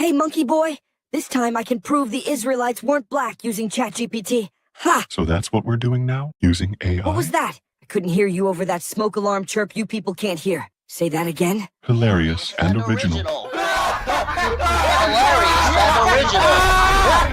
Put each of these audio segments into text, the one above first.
Hey, monkey boy. This time I can prove the Israelites weren't black using ChatGPT. Ha! So that's what we're doing now? Using AI? What was that? I couldn't hear you over that smoke alarm chirp you people can't hear. Say that again? Hilarious and original. Hilarious and original.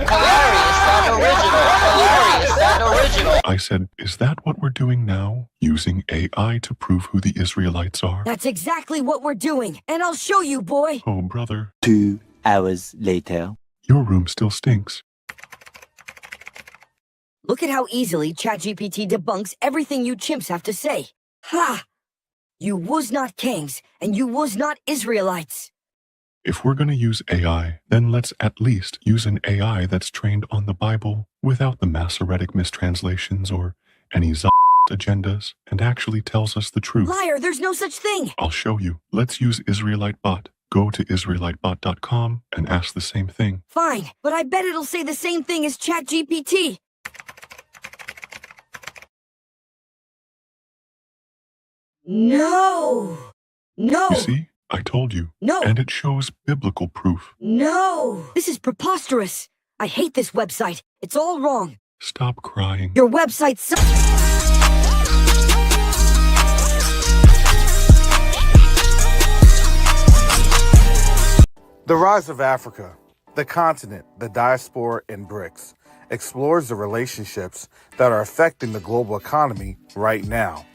Hilarious and original. Hilarious and original. I said, is that what we're doing now? Using AI to prove who the Israelites are? That's exactly what we're doing, and I'll show you, boy. Oh, brother. 2 hours later. Your room still stinks. Look at how easily ChatGPT debunks everything you chimps have to say. Ha! You was not kings, and you was not Israelites. If we're going to use AI, then let's at least use an AI that's trained on the Bible without the Masoretic mistranslations or any agendas and actually tells us the truth. Liar, there's no such thing. I'll show you. Let's use Israelite Bot. Go to IsraeliteBot.com and ask the same thing. Fine, but I bet it'll say the same thing as ChatGPT. No! No! You see? I told you. No! And it shows biblical proof. No! This is preposterous. I hate this website. It's all wrong. Stop crying. Your website sucks. The Rise of Africa, the continent, the diaspora, and BRICS explores the relationships that are affecting the global economy right now.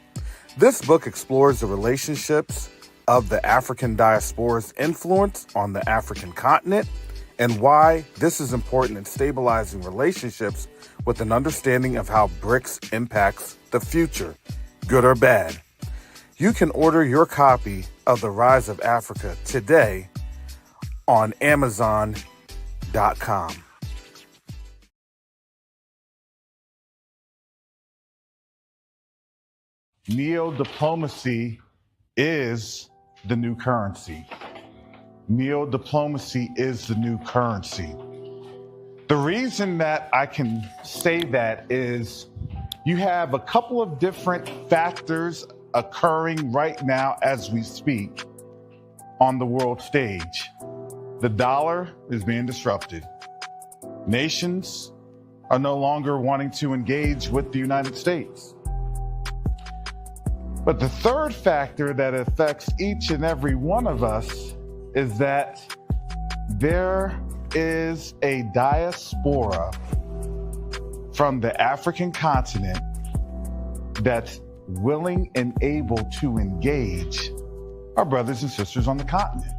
This book explores the relationships of the African diaspora's influence on the African continent and why this is important in stabilizing relationships with an understanding of how BRICS impacts the future, good or bad. You can order your copy of The Rise of Africa today on Amazon.com. Neodiplomacy is the new currency. Neodiplomacy is the new currency. The reason that I can say that is you have a couple of different factors occurring right now as we speak on the world stage. The dollar is being disrupted. Nations are no longer wanting to engage with the United States. But the third factor that affects each and every one of us is that there is a diaspora from the African continent that's willing and able to engage our brothers and sisters on the continent.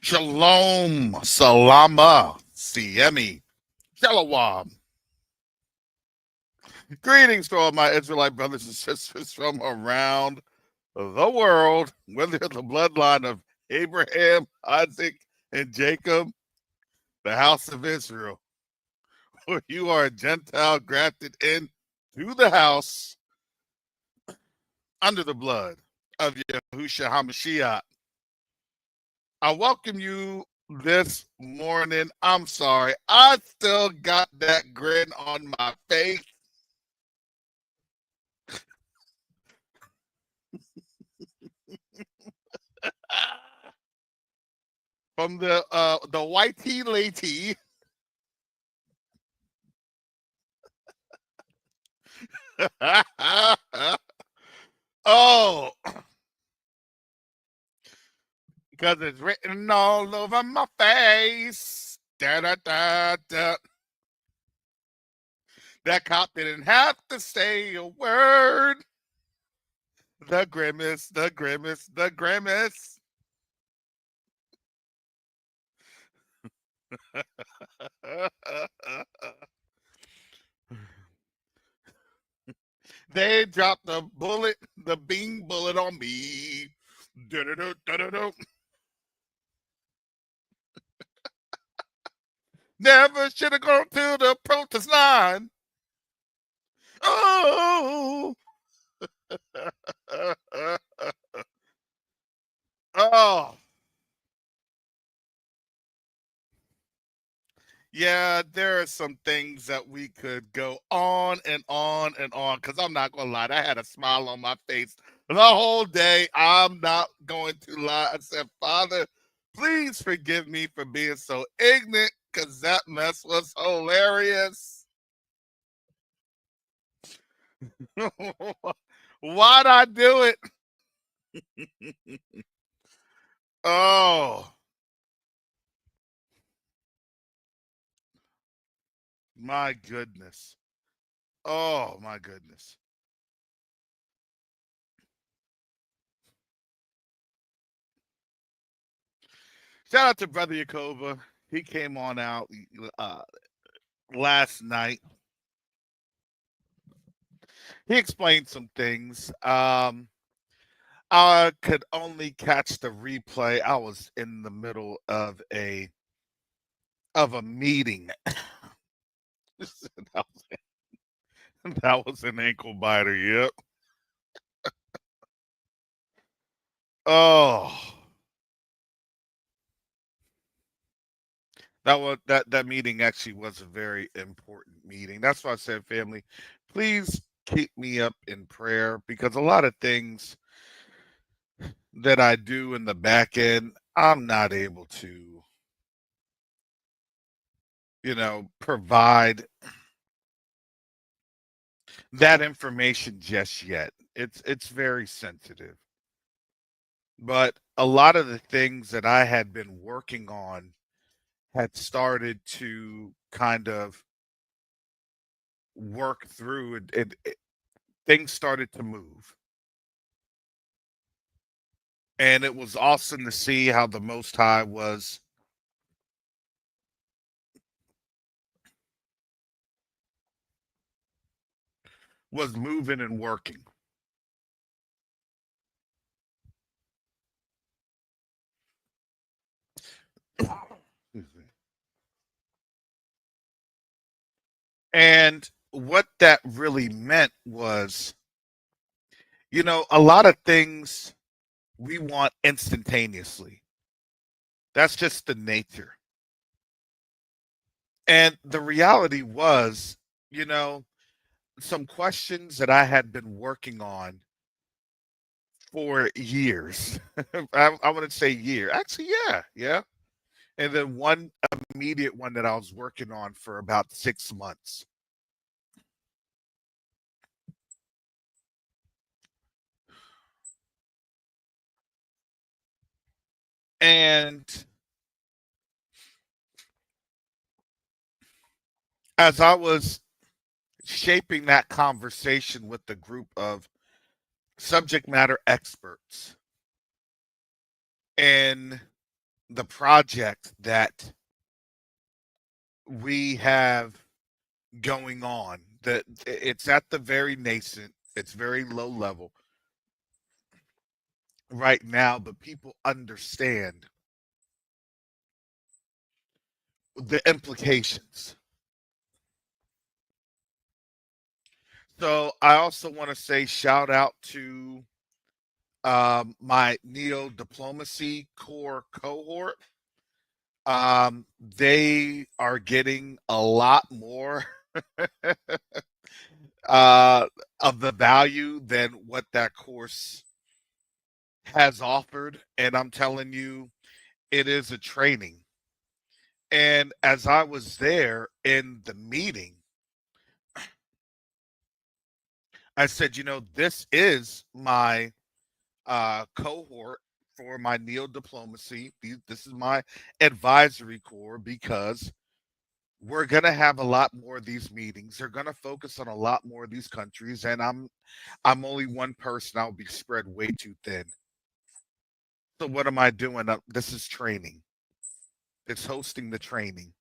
Shalom, salama, siemi, shalom. Greetings to all my Israelite brothers and sisters from around the world, whether you're the bloodline of Abraham, Isaac, and Jacob, the house of Israel, or you are a Gentile grafted into the house under the blood of Yahushua HaMashiach. I welcome you this morning. I'm sorry, I still got that grin on my face. From the whitey lady. Because it's written all over my face. Da da da da. That cop didn't have to say a word. The grimace, the grimace, the grimace. They dropped the bullet, the bing bullet on me. Da-da-da, da-da-da. Never should have gone to the protest line. Oh, oh, yeah. There are some things that we could go on and on and on. Because I'm not gonna lie, I had a smile on my face the whole day. I'm not going to lie. I said, Father, please forgive me for being so ignorant. Because that mess was hilarious. Why'd I do it? Oh, my goodness. Oh, my goodness. Shout out to Brother Yakova. He came on out last night. He explained some things. I could only catch the replay. I was in the middle of a meeting. that, that was an ankle biter. Yep. Oh, that meeting actually was a very important meeting. That's why I said, family, please keep me up in prayer because a lot of things that I do in the back end, I'm not able to, provide that information just yet. It's very sensitive. But a lot of the things that I had been working on had started to kind of work through things started to move. And it was awesome to see how the Most High was moving and working. And what that really meant was, a lot of things we want instantaneously. That's just the nature. And the reality was, some questions that I had been working on for years. I wouldn't say year. Actually, yeah, yeah. And then one immediate one that I was working on for about 6 months. And as I was shaping that conversation with the group of subject matter experts in the project that we have going on, that it's at the very nascent, it's very low level right now, but people understand the implications. So I also want to say shout out to my Neodiplomacy Corps cohort. They are getting a lot more of the value than what that course has offered. And I'm telling you, it is a training. And as I was there in the meeting, I said, this is my cohort for my Neodiplomacy. This is my advisory corps because we're going to have a lot more of these meetings. They're going to focus on a lot more of these countries, and I'm only one person. I'll be spread way too thin. So what am I doing? This is training. It's hosting the training.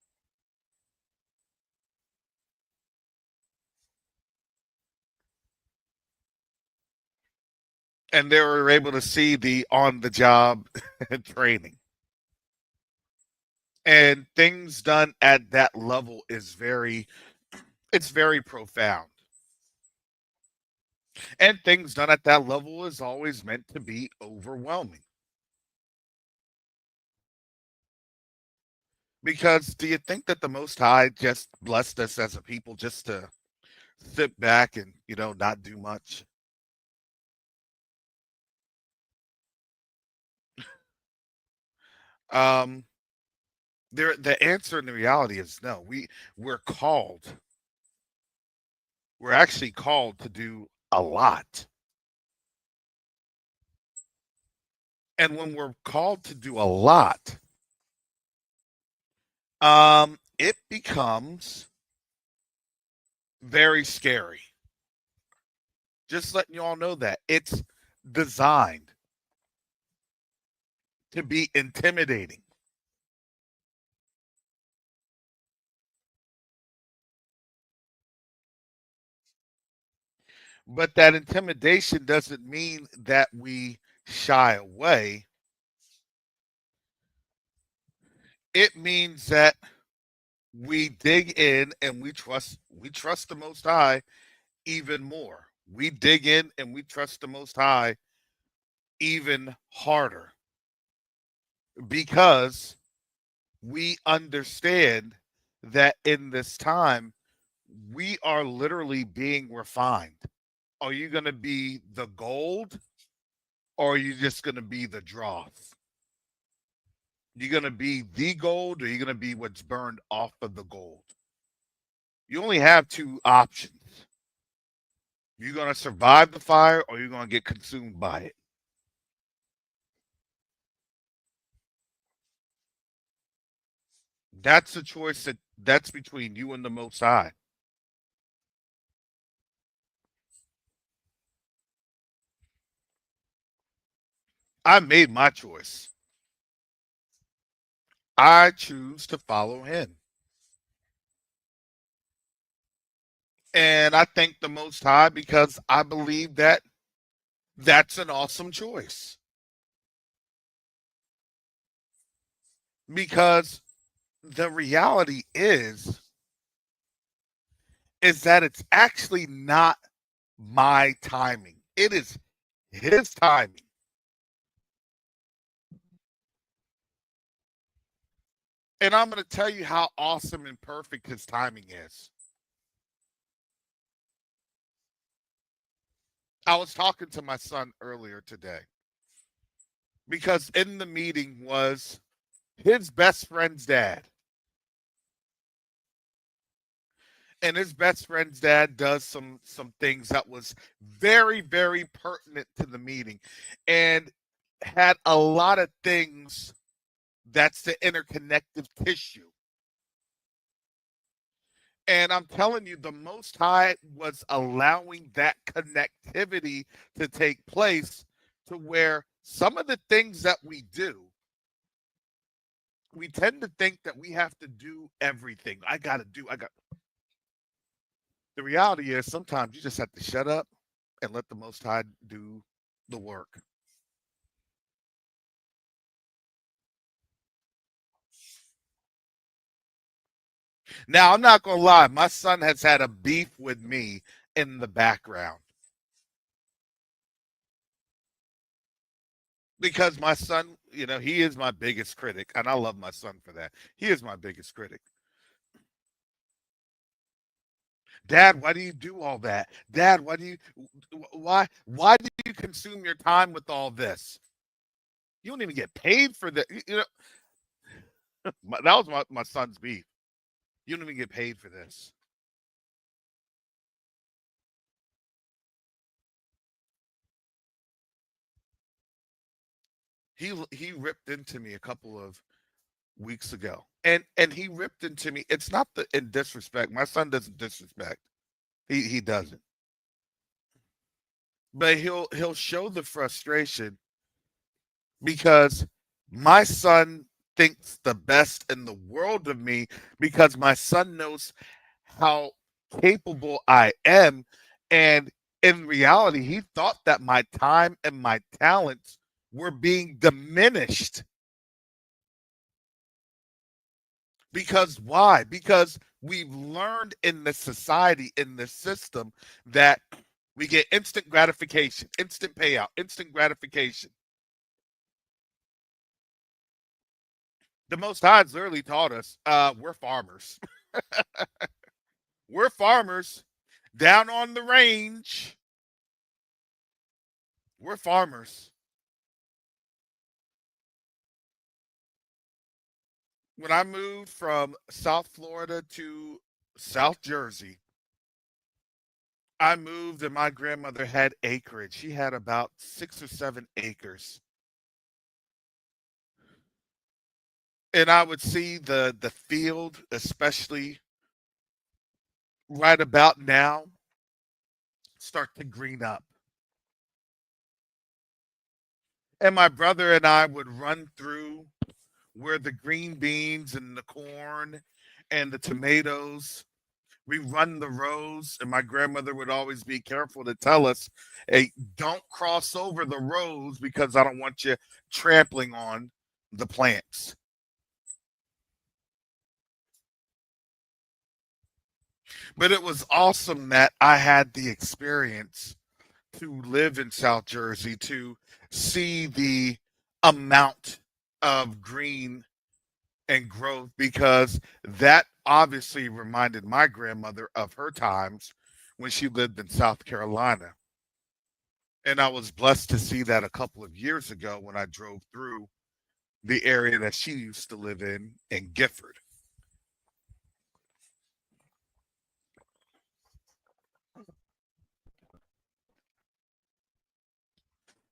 And they were able to see the on-the-job training. And things done at that level is it's very profound. And things done at that level is always meant to be overwhelming. Because do you think that the Most High just blessed us as a people just to sit back and, not do much? Um, the answer in the reality is no. We're called. We're actually called to do a lot. And when we're called to do a lot, it becomes very scary. Just letting you all know that it's designed to be intimidating. But that intimidation doesn't mean that we shy away. It means that we dig in and we trust the Most High even more. We dig in and we trust the Most High even harder because we understand that in this time we are literally being refined. Are you going to be the gold or are you just going to be the dross? You going to be the gold or are you going to be what's burned off of the gold? You only have two options. You're going to survive the fire or you're going to get consumed by it. That's a choice that's between you and the Most High. I made my choice. I choose to follow him. And I thank the Most High because I believe that that's an awesome choice. Because the reality is that it's actually not my timing. It is his timing. And I'm going to tell you how awesome and perfect his timing is. I was talking to my son earlier today because in the meeting was his best friend's dad. And his best friend's dad does some things that was very, very pertinent to the meeting and had a lot of things that's the interconnective tissue. And I'm telling you, the Most High was allowing that connectivity to take place to where some of the things that we do, we tend to think that we have to do everything. The reality is sometimes you just have to shut up and let the Most High do the work. Now, I'm not going to lie. My son has had a beef with me in the background. Because my son, he is my biggest critic. And I love my son for that. He is my biggest critic. Dad, why do you do all that? Dad, why do you consume your time with all this? You don't even get paid for that. That was my son's beef. You don't even get paid for this. he ripped into me a couple of weeks ago, and he ripped into me. It's not the in disrespect. My son doesn't disrespect. He doesn't. But he'll show the frustration because my son thinks the best in the world of me because my son knows how capable I am. And in reality, he thought that my time and my talents were being diminished. Because why? Because we've learned in this society, in this system, that we get instant gratification, instant payout, instant gratification. The Most High's literally taught us we're farmers. We're farmers down on the range. We're farmers. When I moved from South Florida to South Jersey, I moved and my grandmother had acreage. She had about 6 or 7 acres. And I would see the field, especially right about now, start to green up. And my brother and I would run through where the green beans and the corn and the tomatoes, we run the rows, and my grandmother would always be careful to tell us, hey, don't cross over the rows because I don't want you trampling on the plants. But it was awesome that I had the experience to live in South Jersey, to see the amount of green and growth, because that obviously reminded my grandmother of her times when she lived in South Carolina. And I was blessed to see that a couple of years ago when I drove through the area that she used to live in Gifford.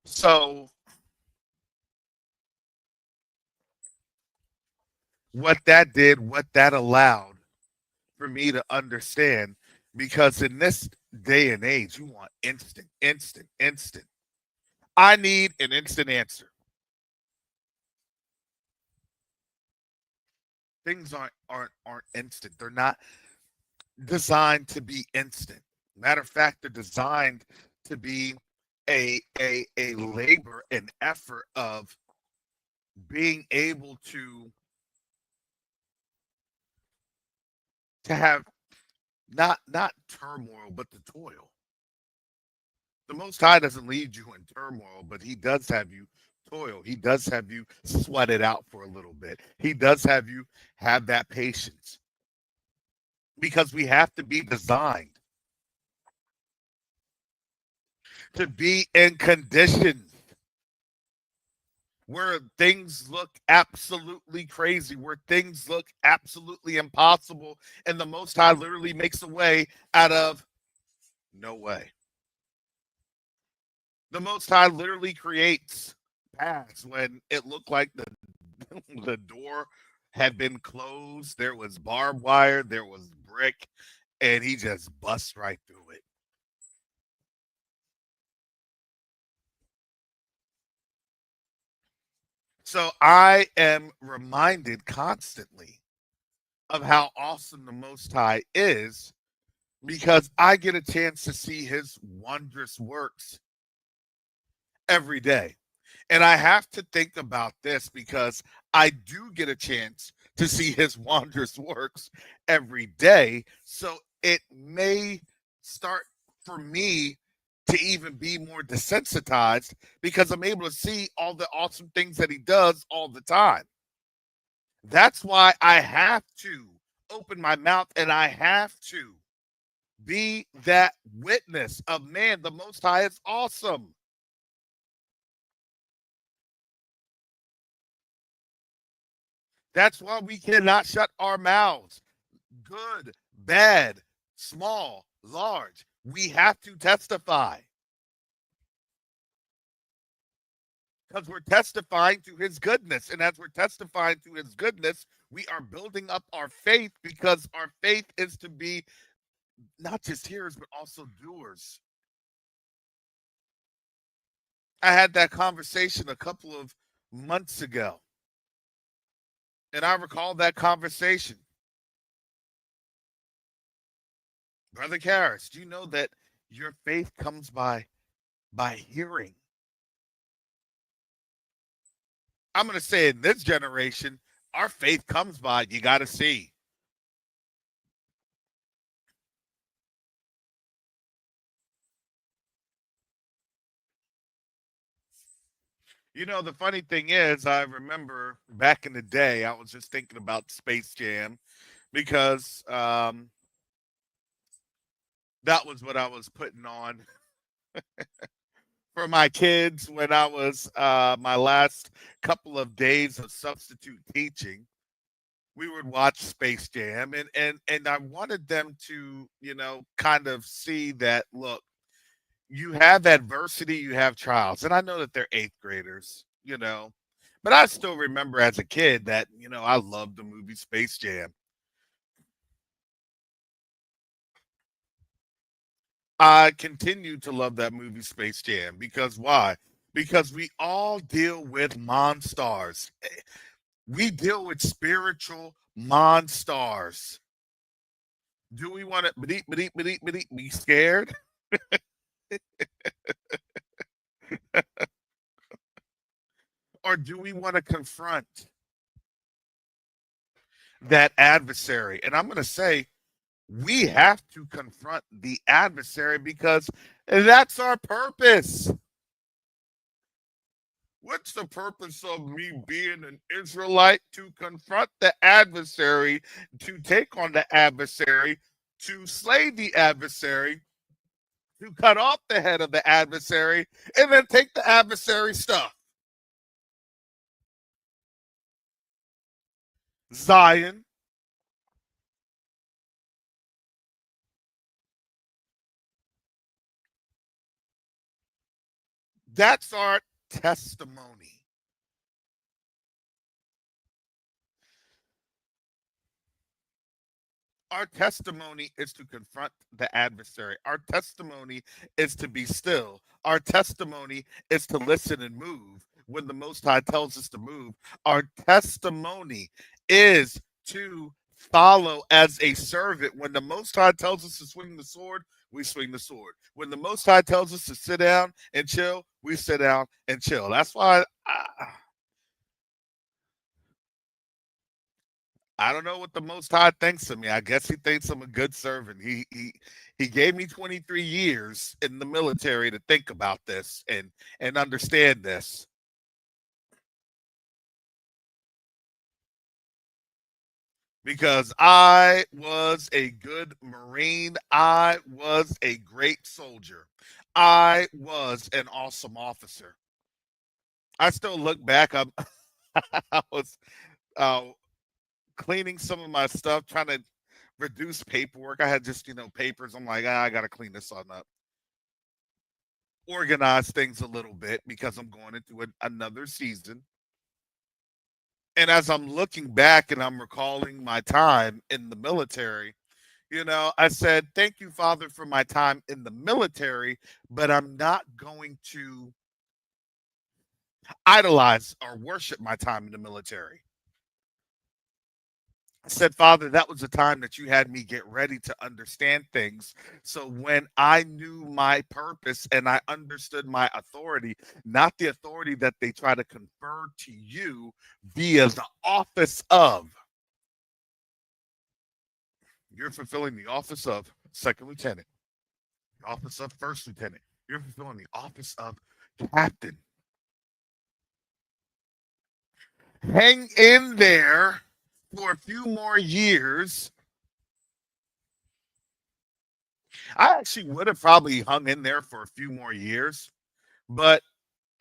So what that did, what that allowed for me to understand, because in this day and age, you want instant, instant, instant. I need an instant answer. Things aren't instant. They're not designed to be instant. Matter of fact, they're designed to be a labor and effort of being able to have not turmoil, but the toil. The Most High doesn't lead you in turmoil, but He does have you toil. He does have you sweat it out for a little bit. He does have you have that patience, because we have to be designed to be in conditions where things look absolutely crazy, where things look absolutely impossible, and the Most High literally makes a way out of no way. The Most High literally creates paths when it looked like the door had been closed. There was barbed wire, there was brick, and He just busts right through it. So I am reminded constantly of how awesome the Most High is, because I get a chance to see His wondrous works every day. And I have to think about this because I do get a chance to see His wondrous works every day. So it may start for me to even be more desensitized, because I'm able to see all the awesome things that He does all the time. That's why I have to open my mouth and I have to be that witness of, man, the Most High is awesome. That's why we cannot shut our mouths. Good, bad, small, large. We have to testify. because we're testifying to his goodness. And as we're testifying to his goodness, we are building up our faith, because our faith is to be not just hearers, but also doers. I had that conversation a couple of months ago, and I recall that conversation. Brother Karras, do you know that your faith comes by hearing? I'm going to say in this generation, our faith comes by you got to see. You know, the funny thing is, I remember back in the day, I was just thinking about Space Jam, because that was what I was putting on for my kids when I was my last couple of days of substitute teaching. We would watch Space Jam, and I wanted them to, kind of see that, look, you have adversity, you have trials. And I know that they're eighth graders. But I still remember as a kid that, I loved the movie Space Jam. I continue to love that movie Space Jam, because why? Because we all deal with monsters. We deal with spiritual monsters. Do we want to be scared? Or do we want to confront that adversary? And I'm going to say, we have to confront the adversary, because that's our purpose. What's the purpose of me being an Israelite? To confront the adversary, to take on the adversary, to slay the adversary, to cut off the head of the adversary, and then take the adversary stuff. Zion. That's our testimony. Our testimony is to confront the adversary. Our testimony is to be still. Our testimony is to listen and move when the Most High tells us to move. Our testimony is to follow as a servant. When the Most High tells us to swing the sword, we swing the sword. When the Most High tells us to sit down and chill, we sit down and chill. That's why I don't know what the Most High thinks of me. I guess he thinks I'm a good servant. He gave me 23 years in the military to think about this and understand this. Because I was a good Marine. I was a great soldier. I was an awesome officer. I still look back. I was uh, cleaning some of my stuff, trying to reduce paperwork. I had just, papers. I'm like, I got to clean this on up. Organize things a little bit, because I'm going into another season. And as I'm looking back and I'm recalling my time in the military, I said, thank you, Father, for my time in the military, but I'm not going to idolize or worship my time in the military. I said, Father, that was the time that you had me get ready to understand things. So when I knew my purpose and I understood my authority, not the authority that they try to confer to you via the office of, you're fulfilling the office of second lieutenant, the office of first lieutenant, you're fulfilling the office of captain. Hang in there for a few more years. I actually would have probably hung in there for a few more years, but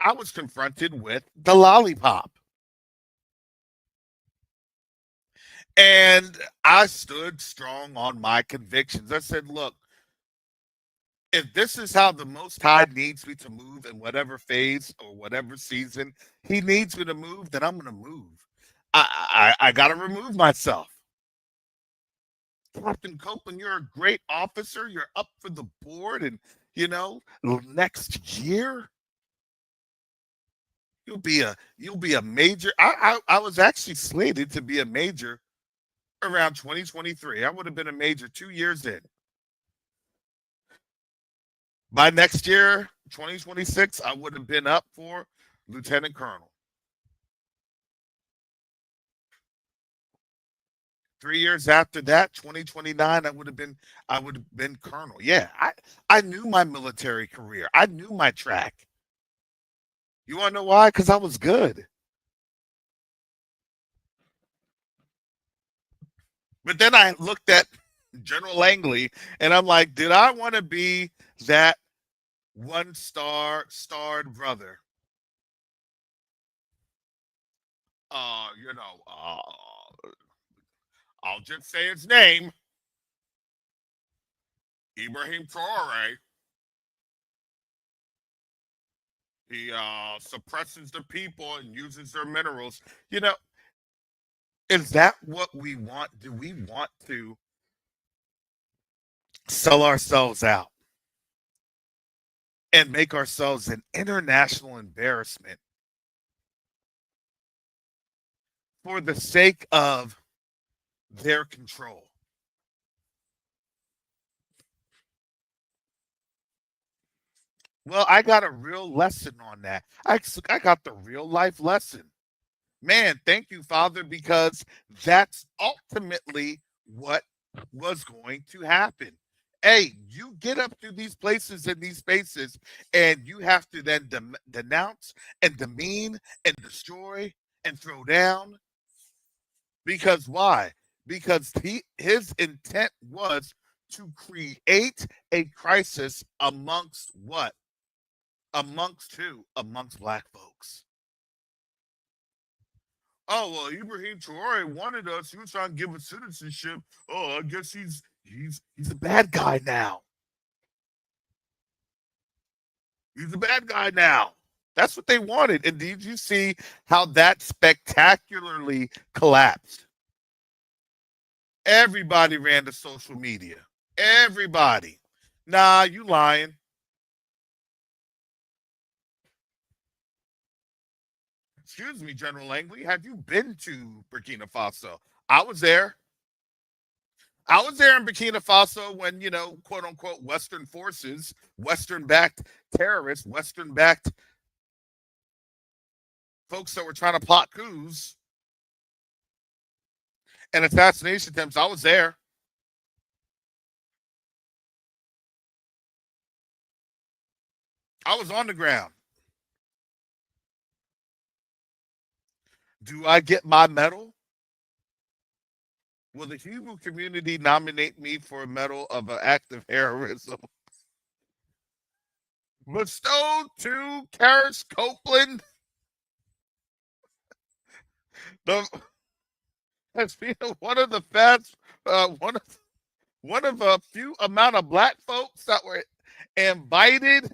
I was confronted with the lollipop. And I stood strong on my convictions. I said, look, if this is how the Most High needs me to move in whatever phase or whatever season He needs me to move, then I'm going to move. I got to remove myself. Captain Copeland, you're a great officer. You're up for the board, and next year you'll be a major. I was actually slated to be a major around 2023. I would have been a major 2 years in. By next year, 2026, I would have been up for lieutenant colonel. 3 years after that, 2029, I would have been colonel. Yeah, I knew my military career. I knew my track. You want to know why? Because I was good. But then I looked at General Langley, and I'm like, did I want to be that starred brother? I'll just say his name. Ibrahim Traore. He suppresses the people and uses their minerals. Is that what we want? Do we want to sell ourselves out and make ourselves an international embarrassment for the sake of their control? Well, I got a real lesson on that. I got the real life lesson. Man, thank you, Father, because that's ultimately what was going to happen. Hey, you get up to these places and these spaces, and you have to then denounce and demean and destroy and throw down. Because why? Because his intent was to create a crisis amongst what? Amongst who? Amongst black folks. Oh, well, Ibrahim Traore wanted us. He was trying to give us citizenship. Oh, I guess he's a bad guy now. He's a bad guy now. That's what they wanted. And did you see how that spectacularly collapsed? Everybody ran to social media. Everybody. Nah, you lying. Excuse me, General Langley. Have you been to Burkina Faso? I was there. I was there in Burkina Faso when, quote unquote, Western forces, Western backed terrorists, Western backed folks that were trying to plot coups and assassination attempts. I was there. I was on the ground. Do I get my medal? Will the Hebrew community nominate me for a medal of an act of heroism? Bestowed to Karis Copeland. Has been one of the one of a few amount of black folks that were invited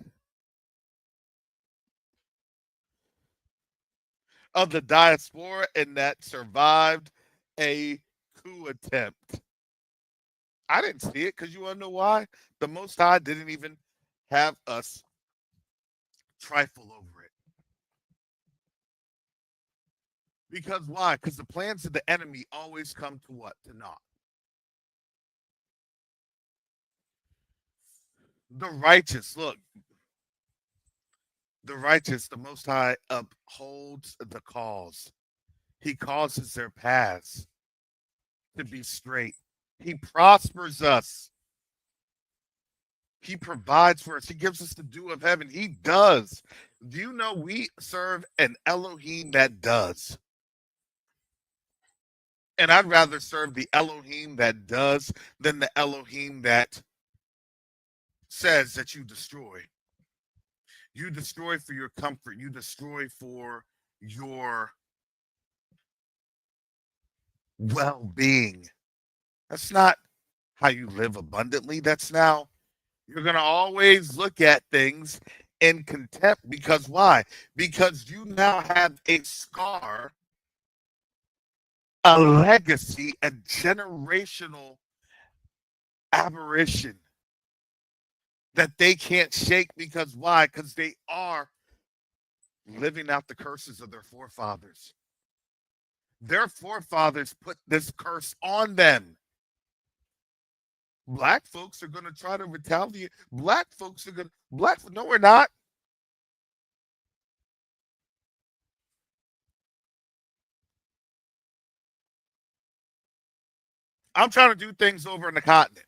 of the diaspora and that survived a coup attempt. I didn't see it because you want to know why? The Most High didn't even have us trifle over it. Because why? Because the plans of the enemy always come to what? To naught. The righteous, look, the righteous, the Most High upholds the cause. He causes their paths to be straight. He prospers us. He provides for us. He gives us the dew of heaven. He does. Do you know we serve an Elohim that does? And I'd rather serve the Elohim that does than the Elohim that says that you destroy. You destroy for your comfort. You destroy for your well-being. That's not how you live abundantly. That's now You're going to always look at things in contempt because why? Because you now have a scar, a legacy, a generational aberration that they can't shake because why? Because they are living out the curses of their forefathers. Their forefathers put this curse on them. Black folks are going to try to retaliate. Black folks are going to, no, we're not. I'm trying to do things over in the continent.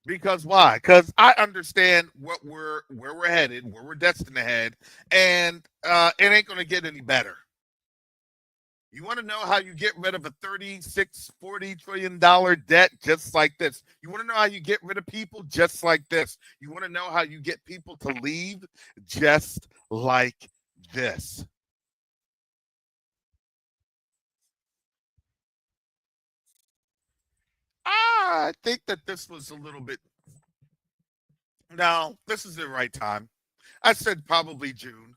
Because why? Because I understand where we're headed, where we're destined to head, and it ain't going to get any better. You want to know how you get rid of a $40 trillion debt just like this? You want to know how you get rid of people just like this? You want to know how you get people to leave just like this? I think that this was a little bit. No, this is the right time. I said probably June.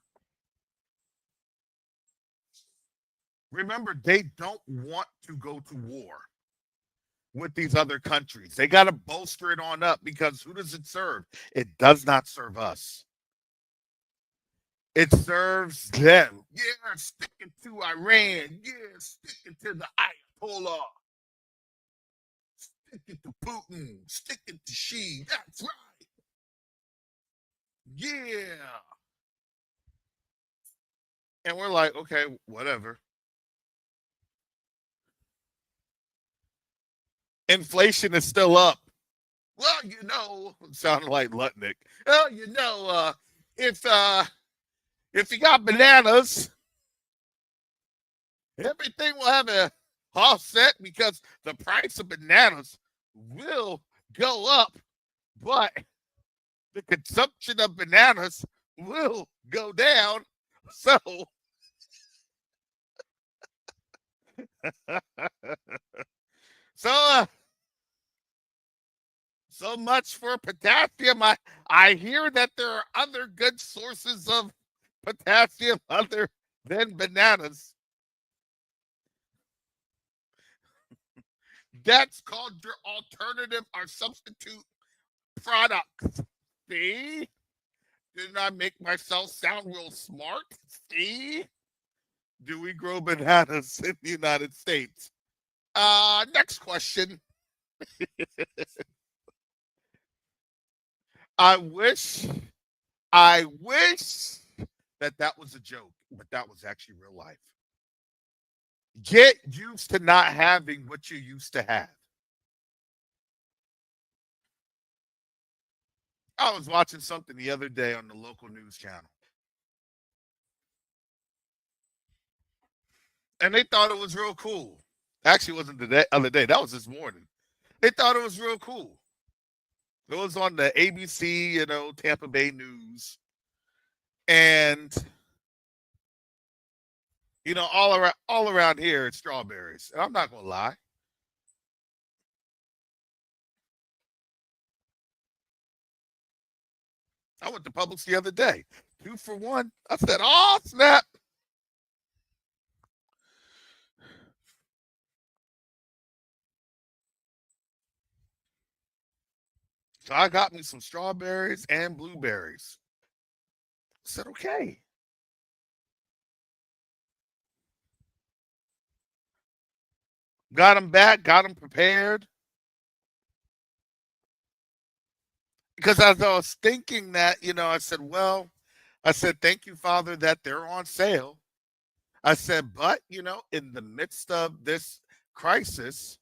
Remember, they don't want to go to war with these other countries. They got to bolster it on up because who does it serve? It does not serve us. It serves them. Yeah, sticking to Iran. Yeah, sticking to the Ayatollah. Sticking to Putin. Sticking to Xi. That's right. Yeah. And we're like, okay, whatever. Inflation is still up. Well, sounding like Lutnick. Well, if you got bananas, everything will have a offset because the price of bananas will go up, but the consumption of bananas will go down. So, so much for potassium. I hear that there are other good sources of potassium other than bananas. That's called your alternative or substitute products. See? Didn't I make myself sound real smart? See? Do we grow bananas in the United States? Next question. I wish that was a joke, but that was actually real life. Get used to not having what you used to have. I was watching something the other day on the local news channel. And they thought it was real cool. Actually, it wasn't the other day. That was this morning. They thought it was real cool. It was on the ABC, Tampa Bay News. And, all around here, it's strawberries. And I'm not going to lie. I went to Publix the other day. 2 for $1. I said, oh, snap. So I got me some strawberries and blueberries. I said, okay. Got them back, got them prepared. Because as I was thinking that, I said, thank you, Father, that they're on sale. I said, but, in the midst of this crisis,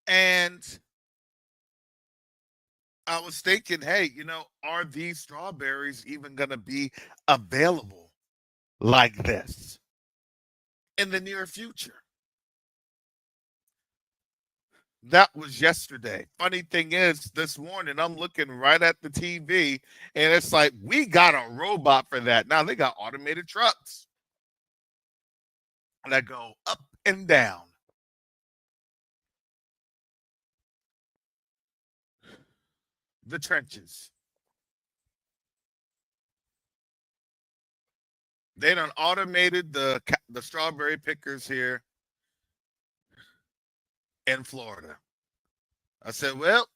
and I was thinking, hey, are these strawberries even going to be available like this in the near future? That was yesterday. Funny thing is, this morning I'm looking right at the TV and it's like, we got a robot for that. Now they got automated trucks. that go up and down. The trenches. They done automated the strawberry pickers here in Florida. I said, well,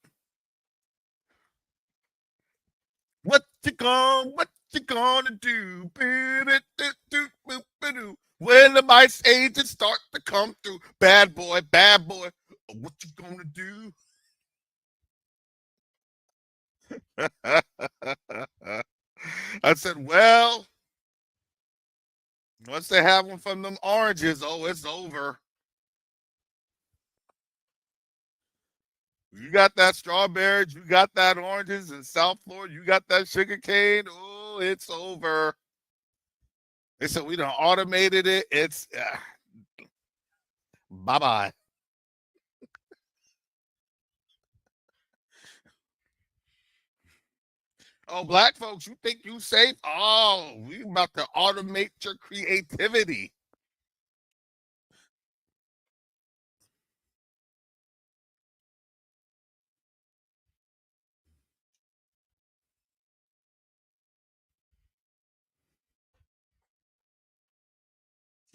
what you gonna do? When the mice agents start to come through, bad boy, what you gonna do? I said, well, once they have one from them oranges, oh, it's over. You got that strawberries, you got that oranges in South Florida, you got that sugar cane. Oh, it's over. They said we done automated it. It's bye-bye. Oh, black folks, you think you safe? Oh, we about to automate your creativity.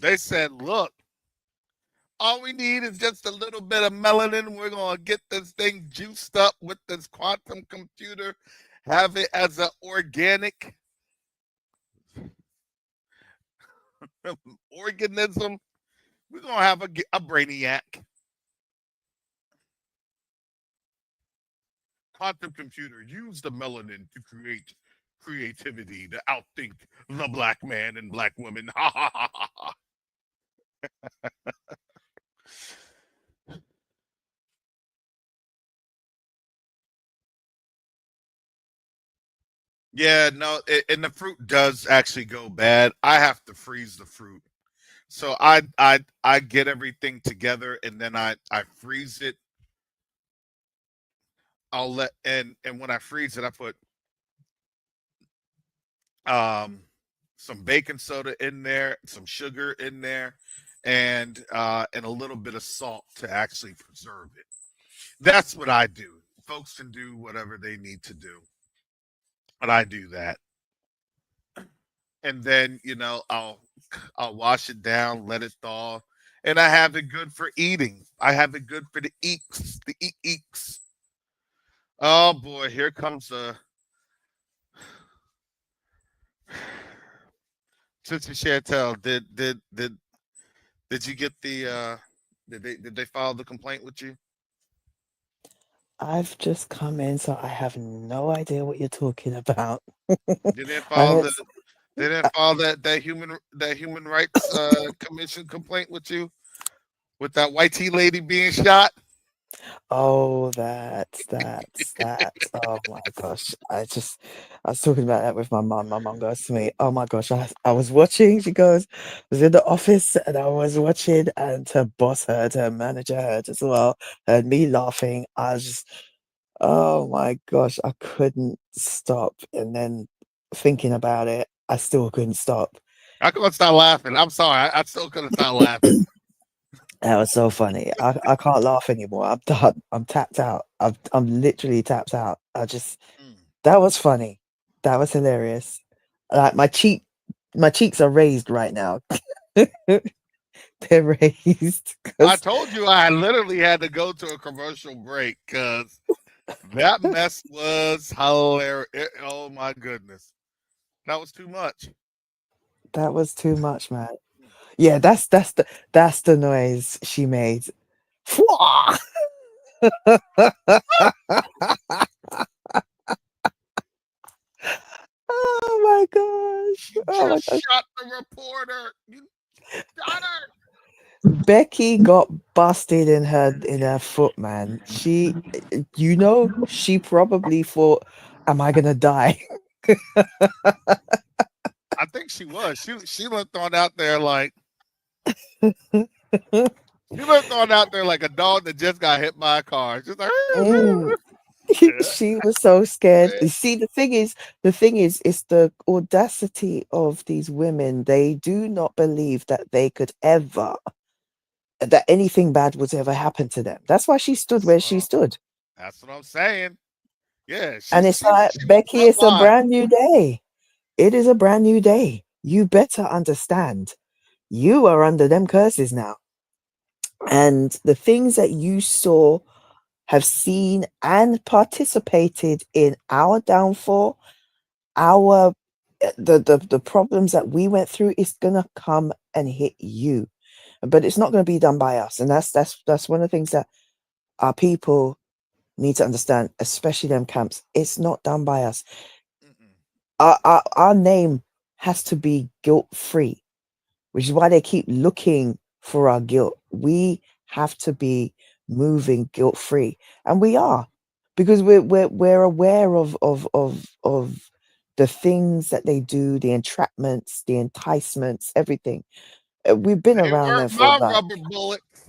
They said, look, all we need is just a little bit of melanin. We're going to get this thing juiced up with this quantum computer, have it as an organic organism. We're going to have a brainiac. Quantum computer, use the melanin to create creativity, to outthink the black man and black woman. Ha ha ha ha ha. Yeah, no, and the fruit does actually go bad. I have to freeze the fruit. So I get everything together and then I freeze it. I'll let and when I freeze it, I put some baking soda in there, some sugar in there, and a little bit of salt to actually preserve it. That's what I do. Folks can do whatever they need to do, but I do that. And then I'll wash it down, let it thaw, and I have it good for eating. I have it good for the eeks, the eeks. Oh boy, here comes a Sister Chantel. Did you get the did they file the complaint with you? I've just come in, so I have no idea what you're talking about. Did they I file heard, the they didn't file that human rights commission complaint with you with that white tea lady being shot? oh, that's. Oh my gosh. I was talking about that with my mum. My mum goes to me, oh my gosh, I was watching. She goes, I was in the office and I was watching, and her boss heard, her manager heard as well, heard me laughing. I was just, oh my gosh, I couldn't stop. And then thinking about it, I still couldn't stop. I couldn't stop laughing. I'm sorry. I still couldn't stop laughing. That was so funny. I can't laugh anymore. I'm done. I'm tapped out. I'm literally tapped out. That was funny. That was hilarious. Like my cheeks are raised right now. They're raised. I told you I literally had to go to a commercial break because that mess was hilarious. Oh my goodness. That was too much. That was too much, man. Yeah, that's the noise she made. Fwah! Oh my gosh. You Oh my just gosh. shot the reporter. You shot her. Becky got busted in her foot, man. She probably thought, am I gonna die? I think she was. She looked on out there like she looked on out there like a dog that just got hit by a car. She's like, Mm. She was so scared. You see, the thing is, it's the audacity of these women. They do not believe that they could ever, that anything bad would ever happen to them. That's why she stood where she stood. That's what I'm saying. Yeah, And she it's she was like, she was Becky, front it's a line. brand new day. It is a brand new day. You better understand. You are under them curses now. And the things that you saw, have seen, and participated in our downfall, our the problems that we went through is gonna come and hit you. But it's not gonna be done by us. And that's one of the things that our people need to understand, especially them camps. It's not done by us. Our name has to be guilt free, which is why they keep looking for our guilt. We have to be moving guilt free, and we are, because we're aware of the things that they do, the entrapments, the enticements, everything. We've been They around them weren't for my like rubber bullets.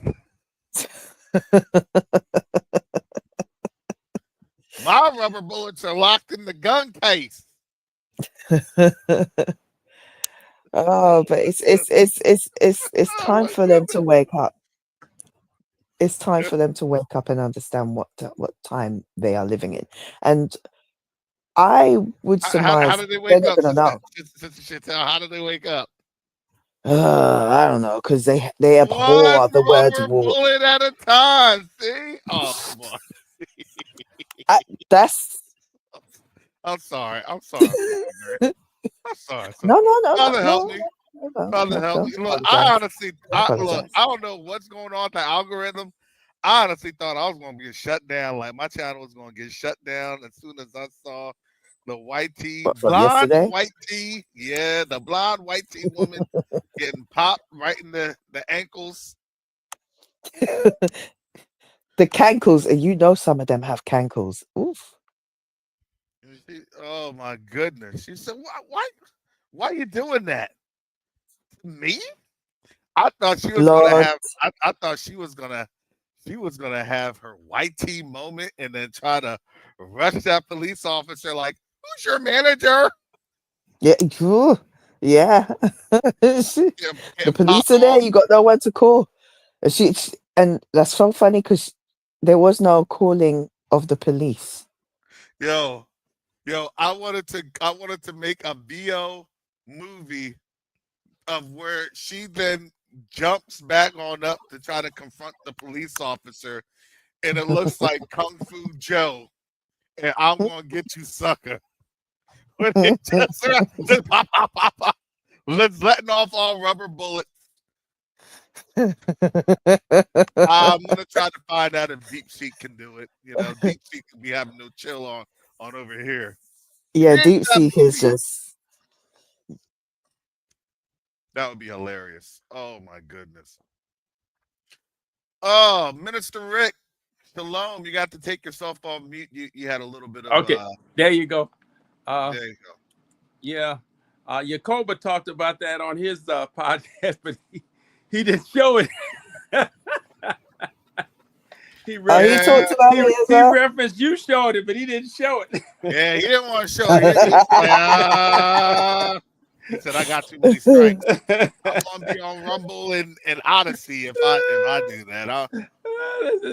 My rubber bullets are locked in the gun case. oh, but it's Oh time my for them to goodness. wake up. It's time for them to wake up and understand what time they are living in. And I would How surmise did they they're wake not up, gonna know. Sister Chantel? How did they wake up? I don't know, because they One abhor the word rubber war. bullet at a time. See? Oh boy. That's I'm sorry. I'm sorry for being ignorant. I'm sorry. So, no, Father help me. Father help me. don't Look, I apologize. honestly, Don't I apologize. don't know what's going on with the algorithm. I honestly thought I was going to get shut down. Like my channel was going to get shut down as soon as I saw the white tee, What, from blonde yesterday? white tee. Yeah, the blonde white tee woman getting popped right in the ankles. The cankles, and you know some of them have cankles. Oof. Oh my goodness. She said, why are you doing that? Me? I thought she was gonna Blood. have I thought she was gonna have her white tee moment and then try to rush that police officer like, who's your manager? Yeah. Ooh, yeah. The Getting police popped are there. off. You got no one to call. And that's so funny because there was no calling of the police. Yo, I wanted to make a VO movie of where she then jumps back on up to try to confront the police officer, and it looks like Kung Fu Joe, and I'm gonna get you, sucker. When it just pop, pop, pop, pop. Letting off all rubber bullets. I'm gonna try to find out if Deep Seek can do it. You know, Deep Seek can be having no chill on over here. Yeah, Finish deep that sea is movie. just That would be hilarious. Oh my goodness. Oh, Minister Rick, shalom. You got to take yourself off mute. You had a little bit of Okay, there you go. there you go. Yeah, Yakoba talked about that on his podcast, but he didn't show it. he he talked about it as he well. referenced you showed it, but he didn't show it. Yeah, he didn't want to show it. He was like, he said, I got too many strikes. I'm gonna be on Rumble and Odyssey if I do that.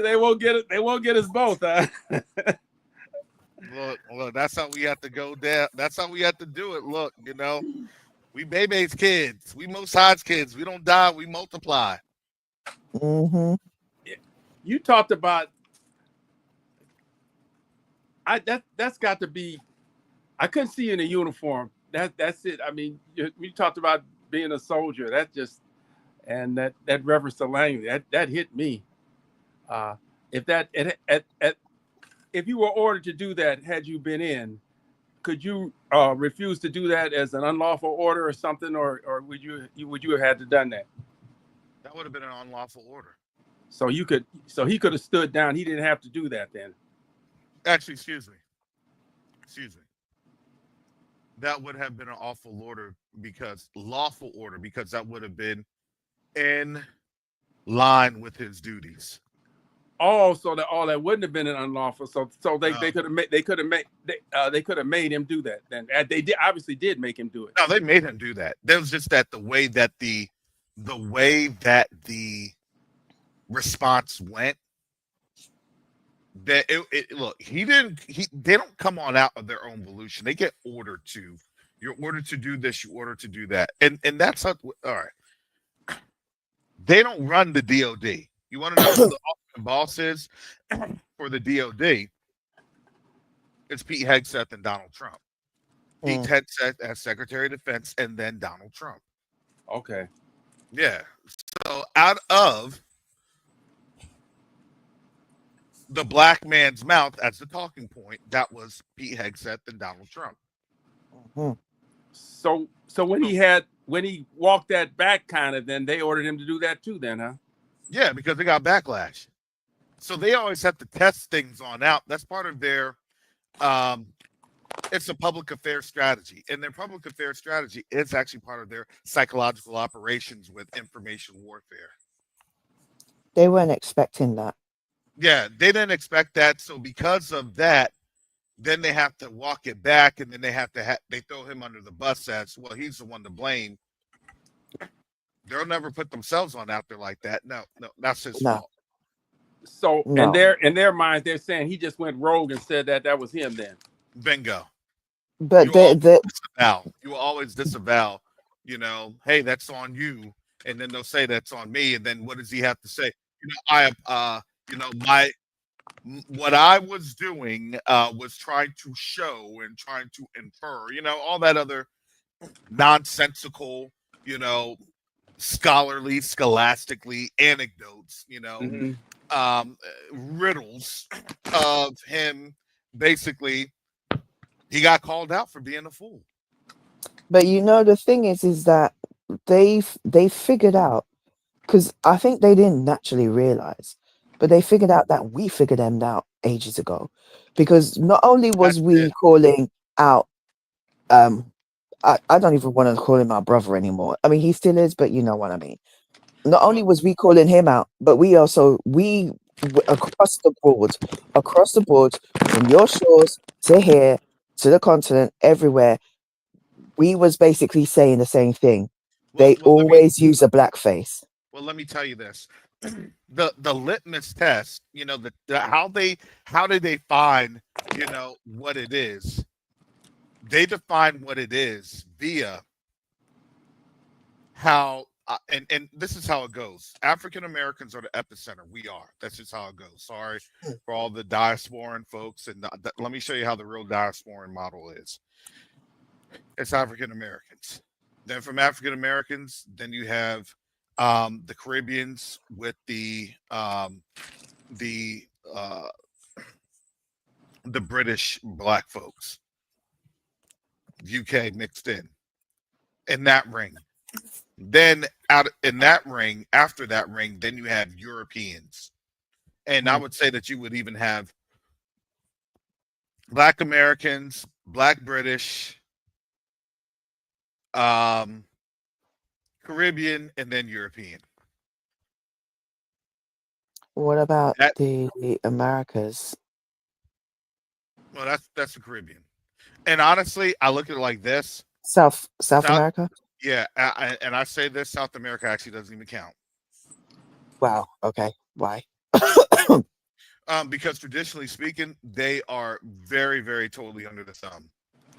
They won't get it. They won't get us both. Look, that's how we have to go down. That's how we have to do it. Look, you know, we Bebe's kids. We Most High's kids. We don't die. We multiply. Mm-hmm. You talked about that's got to be. I couldn't see you in a uniform. That's it. I mean, you talked about being a soldier. That just and that reference to language that hit me. If that if you were ordered to do that, had you been in, could you refuse to do that as an unlawful order or something, or would you have had to done that? That would have been an unlawful order. So he could have stood down. He didn't have to do that then. Actually, excuse me. That would have been an lawful order because that would have been in line with his duties. Oh, so that all that wouldn't have been an unlawful. So they No. could have made him do that. Then they did obviously did make him do it. No, they made him do that. That was just that the way that the response went. That look, they don't come on out of their own volition. They get ordered to. You're ordered to do this. You're ordered to do that, and that's how. All right. They don't run the DOD. You want to know who the ultimate boss is for the DOD? It's Pete Hegseth and Donald Trump. Pete Hegseth as Secretary of Defense, and then Donald Trump. Okay. Yeah. So out of the black man's mouth as the talking point, that was Pete Hegseth and Donald Trump. So when he walked that back, kind of, then they ordered him to do that too. Then, huh? Yeah, because they got backlash. So they always have to test things on out. That's part of their it's a public affairs strategy. And their public affairs strategy is actually part of their psychological operations with information warfare. They weren't expecting that. Yeah, they didn't expect that. So because of that, then they have to walk it back, and then they have to they throw him under the bus as well. He's the one to blame. They'll never put themselves on out there like that. No, that's his fault. So in their minds, they're saying he just went rogue and said that was him. Then bingo. But you will always disavow. You know, hey, that's on you, and then they'll say that's on me, and then what does he have to say? What I was doing was trying to show and trying to infer. All that other nonsensical, scholastically anecdotes, riddles of him. Basically, he got called out for being a fool. But the thing is that they figured out, because I think they didn't naturally realize, but they figured out that we figured them out ages ago, because not only was we calling out, I don't even want to call him our brother anymore. I mean, he still is, but you know what I mean. Not only was we calling him out, but we across the board, from your shores to here to the continent, everywhere, we was basically saying the same thing. They always use a black face. Well, let me tell you this: the litmus test. How did they find what it is? They define what it is via how, and this is how it goes. African Americans are the epicenter. We are. That's just how it goes. Sorry for all the diasporan folks. And let me show you how the real diasporan model is. It's African Americans. Then from African Americans, then you have the Caribbeans with the British black folks. UK mixed in that ring. Then out in that ring, after that ring, then you have Europeans. And I would say that you would even have Black Americans, Black British, Caribbean, and then European. What about the Americas? Well, that's the Caribbean. And honestly, I look at it like this: South America. Yeah, and I say this: South America actually doesn't even count. Wow. Okay. Why? Because traditionally speaking, they are very, very totally under the thumb.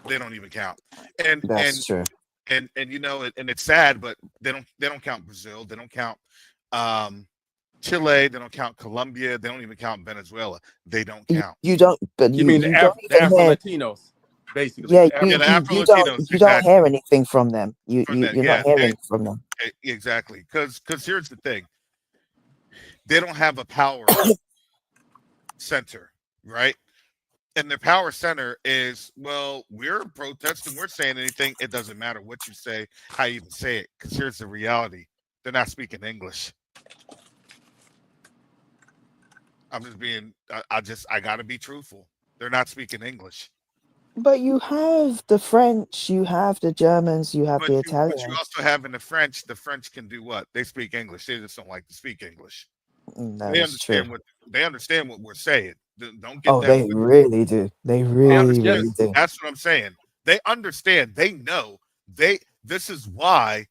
They don't even count. And that's true. And and it's sad, but they don't count Brazil. They don't count Chile. They don't count Colombia. They don't even count Venezuela. They don't count. You don't. But you mean the Afro-Latinos, basically? Yeah, you don't hear anything from them. You're not hearing from them. Exactly. Because here's the thing: they don't have a power center, right? And their power center is, well, we're protesting, we're saying anything. It doesn't matter what you say, how you even say it. Because here's the reality: they're not speaking English. I'm just being. I got to be truthful. They're not speaking English. But you have the French, you have the Germans, you have the Italians. But you also have in the French can do what? They speak English. They just don't like to speak English. That They is true. understand what we're saying. Don't get Oh, that. they really do. They They really, understand. really do. That's what I'm saying. They understand. They know. This is why.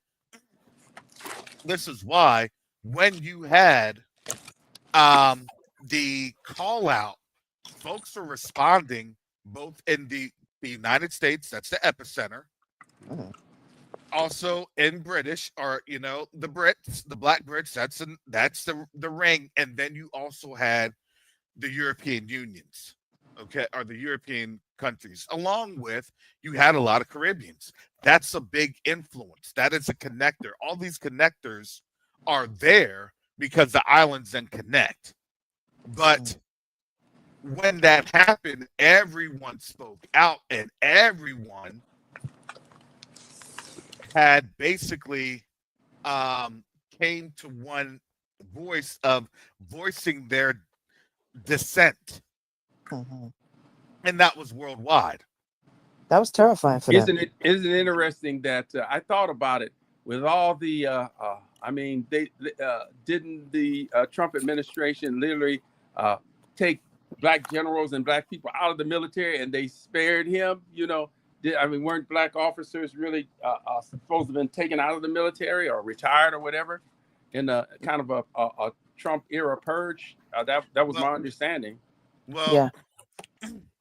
This is why when you had the call out, folks are responding both in the United States. That's the epicenter. Mm. Also in British, or the Brits, the Black Brits. That's the ring, and then you also had the European unions, okay, or the European countries, along with you had a lot of Caribbeans. That's a big influence. That is a connector. All these connectors are there because the islands then connect. But when that happened, everyone spoke out and everyone had basically came to one voice of voicing their dissent. hmm And that was worldwide. That was terrifying for them. Isn't it interesting that I thought about it with all the I mean they didn't the Trump administration literally take black generals and black people out of the military, and they spared him, I mean, weren't black officers really supposed to have been taken out of the military or retired or whatever in a kind of a Trump era purge? That was my understanding. Well, Yeah.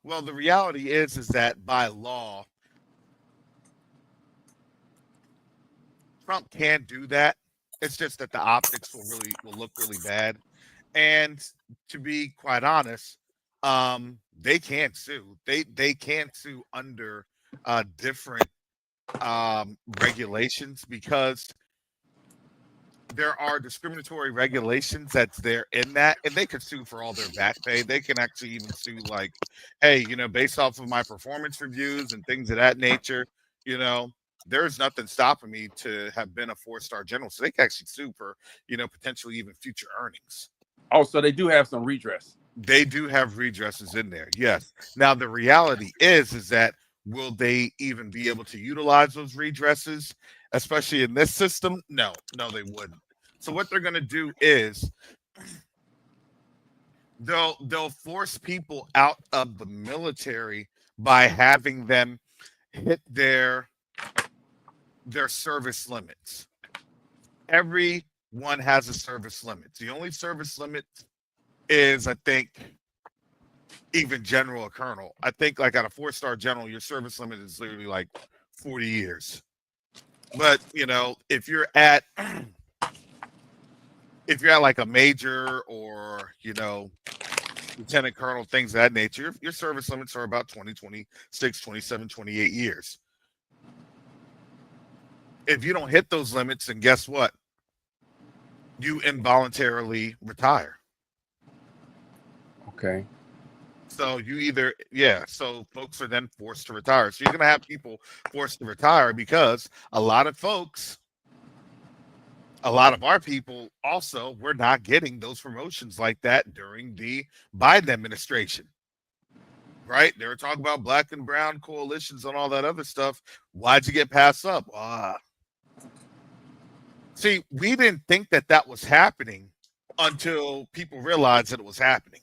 well, the reality is that by law, Trump can do that. It's just that the optics will look really bad. And to be quite honest, they can sue. They can sue under different regulations, because there are discriminatory regulations that's there in that, and they could sue for all their back pay. They can actually even sue like, hey, based off of my performance reviews and things of that nature, there's nothing stopping me to have been a 4-star general. So they can actually sue for, potentially even future earnings. Oh, so they do have some redress. They do have redresses in there, yes. Now the reality is that will they even be able to utilize those redresses, especially in this system? No, they wouldn't. So what they're going to do is they'll force people out of the military by having them hit their service limits. Everyone has a service limit. The only service limit is, I think, even general or colonel. I think like at a 4-star general, your service limit is literally like 40 years. But if you're at like a major or lieutenant colonel, things of that nature, your service limits are about 20, 26, 27, 28 years. If you don't hit those limits, then guess what? You involuntarily retire. Okay. So so folks are then forced to retire. So you're going to have people forced to retire because a lot of our people also were not getting those promotions like that during the Biden administration. Right? They were talking about black and brown coalitions and all that other stuff. Why'd you get passed up? See, we didn't think that was happening until people realized that it was happening.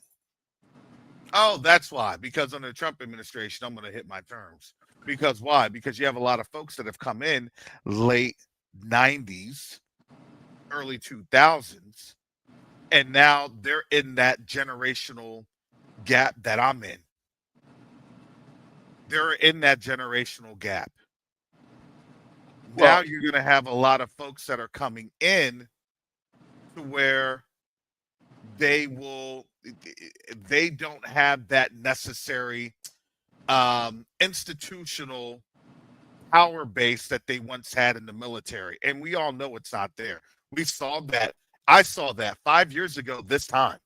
Oh, that's why. Because under the Trump administration, I'm going to hit my terms. Because why? Because you have a lot of folks that have come in late 90s, early 2000s, and now they're in that generational gap that I'm in. They're in that generational gap. Now you're going to have a lot of folks that are coming in to where they don't have that necessary institutional power base that they once had in the military. And we all know it's not there. We saw that. I saw that 5 years ago this time.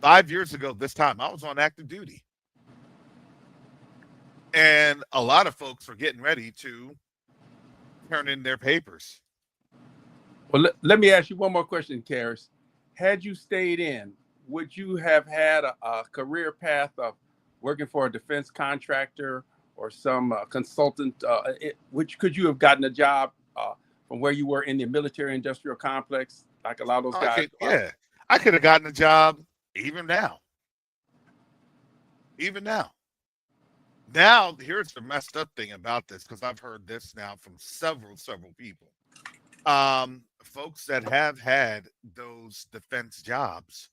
5 years ago this time, I was on active duty. And a lot of folks were getting ready to turn in their papers. Well, let me ask you one more question, Karis. Had you stayed in, would you have had a career path of working for a defense contractor or some consultant? Could you have gotten a job from where you were in the military industrial complex like a lot of those guys. I could have gotten a job even now. Even now. Now, here's the messed up thing about this, because I've heard this now from several people. Folks that have had those defense jobs,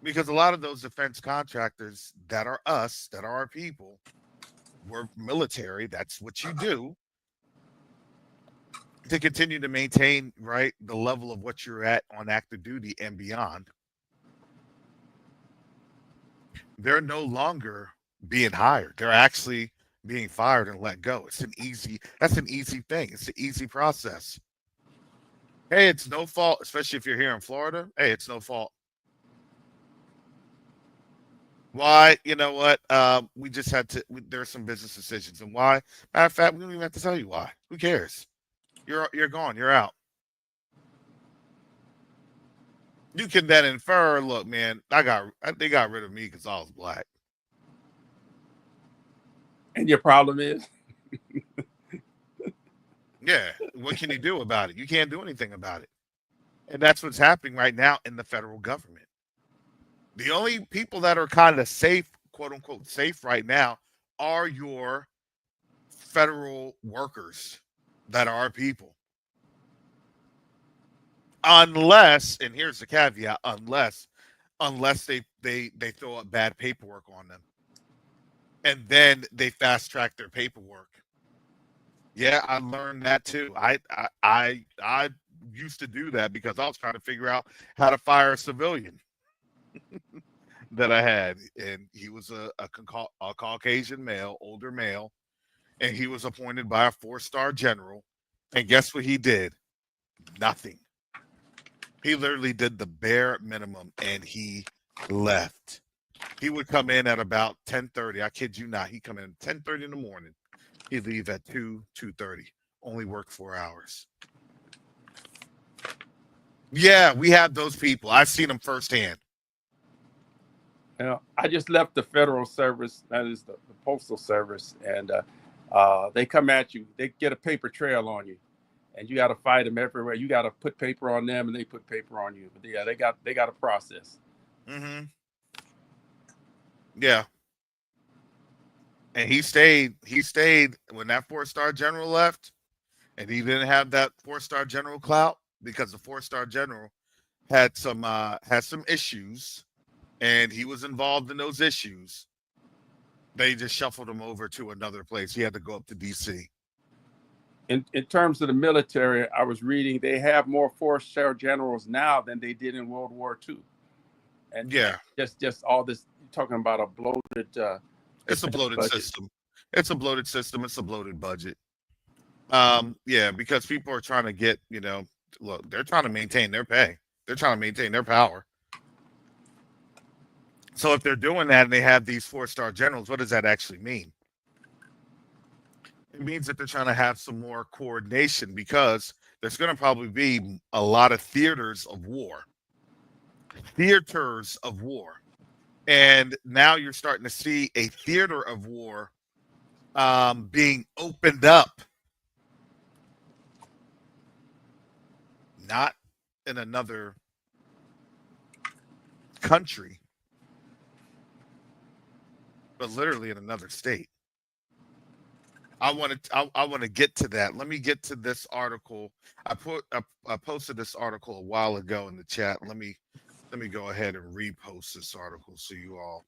because a lot of those defense contractors that are us, that are our people, we're military. That's what you do to continue to maintain, right, the level of what you're at on active duty and beyond. They're no longer being hired. They're actually being fired and let go. That's an easy thing. It's an easy process. Hey, it's no fault, especially if you're here in Florida. Hey, it's no fault. Why? You know what? We just had to, there are some business decisions. And why? Matter of fact, we don't even have to tell you why. Who cares? You're gone. You're out. You can then infer, look, man, they got rid of me because I was black. And your problem is? Yeah. What can you do about it? You can't do anything about it. And that's what's happening right now in the federal government. The only people that are kind of safe, quote unquote, safe right now are your federal workers that are our people. Unless, and here's the caveat, unless they throw up bad paperwork on them. And then they fast track their paperwork. Yeah, I learned that too. I used to do that because I was trying to figure out how to fire a civilian that I had, and he was a Caucasian male, older male, and he was appointed by a 4-star general. And guess what he did? Nothing. He literally did the bare minimum, and he left. He would come in at about 10:30. I kid you not. He'd come in at 10:30 in the morning. He'd leave at 2:30. Only work 4 hours. Yeah, we have those people. I've seen them firsthand. You know, I just left the federal service, that is the postal service, and they come at you. They get a paper trail on you, and you got to fight them everywhere. You got to put paper on them, and they put paper on you. But yeah, they got a process. Mm-hmm. Yeah. And he stayed when that 4-star general left, and he didn't have that 4-star general clout because the 4-star general had some issues, and he was involved in those issues. They just shuffled him over to another place. He had to go up to DC. In terms of the military, I was reading they have more 4-star generals now than they did in World War II. And yeah, just all this, you're talking about a bloated it's a bloated budget. System. It's a bloated system. It's a bloated budget. Yeah, because people are trying to get, look, they're trying to maintain their pay. They're trying to maintain their power. So if they're doing that and they have these 4-star generals, what does that actually mean? It means that they're trying to have some more coordination, because there's going to probably be a lot of theaters of war. And now you're starting to see a theater of war being opened up. Not in another country, but literally in another state. I want to get to that. Let me get to this article. I posted this article a while ago in the chat. Let me go ahead and repost this article so you all,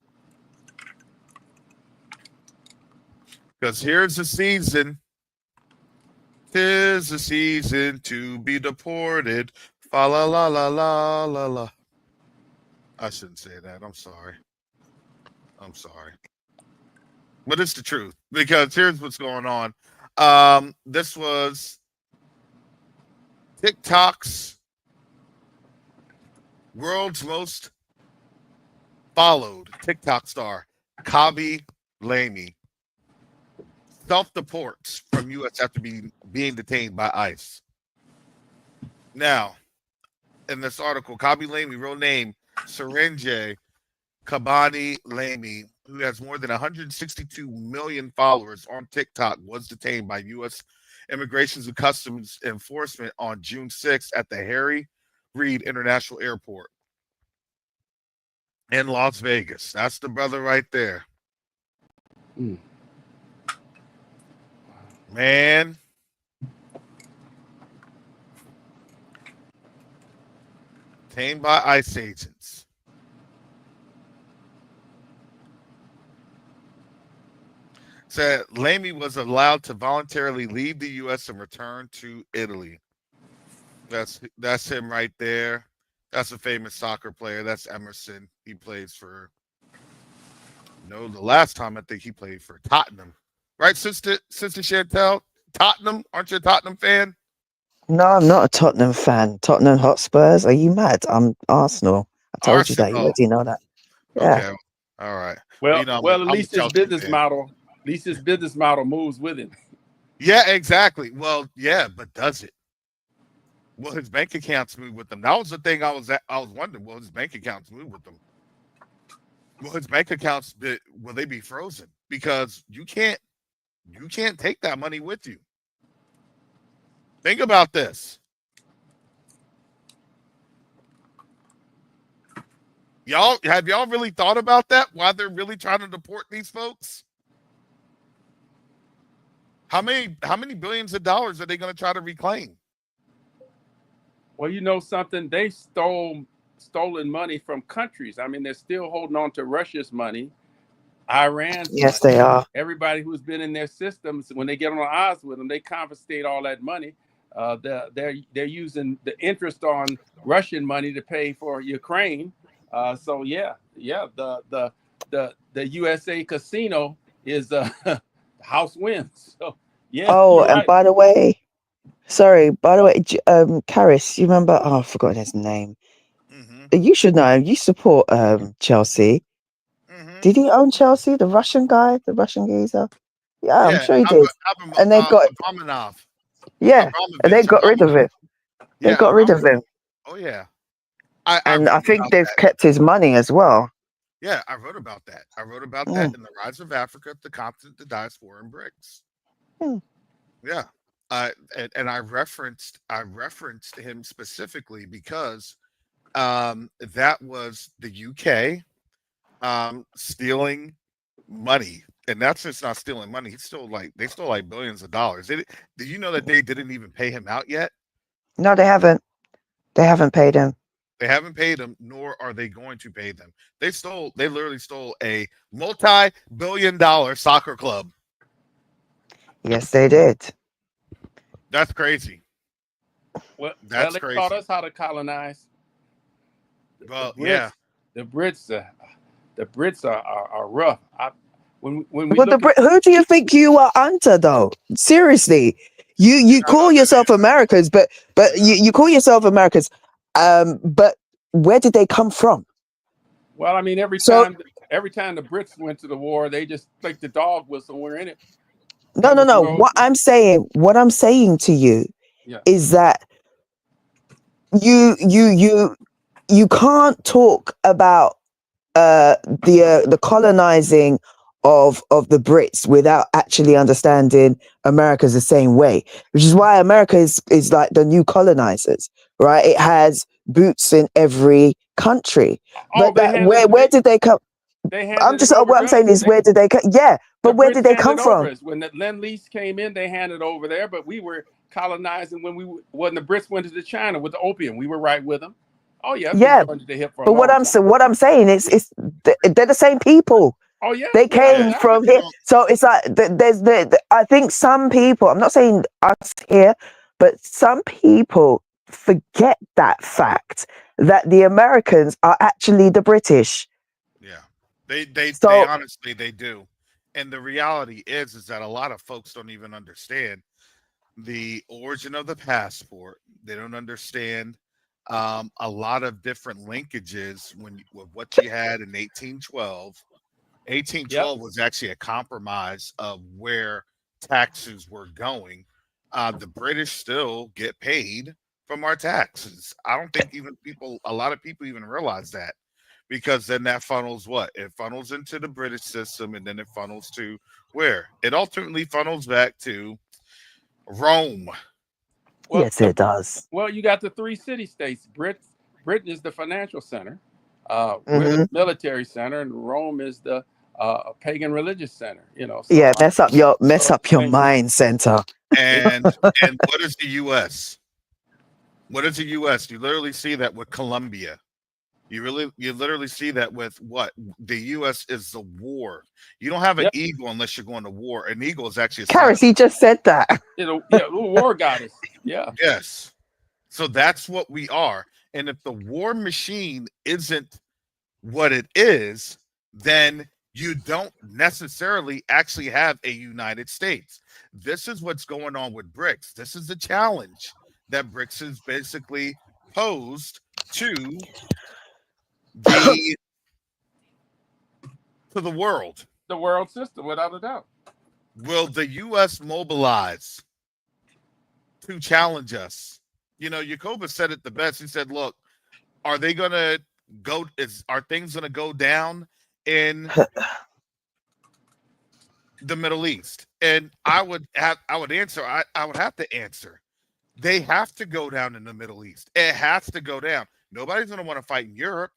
because here's the season. 'Tis the season to be deported. Fa la la la la la la. I shouldn't say that. I'm sorry. But it's the truth, because here's what's going on. This was TikTok's world's most followed TikTok star, Kabi Lamy, self-deports from U.S. after being detained by ICE. Now, in this article, Kabi Lamy, real name Serenge Kabani Lamy, who has more than 162 million followers on TikTok, was detained by U.S. Immigration and Customs Enforcement on June 6th at the Harry Reed International Airport in Las Vegas. That's the brother right there. Mm. Man. Tamed by ICE agents. Said Lamy was allowed to voluntarily leave the U.S. and return to Italy. That's him right there. That's a famous soccer player. That's Emerson. He plays for. No, the last time I think he played for Tottenham, right, Sister Chantel? Tottenham? Aren't you a Tottenham fan? No, I'm not a Tottenham fan. Tottenham Hotspurs? Are you mad? I'm Arsenal. I told you that. You Arsenal. already know that. Yeah. Okay. All right. Well, you know, at I'm least a his Chelsea business fan. model, moves with him. Yeah, exactly. Well, yeah, but does it? Will his bank accounts move with them? That was the thing I was wondering. Will his bank accounts move with them? Will his bank accounts will they be frozen? Because you can't take that money with you. Think about this. Have y'all really thought about that? Why they're really trying to deport these folks? How many billions of dollars are they going to try to reclaim? Well, you know something? They stolen money from countries. I mean, they're still holding on to Russia's money, Iran's Yes, money. they are. Everybody who's been in their systems, when they get on the odds with them, they confiscate all that money. They're using the interest on Russian money to pay for Ukraine. So yeah, the USA casino is house wins. So yeah, Oh, you're and right. by the way, Karis, you remember? Oh, I've forgotten his name. You should know him. You support Chelsea. Did he own Chelsea? The Russian guy, the Russian geezer? Yeah, I'm sure he did. And they got Abramovich. and they got rid of him. They got rid of him. Oh yeah. I think they've kept his money as well. Yeah, I wrote about that. I wrote about that in The Rise of Africa, the Continent, the Diaspora, and BRICS. Yeah. And I referenced him specifically because that was the UK stealing money. And that's just not stealing money. They stole like billions of dollars. Did you know that they didn't even pay him out yet? No, they haven't. They haven't paid him. They haven't paid him, nor are they going to pay them. They literally stole a multi-billion-dollar soccer club. Yes, they did. That's crazy. Well, That's they crazy. taught us how to colonize. Well, the Brits are rough. When we But who do you think you are under, though? Seriously, you call yourself Americans, but you call yourself Americans, but where did they come from? Well, I mean, every time the Brits went to the war, they just played the dog whistle. We're in it. No. What I'm saying to you is that you can't talk about the colonizing of the Brits without actually understanding America's the same way, which is why America is like the new colonizers, right? It has boots in every country. Oh, but where did they come? What I'm saying is, where did they come? Yeah, but where did they come from? When the Lend-Lease came in, they handed over there, but we were colonizing when the Brits went to China with the opium. We were right with them. Oh yeah, but what I'm saying is they're the same people. Oh yeah, they came from here. So it's like I think some people, I'm not saying us here, but some people forget that fact that the Americans are actually the British. Yeah, they honestly they do, and the reality is that a lot of folks don't even understand the origin of the passport. They don't understand a lot of different linkages with what you had in 1812. 1812 was actually a compromise of where taxes were going. The British still get paid from our taxes. I don't think a lot of people even realize that, because then that funnels it funnels into the British system, and then it funnels to where it ultimately funnels back to Rome. Well, Yes, it does. well, you got the three city-states. Britain is the financial center. We're Hmm. the military center, and Rome is the pagan religious center. Yeah, mess So up your I mean, mind center. And what is the U.S.? What is the U.S.? You literally see that with Colombia. You literally see that with what? The U.S. is the war. You don't have an yep. eagle unless you're going to war. An eagle is actually a sign Karis, he just said that. Little war goddess. Yeah. yes. So that's what we are. And if the war machine isn't what it is, then you don't necessarily actually have a United States. This is what's going on with BRICS. This is the challenge that BRICS has basically posed to the world. The world system, without a doubt. Will the U.S. mobilize to challenge us? Yacoba said it the best. He said, look, are they going to are things going to go down in the Middle East? And I would have to answer. They have to go down in the Middle East. It has to go down. Nobody's going to want to fight in Europe.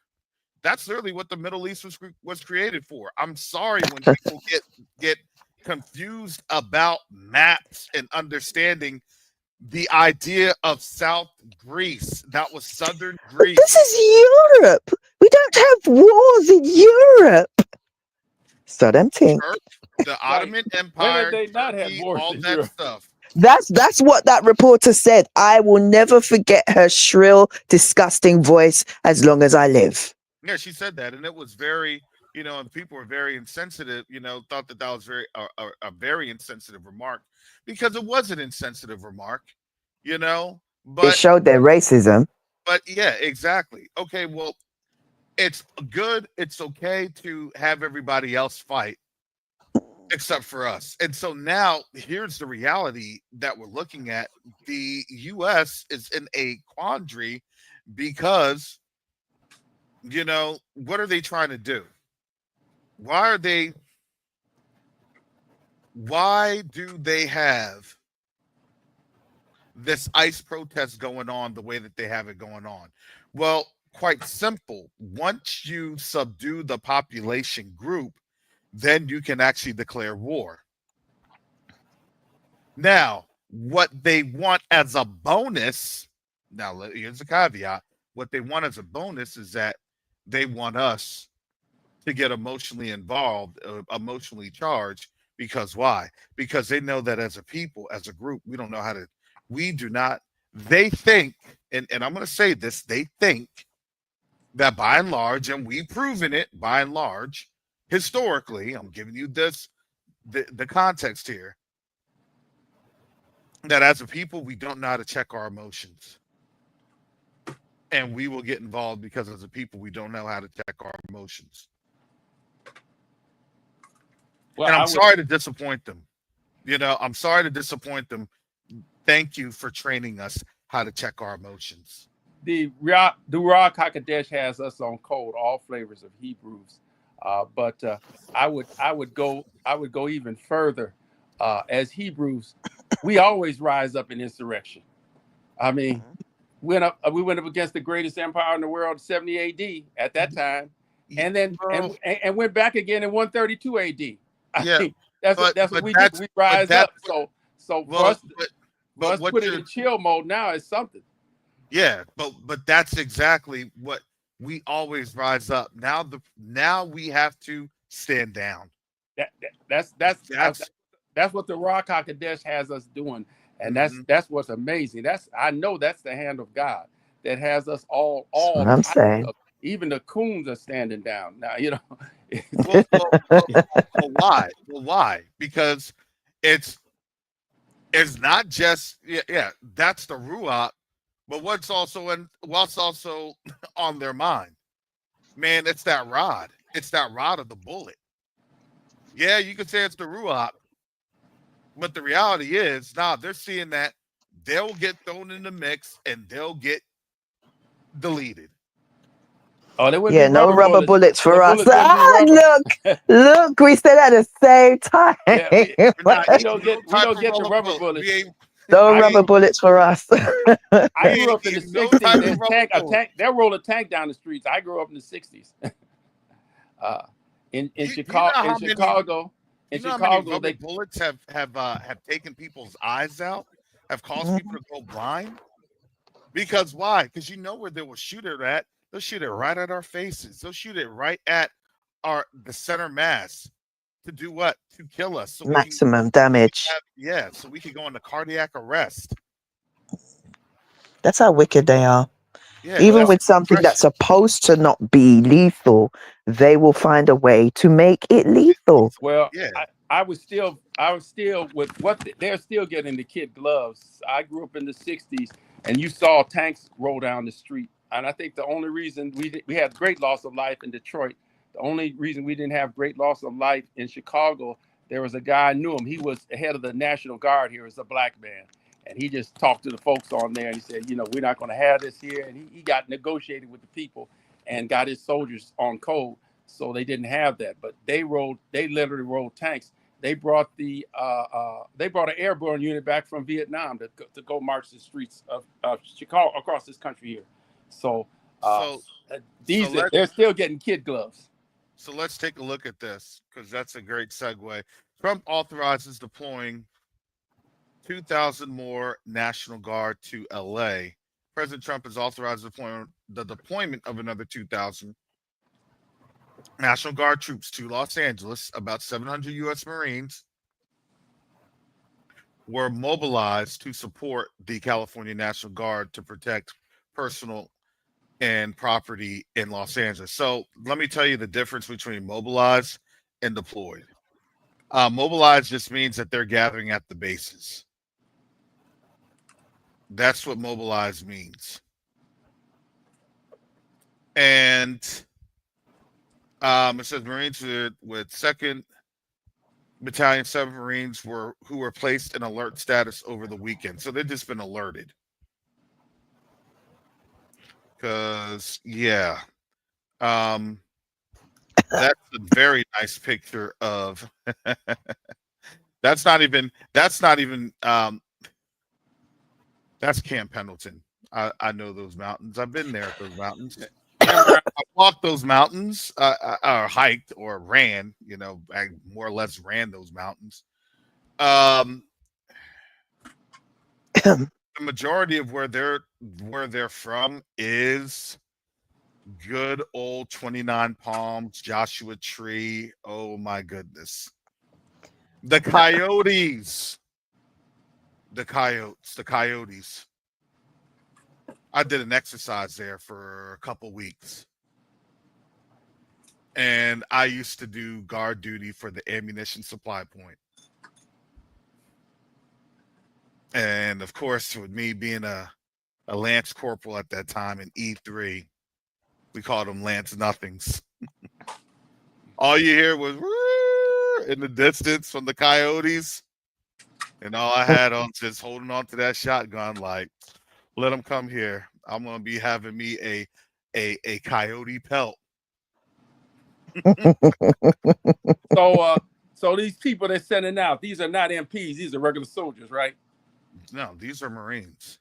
That's literally what the Middle East was created for. I'm sorry when people get confused about maps and understanding the idea of South Greece. That was Southern Greece. This is Europe. We don't have wars in Europe. So them things. The Ottoman Empire. When did they not have wars all in that Europe? stuff. That's what that reporter said. I will never forget her shrill, disgusting voice as long as I live. Yeah, she said that, and it was very, and people were very insensitive. Thought that was a very insensitive remark, because it was an insensitive remark. But it showed their racism. But yeah, exactly. Okay, well, it's good. It's okay to have everybody else fight, except for us. And so now here's the reality that we're looking at. The U.S. is in a quandary because, what are they trying to do? Why do they have this ICE protest going on the way that they have it going on? Well, quite simple. Once you subdue the population group, then you can actually declare war. Now, what they want as a bonus, here's a caveat. What they want as a bonus is that they want us to get emotionally involved, emotionally charged. Because why? Because they know that as a people, as a group, we don't know how to, they think, and I'm going to say this, they think that by and large, and we've proven it by and large, historically, I'm giving you the context here, that as a people, we don't know how to check our emotions. And we will get involved because as a people, we don't know how to check our emotions. Well, and I'm sorry to disappoint them. I'm sorry to disappoint them. Thank you for training us how to check our emotions. The Ruach HaKodesh has us on code, all flavors of Hebrews. But I would go even further. As Hebrews, we always rise up in insurrection. I mean, we went up against the greatest empire in the world, 70 AD at that time, and then and went back again in 132 AD. I mean, that's what we do. We rise up. So for us to put it in chill mode now is something. Yeah, but that's exactly what we always rise up. Now we have to stand down. That's what the Ruach HaKodesh has us doing, and that's what's amazing. I know that's the hand of God that has us all. I'm saying. Even the coons are standing down now. Why? Well, why? Because it's not just that's the Ruach, but what's also on their mind, man, it's that rod. It's that rod of the bullet. Yeah, you could say it's the Ruach, but the reality is, they're seeing that they'll get thrown in the mix and they'll get deleted. Oh, there would be no rubber bullets for us. Look, we said at the same time. Yeah, we don't get the rubber bullets. No rubber bullets for us. I grew up in the No 60s. type of There's rubber bullet. they'll roll a tank down the streets. I grew up in the 60s. In You know Chicago, how in how many Chicago, rubber they bullets have taken people's eyes out, have caused people to go blind? Because why? Because you know where they will shoot it at. They'll shoot it right at our faces. They'll shoot it right at the center mass to do what? To kill us. So Maximum damage. so we can go into cardiac arrest. That's how wicked they are. Yeah, Even that's with something that's oppression. supposed to not be lethal, they will find a way to make it lethal. well, Yeah. I was still with they're still getting the kid gloves. I grew up in the 60s, and you saw tanks roll down the street. And I think the only reason we had great loss of life in Detroit, the only reason we didn't have great loss of life in Chicago, there was a guy, I knew him. He was head of the National Guard here as a black man. And he just talked to the folks on there, and he said, we're not going to have this here. And he got negotiated with the people and got his soldiers on code, so they didn't have that. But they literally rolled tanks. They brought an airborne unit back from Vietnam to go march the streets of Chicago across this country here. So they're still getting kid gloves. So let's take a look at this, because that's a great segue. Trump authorizes deploying 2,000 more National Guard to LA. President Trump has authorized the deployment of another 2,000 National Guard troops to Los Angeles. About 700 U.S. Marines were mobilized to support the California National Guard to protect personal and property in Los Angeles. So let me tell you the difference between mobilized and deployed. Mobilized just means that they're gathering at the bases. That's what mobilized means. And it says Marines with 2nd Battalion 7 Marines who were placed in alert status over the weekend. So they've just been alerted. Because that's a very nice picture of that's Camp Pendleton. I know those mountains. I've been there at those mountains. I walked those mountains, or hiked or ran. I more or less ran those mountains. The majority of where they're from is good old 29 Palms, Joshua Tree. Oh my goodness. The coyotes. The coyotes. I did an exercise there for a couple weeks. And I used to do guard duty for the ammunition supply point. And of course, with me being a Lance Corporal at that time in E3, we called them Lance Nothings. All you hear was in the distance from the coyotes. And all I had on just holding on to that shotgun, like, let them come here. I'm going to be having me a coyote pelt. So these people they're sending out, these are not MPs, these are regular soldiers, right? No, these are Marines.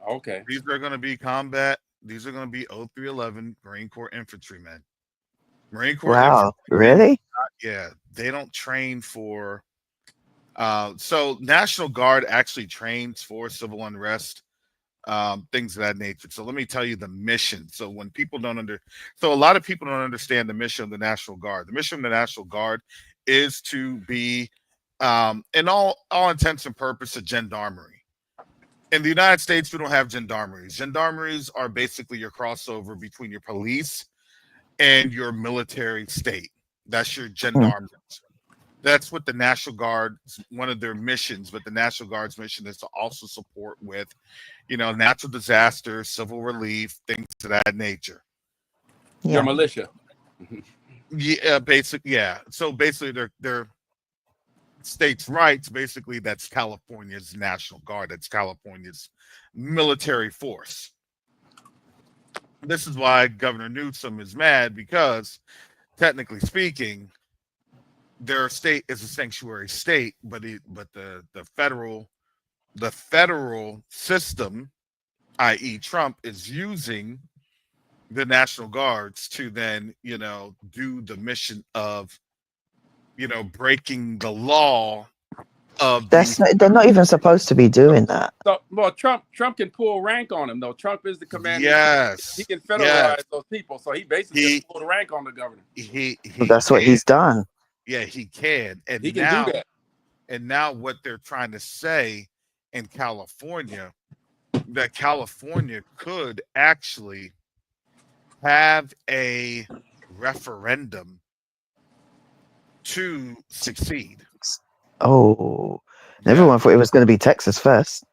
Okay. These are going to be combat. These are going to be 0311 Marine Corps infantrymen. Marine Corps Wow, really? Yeah, they don't train for so National Guard actually trains for civil unrest, things of that nature. So let me tell you the mission. So when people so a lot of people don't understand the mission of the National Guard. The mission of the National Guard is to be in all intents and purposes, a gendarmerie. In the United States, we don't have gendarmeries. Gendarmeries are basically your crossover between your police and your military state. That's your gendarmeries. That's what the National Guard, one of their missions, but the National Guard's mission is to also support with, natural disasters, civil relief, things of that nature. Your militia. Yeah, basically, yeah. So basically, they're states' rights. Basically, that's California's National Guard. That's California's military force. This is why Governor Newsom is mad, because technically speaking, their state is a sanctuary state, but the federal the federal system, i.e. Trump, is using the National Guards to then, do the mission of, breaking the law of these. They're not even supposed to be doing that. So, well, Trump can pull rank on him though. Trump is the commander. Yes. He can federalize those people. So he basically He- can pull the rank on the governor. That's what he's done. Yeah, he can. And He can now, do that. And now what they're trying to say in California, that California could actually have a referendum to succeed. Oh, everyone thought it was going to be Texas first.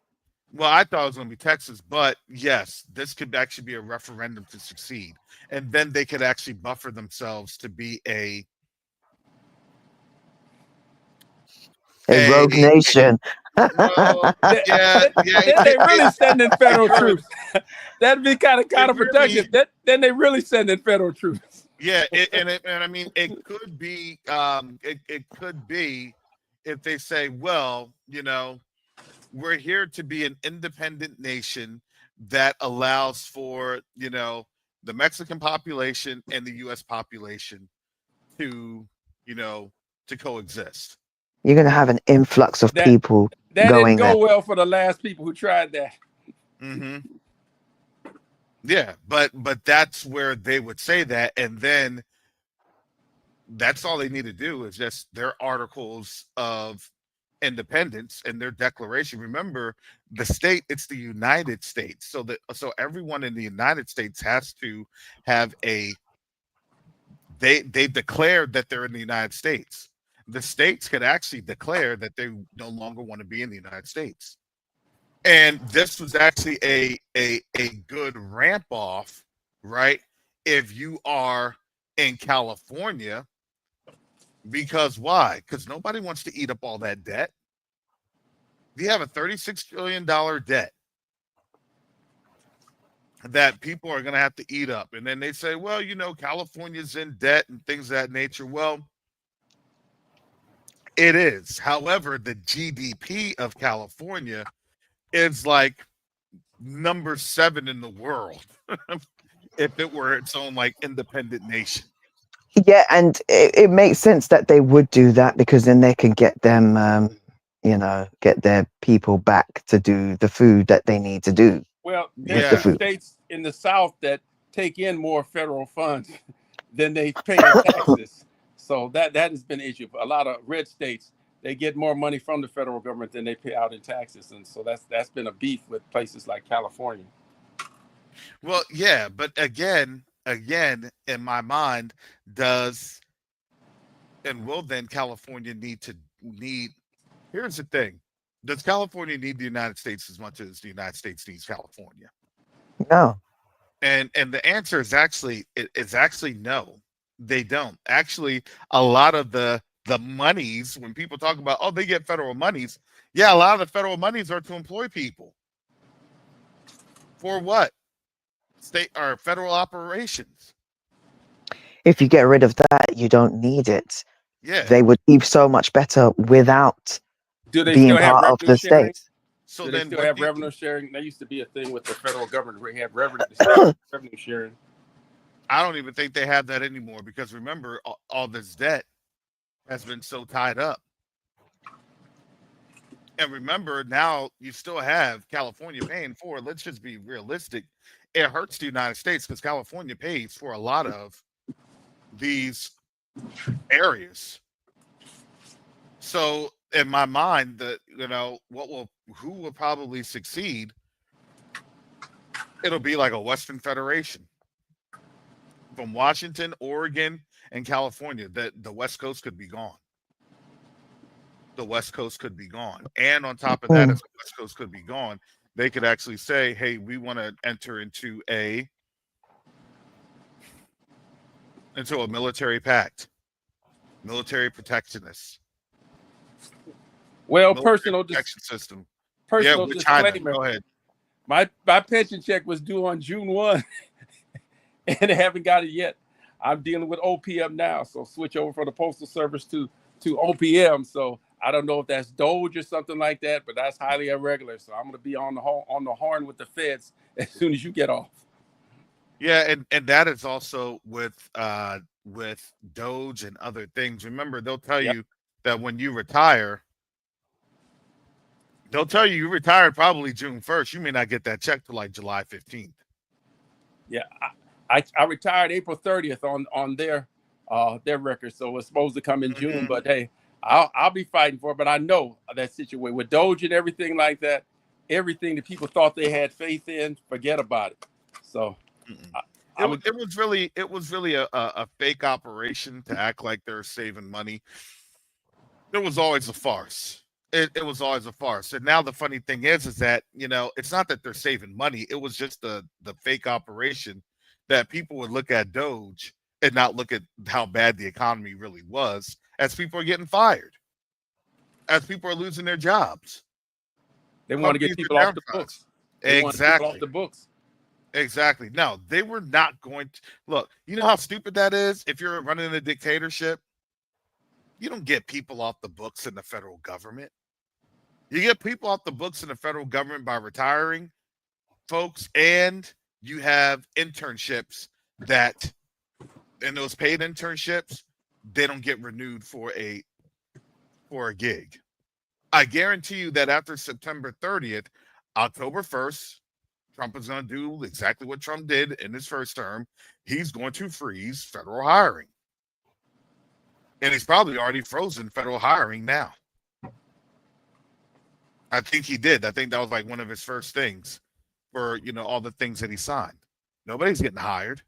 Well, I thought it was going to be Texas, but yes, this could actually be a referendum to succeed. And then they could actually buffer themselves to be a rogue nation. Then they really send in federal troops. That'd be kind of counterproductive. Then they really send in federal troops. Yeah, and I mean, it could be, it could be if they say, well, we're here to be an independent nation that allows for, the Mexican population and the U.S. population to, to coexist. You're going to have an influx of people that going didn't go there. well for the last people who tried that. Mm-hmm. Yeah, but that's where they would say that, and then that's all they need to do is just their articles of independence and their declaration. Remember, the state, it's the United States, so everyone in the United States has to have they declared that they're in the United States. The states could actually declare that they no longer want to be in the United States. And this was actually a good ramp off, right? If you are in California, because why? Because nobody wants to eat up all that debt. You have a $36 trillion debt that people are going to have to eat up. And then they say, well, California's in debt and things of that nature. Well, it is. However, the GDP of California is like number 7 in the world if it were its own independent nation. Yeah, and it makes sense that they would do that because then they can get them, get their people back to do the food that they need to do. Well, there's states in the South that take in more federal funds than they pay in taxes. So that has been an issue. A lot of red states, they get more money from the federal government than they pay out in taxes. And so that's been a beef with places like California. Well, yeah, but again, in my mind, will then California need, here's the thing. Does California need the United States as much as the United States needs California? No. And the answer is actually no. They don't. Actually, a lot of the monies, when people talk about, oh, they get federal monies, yeah, a lot of the federal monies are to employ people. For what? State or federal operations. If you get rid of that, you don't need it. Yeah. They would be so much better without being part of the states. So they still have revenue sharing? That used to be a thing with the federal government where you have revenue sharing. I don't even think they have that anymore because remember, all this debt has been so tied up. And remember, now you still have California paying for it. Let's just be realistic. It hurts the United States because California pays for a lot of these areas. So in my mind, who will probably succeed? It'll be like a Western Federation. From Washington, Oregon, and California, that the West Coast could be gone. The West Coast could be gone. And on top of that, if the West Coast could be gone, they could actually say, hey, we want to enter into a military pact, military protectionist. Well, military personal protection system. Personal with disclaimer. China. Go ahead. My pension check was due on June 1. And I haven't got it yet. I'm dealing with OPM now, so switch over from the Postal Service to OPM. So I don't know if that's Doge or something like that, but that's highly irregular. So I'm going to be on the horn with the feds as soon as you get off. Yeah, and that is also with Doge and other things. Remember, they'll tell Yep. you that when you retire, they'll tell you retired probably June 1st. You may not get that check till like July 15th. Yeah, I retired April 30th on their record, so it's supposed to come in June. But hey, I'll be fighting for it. But I know that situation with Doge and everything like that, everything that people thought they had faith in, forget about it. So it was really a fake operation to act like they're saving money. It was always a farce. It was always a farce. And now the funny thing is that, you know, it's not that they're saving money. It was just the fake operation that people would look at Doge and not look at how bad the economy really was as people are getting fired, as people are losing their jobs. They want to get people off the books. Exactly. Off the books. Exactly. No, they were not going to look. You know how stupid that is? If you're running a dictatorship, you don't get people off the books in the federal government. You get people off the books in the federal government by retiring folks, and you have internships that, and those paid internships, they don't get renewed for a gig. I guarantee you that after September 30th, October 1st, Trump is going to do exactly what Trump did in his first term. He's going to freeze federal hiring. And he's probably already frozen federal hiring now. I think he did. I think that was like one of his first things for, you know, all the things that he signed. Nobody's getting hired.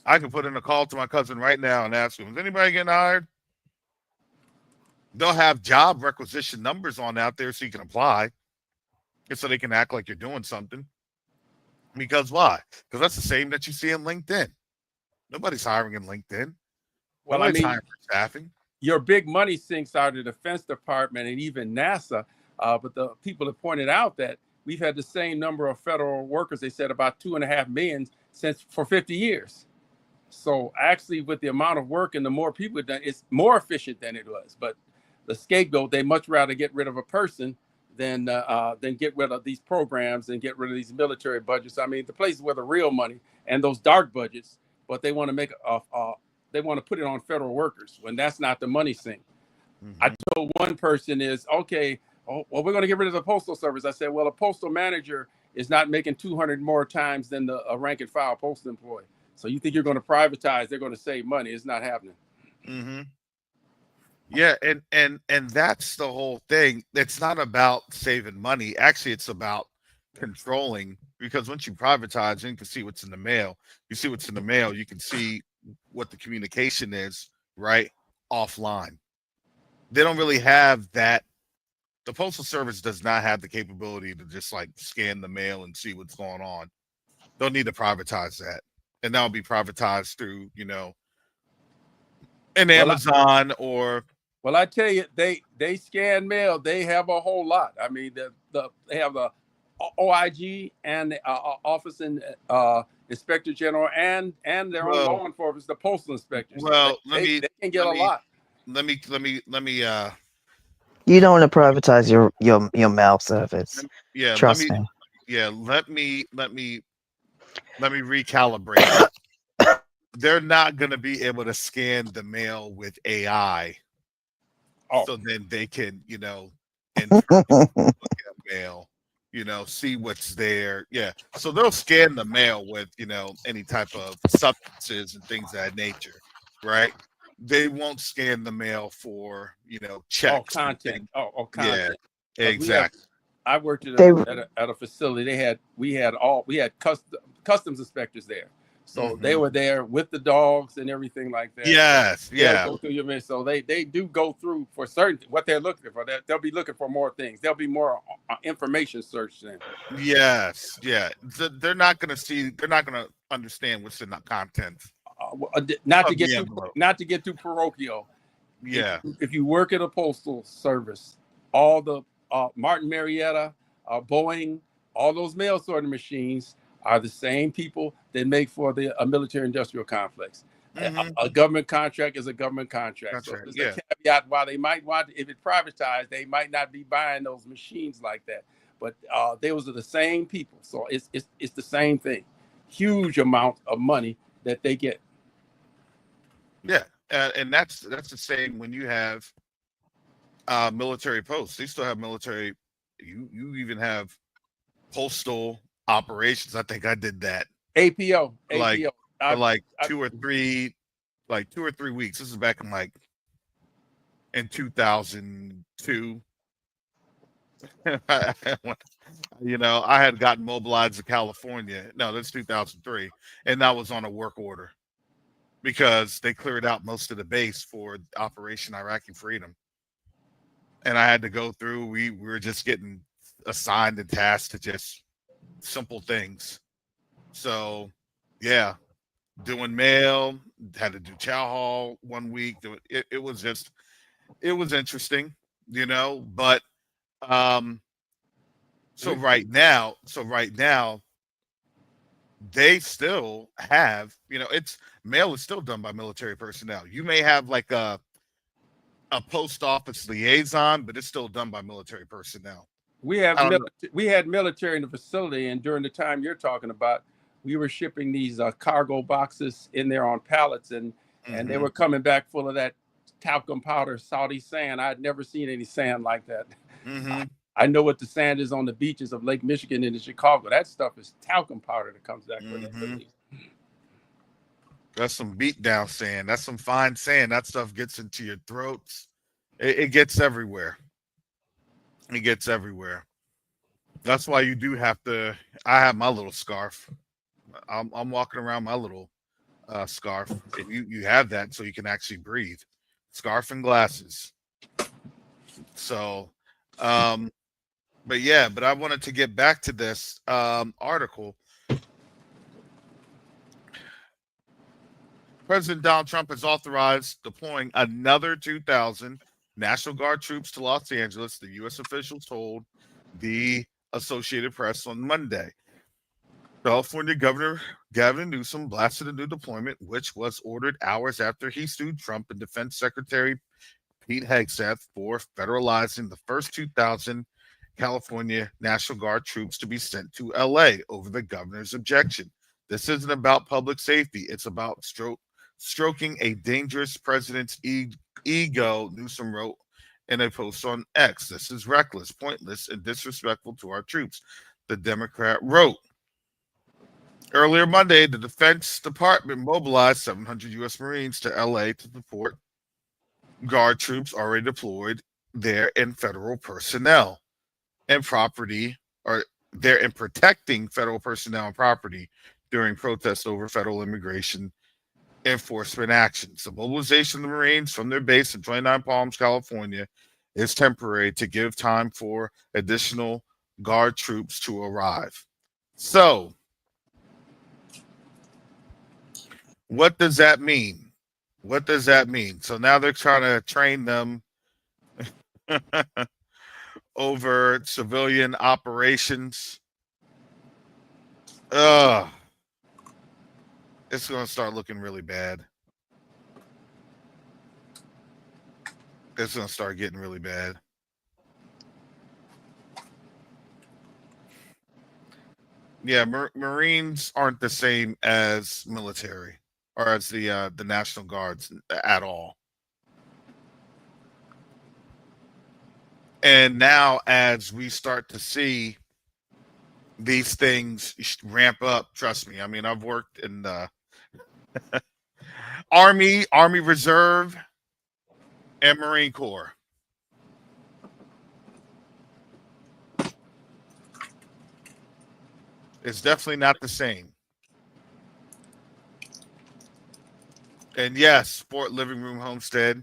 I can put in a call to my cousin right now and ask him, is anybody getting hired? They'll have job requisition numbers on out there so you can apply. Just so they can act like you're doing something. Because why? Because that's the same that you see in LinkedIn. Nobody's hiring in LinkedIn. Well, Nobody's hiring for staffing. Your big money sinks are the Defense Department and even NASA. But the people have pointed out that we've had the same number of federal workers, they said about 2.5 million for 50 years. So actually with the amount of work and the more people done, it's more efficient than it was. But the scapegoat, they much rather get rid of a person than get rid of these programs and get rid of these military budgets. I mean, the places where the real money and those dark budgets, but they want to make they want to put it on federal workers when that's not the money sink. I told one person is, okay, well, we're going to get rid of the Postal Service. I said, well, a postal manager is not making 200 more times than a rank and file postal employee. So you think you're going to privatize, they're going to save money. It's not happening. Yeah, and that's the whole thing. It's not about saving money. Actually, it's about controlling, because once you privatize, you can see what's in the mail. You see what's in the mail, you can see what the communication is, right? Offline. They don't really have that. The Postal Service does not have the capability to just like scan the mail and see what's going on. They'll need to privatize that. And that'll be privatized through, you know, an Amazon or. Well, I tell you, they scan mail. They have a whole lot. I mean, they have the OIG and the Office and Inspector General and their own law enforcement, the postal inspectors. Well, they can get a lot. Let me. You don't want to privatize your mail service. Yeah, Trust me. Yeah, let me recalibrate. They're not going to be able to scan the mail with AI. So then they can, you know, and look at mail, you know, see what's there. Yeah. So they'll scan the mail with, you know, any type of substances and things of that nature, right? They won't scan the mail for, you know, checks. Content. Content. Yeah, exactly. I worked at a facility. We had customs inspectors there. So they were there with the dogs and everything like that. Yes, yeah. Go through your so they do go through for certain what they're looking for. They'll be looking for more things. There'll be more information searched then. Yes, yeah. They're not going to see. They're not going to understand what's in the content. Not to get too parochial. Yeah. If you work at a postal service, all the Martin Marietta, Boeing, all those mail sorting machines are the same people that make for the military industrial complex. A government contract is a government contract. So there's a caveat. While they might want, if it's privatized, they might not be buying those machines like that. But those are the same people. So it's the same thing. Huge amount of money that they get. Yeah, and that's the same when you have military posts. They still have military. You even have postal operations. I think I did that. APO. For like 2 or 3 weeks. This is back in 2002. You know, I had gotten mobilized to California. No, that's 2003, and that was on a work order because they cleared out most of the base for Operation Iraqi Freedom, and I had to go through. We were just getting assigned and tasked to just simple things. So, yeah, doing mail, had to do chow hall 1 week. It was interesting, you know. But so right now, they still have, you know, mail is still done by military personnel. You may have like a post office liaison, but it's still done by military personnel. We had military in the facility, and during the time you're talking about, we were shipping these cargo boxes in there on pallets, and they were coming back full of that talcum powder, Saudi sand. I'd never seen any sand like that. I know what the sand is on the beaches of Lake Michigan and in Chicago. That stuff is talcum powder that comes back from that. That's some beat down sand. That's some fine sand. That stuff gets into your throats. It gets everywhere. It gets everywhere. That's why you do have to. I have my little scarf. I'm walking around my little scarf. And you have that so you can actually breathe. Scarf and glasses. So, but I wanted to get back to this article. President Donald Trump has authorized deploying another 2,000 National Guard troops to Los Angeles, the U.S. officials told the Associated Press on Monday. California Governor Gavin Newsom blasted a new deployment, which was ordered hours after he sued Trump and Defense Secretary Pete Hegseth for federalizing the first 2,000 California National Guard troops to be sent to L.A. over the governor's objection. This isn't about public safety. It's about stroking a dangerous president's ego, Newsom wrote in a post on X. This is reckless, pointless, and disrespectful to our troops, the Democrat wrote. Earlier Monday, the Defense Department mobilized 700 U.S. Marines to L.A. to support Guard troops already deployed there and federal personnel and property, or there in protecting federal personnel and property during protests over federal immigration enforcement actions. The mobilization of the Marines from their base in 29 Palms, California, is temporary to give time for additional Guard troops to arrive. So, what does that mean? What does that mean? So now they're trying to train them over civilian operations. It's going to start looking really bad. It's going to start getting really bad. Yeah, Marines aren't the same as military or as the National Guards at all. And now, as we start to see these things ramp up, trust me. I mean, I've worked in the Army Reserve, and Marine Corps. It's definitely not the same. And yes, Sport Living Room Homestead.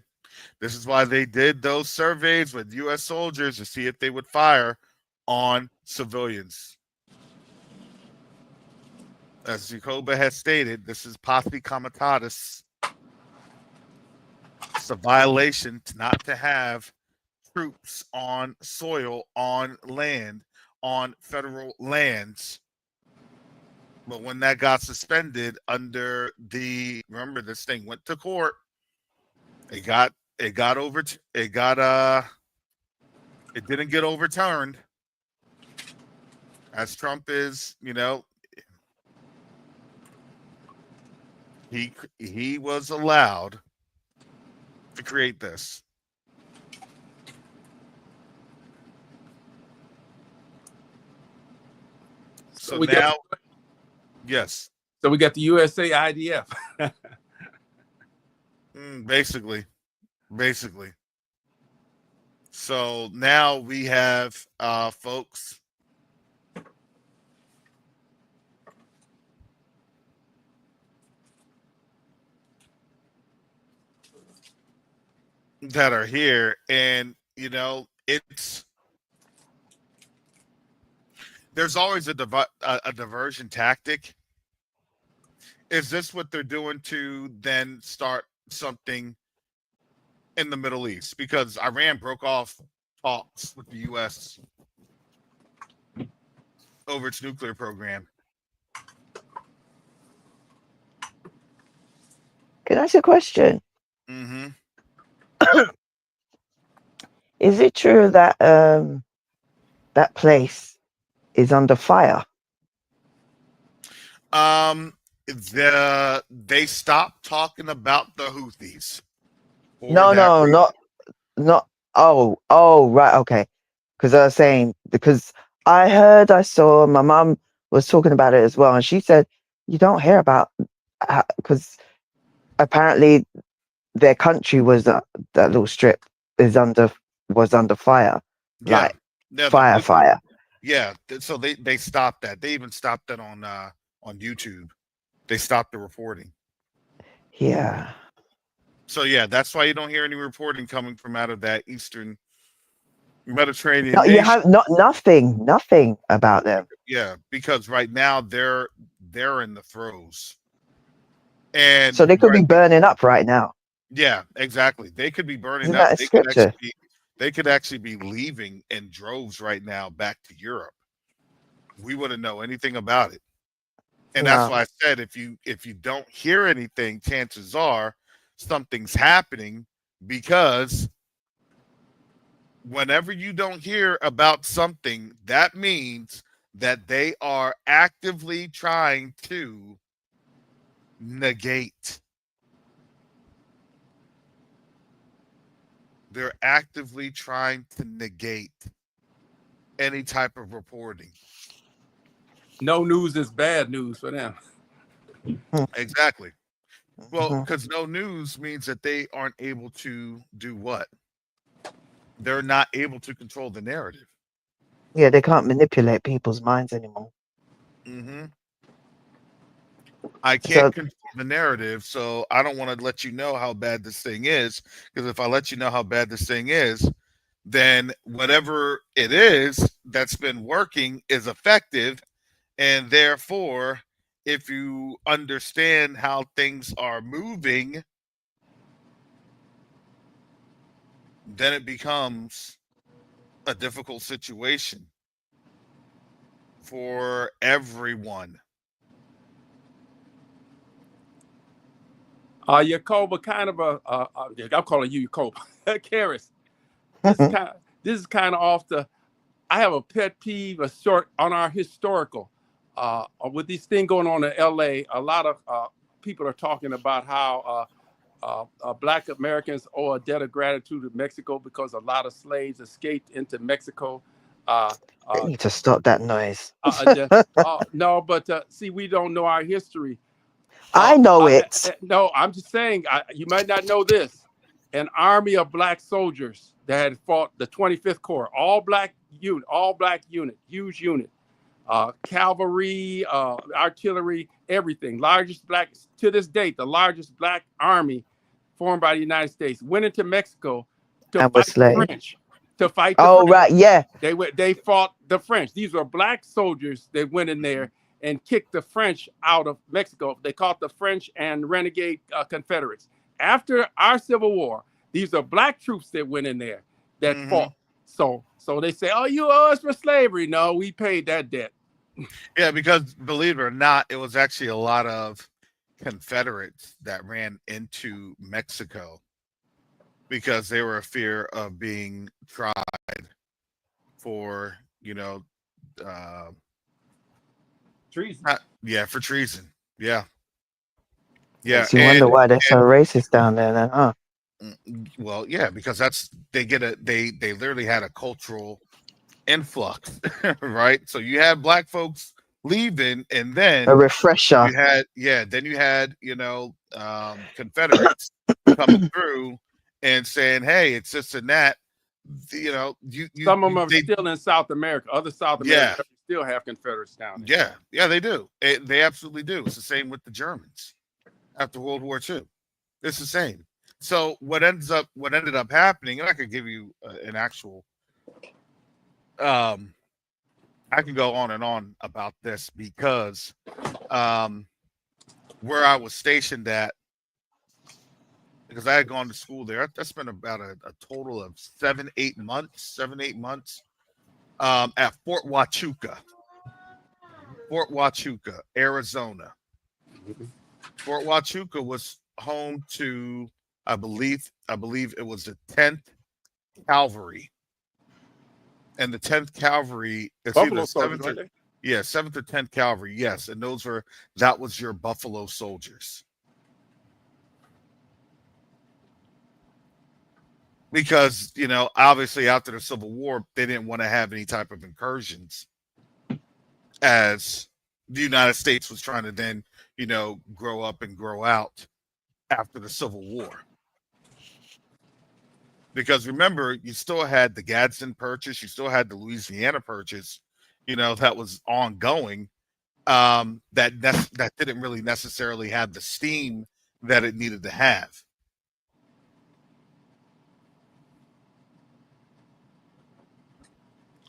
This is why they did those surveys with U.S. soldiers to see if they would fire on civilians. As Jacoba has stated, this is posse comitatus. It's a violation not to have troops on soil, on land, on federal lands But when that got suspended under remember this thing went to court. It didn't get overturned. As Trump is, he was allowed to create this. So now, yes. So we got the USA IDF. Basically. So now we have folks that are here, and there's always a diversion tactic. Is this what they're doing to then start something in the Middle East? Because Iran broke off talks with the U.S. over its nuclear program. Can I ask a question? Mm-hmm. Is it true that that place is under fire? They stopped talking about the Houthis. No, not. Oh, right, okay. Because I was saying, because I saw my mum was talking about it as well, and she said you don't hear about, because apparently their country was that little strip was under fire, Yeah. like fire. Yeah, so they stopped that. They even stopped that on YouTube. They stopped the reporting. Yeah. So yeah, that's why you don't hear any reporting coming from out of that Eastern Mediterranean No, nation. you have nothing about them. Yeah, because right now they're in the throes, and So they could be burning up right now. Yeah, exactly. They could be burning Isn't up. that a scripture? They could actually be leaving in droves right now back to Europe. We wouldn't know anything about it. And that's why I said if you don't hear anything, chances are something's happening, because whenever you don't hear about something, that means that they are actively trying to negate. They're actively trying to negate any type of reporting. No news is bad news for them. Exactly. Well, because no news means that they aren't able to do what? They're not able to control the narrative. Yeah, they can't manipulate people's minds anymore. Mm-hmm. I can't control the narrative, so I don't want to let you know how bad this thing is, because if I let you know how bad this thing is, then whatever it is that's been working is effective, and therefore, if you understand how things are moving, then it becomes a difficult situation for everyone. Yacoba, kind of I'm calling you Yacoba. Karis. This is kind of off the. I have a pet peeve, a short on our historical. With this thing going on in LA, a lot of people are talking about how Black Americans owe a debt of gratitude to Mexico because a lot of slaves escaped into Mexico. They need to stop that noise. No, but see, we don't know our history. I know it. No, I'm just saying, you might not know this. An army of Black soldiers that had fought the 25th Corps, all black unit, huge unit. Cavalry, artillery, everything. Largest Black, to this date, the largest Black army formed by the United States went into Mexico to fight the French. Right, yeah. They fought the French. These were Black soldiers that went in there and kicked the French out of Mexico. They called the French and renegade Confederates. After our Civil War, these are Black troops that went in there that fought. So they say, oh, you owe us for slavery. No, we paid that debt. Yeah, because believe it or not, it was actually a lot of Confederates that ran into Mexico because they were a fear of being tried for, uh, Treason. for treason. Yeah, yeah, Makes you wonder why they're so racist down there, then, huh? well, yeah, because they literally had a cultural influx, right? So you had black folks leaving, and A then refresher. you had Confederates coming through and saying, "Hey, it's this and that." Some of them are still in South America. Other South American Yeah, countries still have Confederates down there. yeah, they do. They absolutely do. It's the same with the Germans after World War II. It's the same. So what ended up happening, and I could give you an actual. I can go on and on about this because where I was stationed at, because I had gone to school there. I spent about a total of 7-8 months at Fort Huachuca, Arizona. Fort Huachuca was home to, I believe it was the 10th Cavalry. And the 10th Cavalry is Buffalo either soldiers, 7th right or, there? yeah, 7th or 10th Cavalry, yes. And that was your Buffalo Soldiers. Because, obviously after the Civil War, they didn't want to have any type of incursions as the United States was trying to then, grow up and grow out after the Civil War. Because remember, you still had the Gadsden Purchase, you still had the Louisiana Purchase, that was ongoing. That didn't really necessarily have the steam that it needed to have.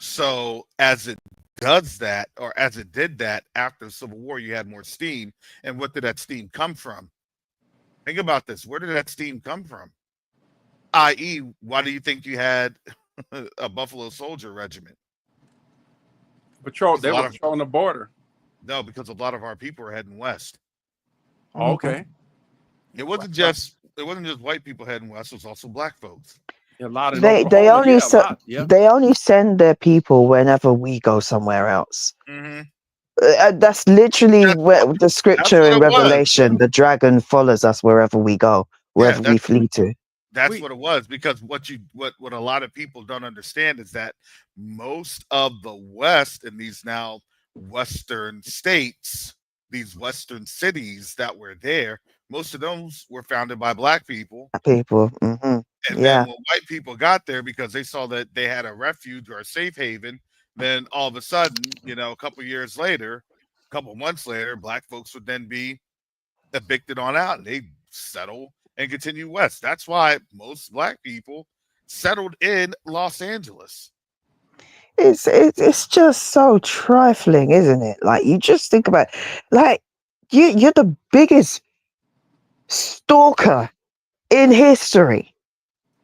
So as it does that, or as it did that after the Civil War, you had more steam. And what did that steam come from? Think about this. Where did that steam come from? I.e., why do you think you had a Buffalo Soldier regiment? They were patrolling the border. No, because a lot of our people were heading west. Oh, okay. It wasn't just white people heading west. It was also black folks. A lot of They only send their people whenever we go somewhere else. Mm-hmm. That's literally where the scripture in Revelation, the dragon follows us wherever we go, wherever we flee to. That's what it was, because what a lot of people don't understand is that most of the West in these now Western states, these Western cities that were there, most of those were founded by black people. Mm-hmm. And then when white people got there, because they saw that they had a refuge or a safe haven, then all of a sudden, a couple years later, a couple months later, black folks would then be evicted on out, and they settle and continue west. That's why most black people settled in Los Angeles. It's just so trifling, isn't it? Like, you just think about it. Like, you're the biggest stalker in history.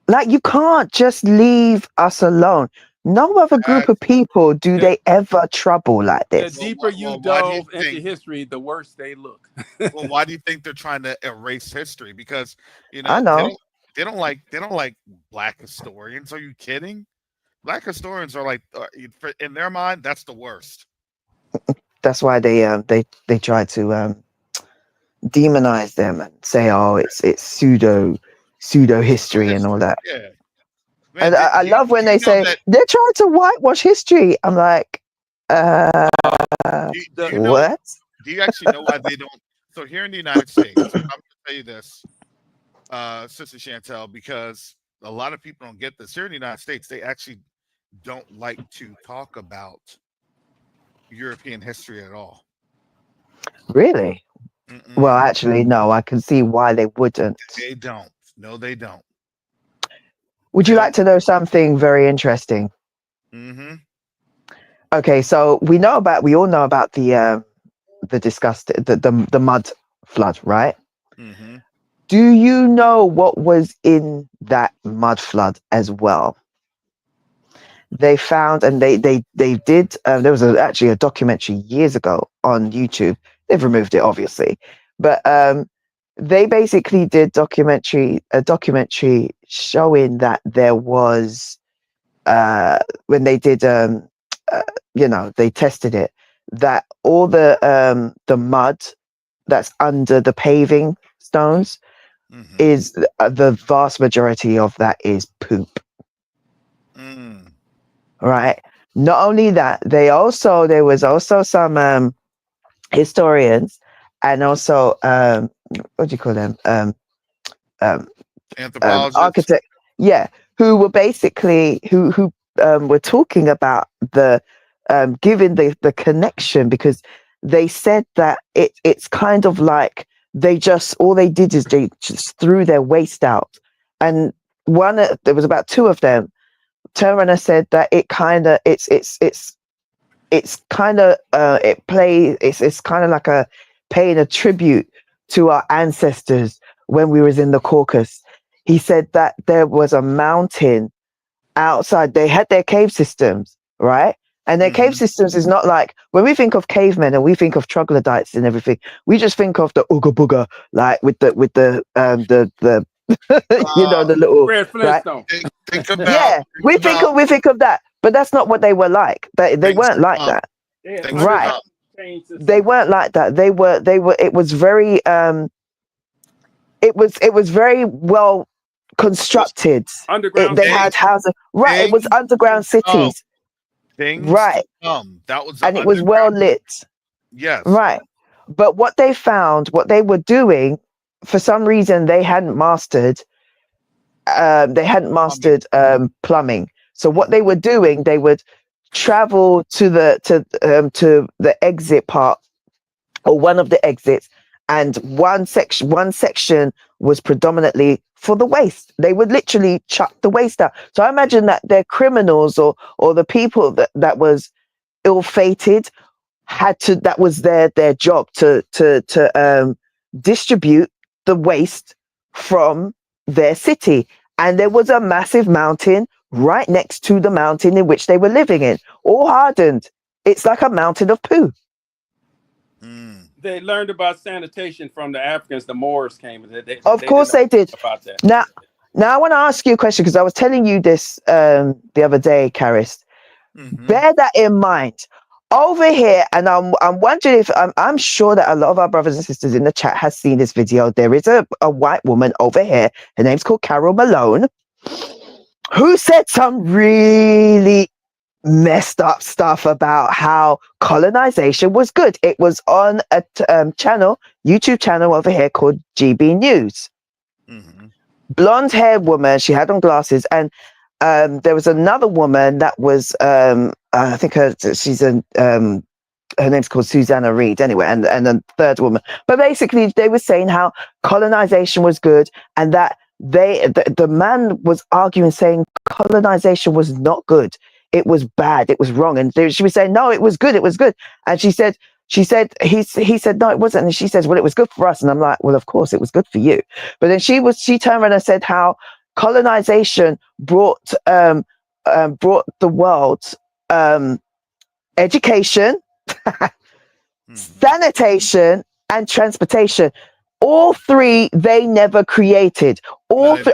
Like, you can't just leave us alone. No other group of people they ever trouble like this. The deeper you delve into history, the worse they look. Well, why do you think they're trying to erase history? Because I know they don't like black historians. Are you kidding? Black historians are like, in their mind, that's the worst. That's why they try to demonize them and say, oh, it's pseudo history and all that. Yeah. Man, and I love when they say they're trying to whitewash history. I'm like, what? Do you actually know why they don't? So here in the United States, I'm going to tell you this, Sister Chantel, because a lot of people don't get this. Here in the United States, they actually don't like to talk about European history at all. Really? Mm-mm. Well, actually, no, I can see why they wouldn't. They don't. No, they don't. Would you like to know something very interesting? Mm-hmm. Okay, so we all know about the mud flood, right? Mm-hmm. Do you know what was in that mud flood as well? they found, and they did. There was actually a documentary years ago on YouTube. They've removed it, obviously, but they basically did a documentary showing that there was when they did they tested it, that all the mud that's under the paving stones is the vast majority of that is poop. Right. Not only that, there was also some historians, and also what do you call them? Anthropologists. Architect, yeah, who were basically who were talking about the giving the connection, because they said that it's kind of like all they did is they just threw their waste out, and there was about two of them. Turner said that it's kind of like a paying a tribute to our ancestors when we was in the Caucasus. He said that there was a mountain outside. They had their cave systems, right? And their cave systems is not like when we think of cavemen and we think of troglodytes and everything. We just think of the ooga booga, like with the the little Red Flintstone. Think about, yeah. We think of that, but that's not what they were like. They weren't like that, right? They weren't like that. They were. It was very. It was very well constructed. Underground. They had houses, right? It was underground cities, right? That was, and it was well lit. Yes, right. But what they found, what they were doing, for some reason, they hadn't mastered. Plumbing. So what they were doing, they would travel to the exit part, or one of the exits, and one section was predominantly for the waste. They would literally chuck the waste out. So I imagine that their criminals or the people that was ill-fated that was their job to distribute the waste from their city. And there was a massive mountain right next to the mountain in which they were living in, all hardened. It's like a mountain of poo. They learned about sanitation from the Africans. The Moors came. Of course they did. About that. Now I want to ask you a question, because I was telling you this the other day, Karis. Bear that in mind. Over here, and I'm wondering if I'm sure that a lot of our brothers and sisters in the chat has seen this video. There is a white woman over here. Her name's called Carol Malone, who said some really messed up stuff about how colonization was good. It was on a YouTube channel over here called GB News. Blonde haired woman. She had on glasses, and there was another woman that was I think her name's called Susanna Reid anyway, and a third woman. But basically they were saying how colonization was good, and that the man was arguing, saying colonization was not good, it was bad, it was wrong. And she was saying, no, it was good, and he said he said no, it wasn't. And she says, well, it was good for us. And I'm like, well, of course it was good for you. But then she turned around and said how colonization brought the world education, sanitation, and transportation. All three they never created.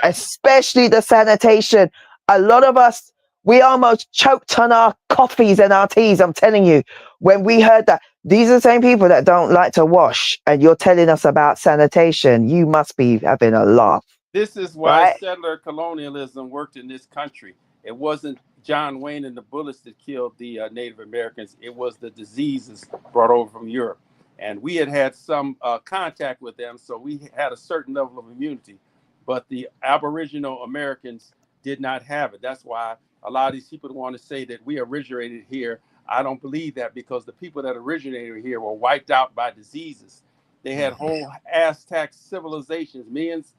Especially the sanitation. A lot of us, we almost choked on our coffees and our teas, I'm telling you, when we heard that. These are the same people that don't like to wash, and you're telling us about sanitation. You must be having a laugh. This is why settler colonialism worked in this country. It wasn't John Wayne and the bullets that killed the Native Americans. It was the diseases brought over from Europe. And we had some contact with them, so we had a certain level of immunity. But the Aboriginal Americans did not have it. That's why a lot of these people want to say that we originated here. I don't believe that, because the people that originated here were wiped out by diseases. They had whole Aztec civilizations, millions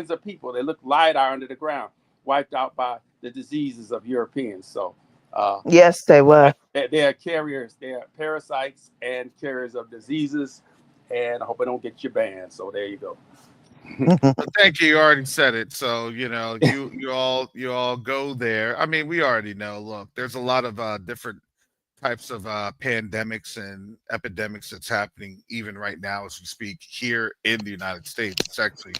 of people. They looked LiDAR under the ground, wiped out by the diseases of Europeans. So yes, they were. They are carriers. They are parasites and carriers of diseases. And I hope I don't get you banned. So there you go. Thank you. You already said it. So you all go there. I mean, we already know. Look, there's a lot of different types of pandemics and epidemics that's happening even right now as we speak here in the United States. It's actually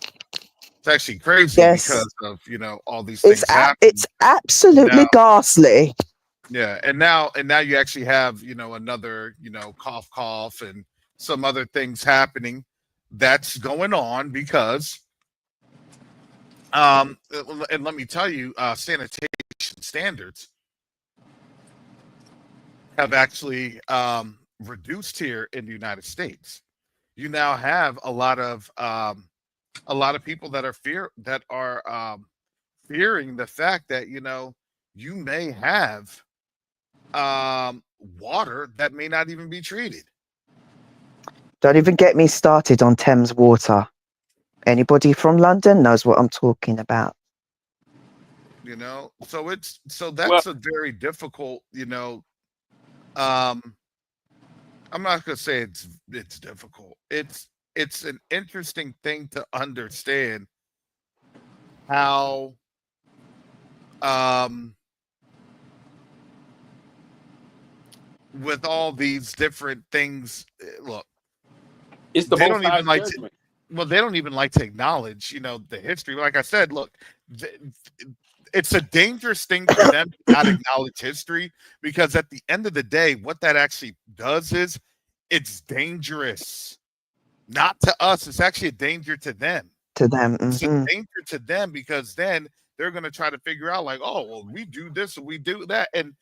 crazy Yes, because of all these things it's happening absolutely now. ghastly. Yeah, and now you actually have another cough cough and some other things happening that's going on because and let me tell you, sanitation standards have actually reduced here in the United States. You now have a lot of people that are fearing the fact that you may have water that may not even be treated. Don't even get me started on Thames water. Anybody from London knows what I'm talking about. So Well, that's a very difficult. Um, I'm not gonna say it's difficult. It's an interesting thing to understand how um with all these different things. Look, it's the they Most don't even High's like to. judgment. Well, they don't even like to acknowledge, the history. Like I said, look, th- it's a dangerous thing for them to not acknowledge history because at the end of the day, what that actually does is it's dangerous. Not to us, it's actually a danger to them. To them. It's a Hmm. danger to them because then they're going to try to figure out like, oh, well, we do this and we do that, and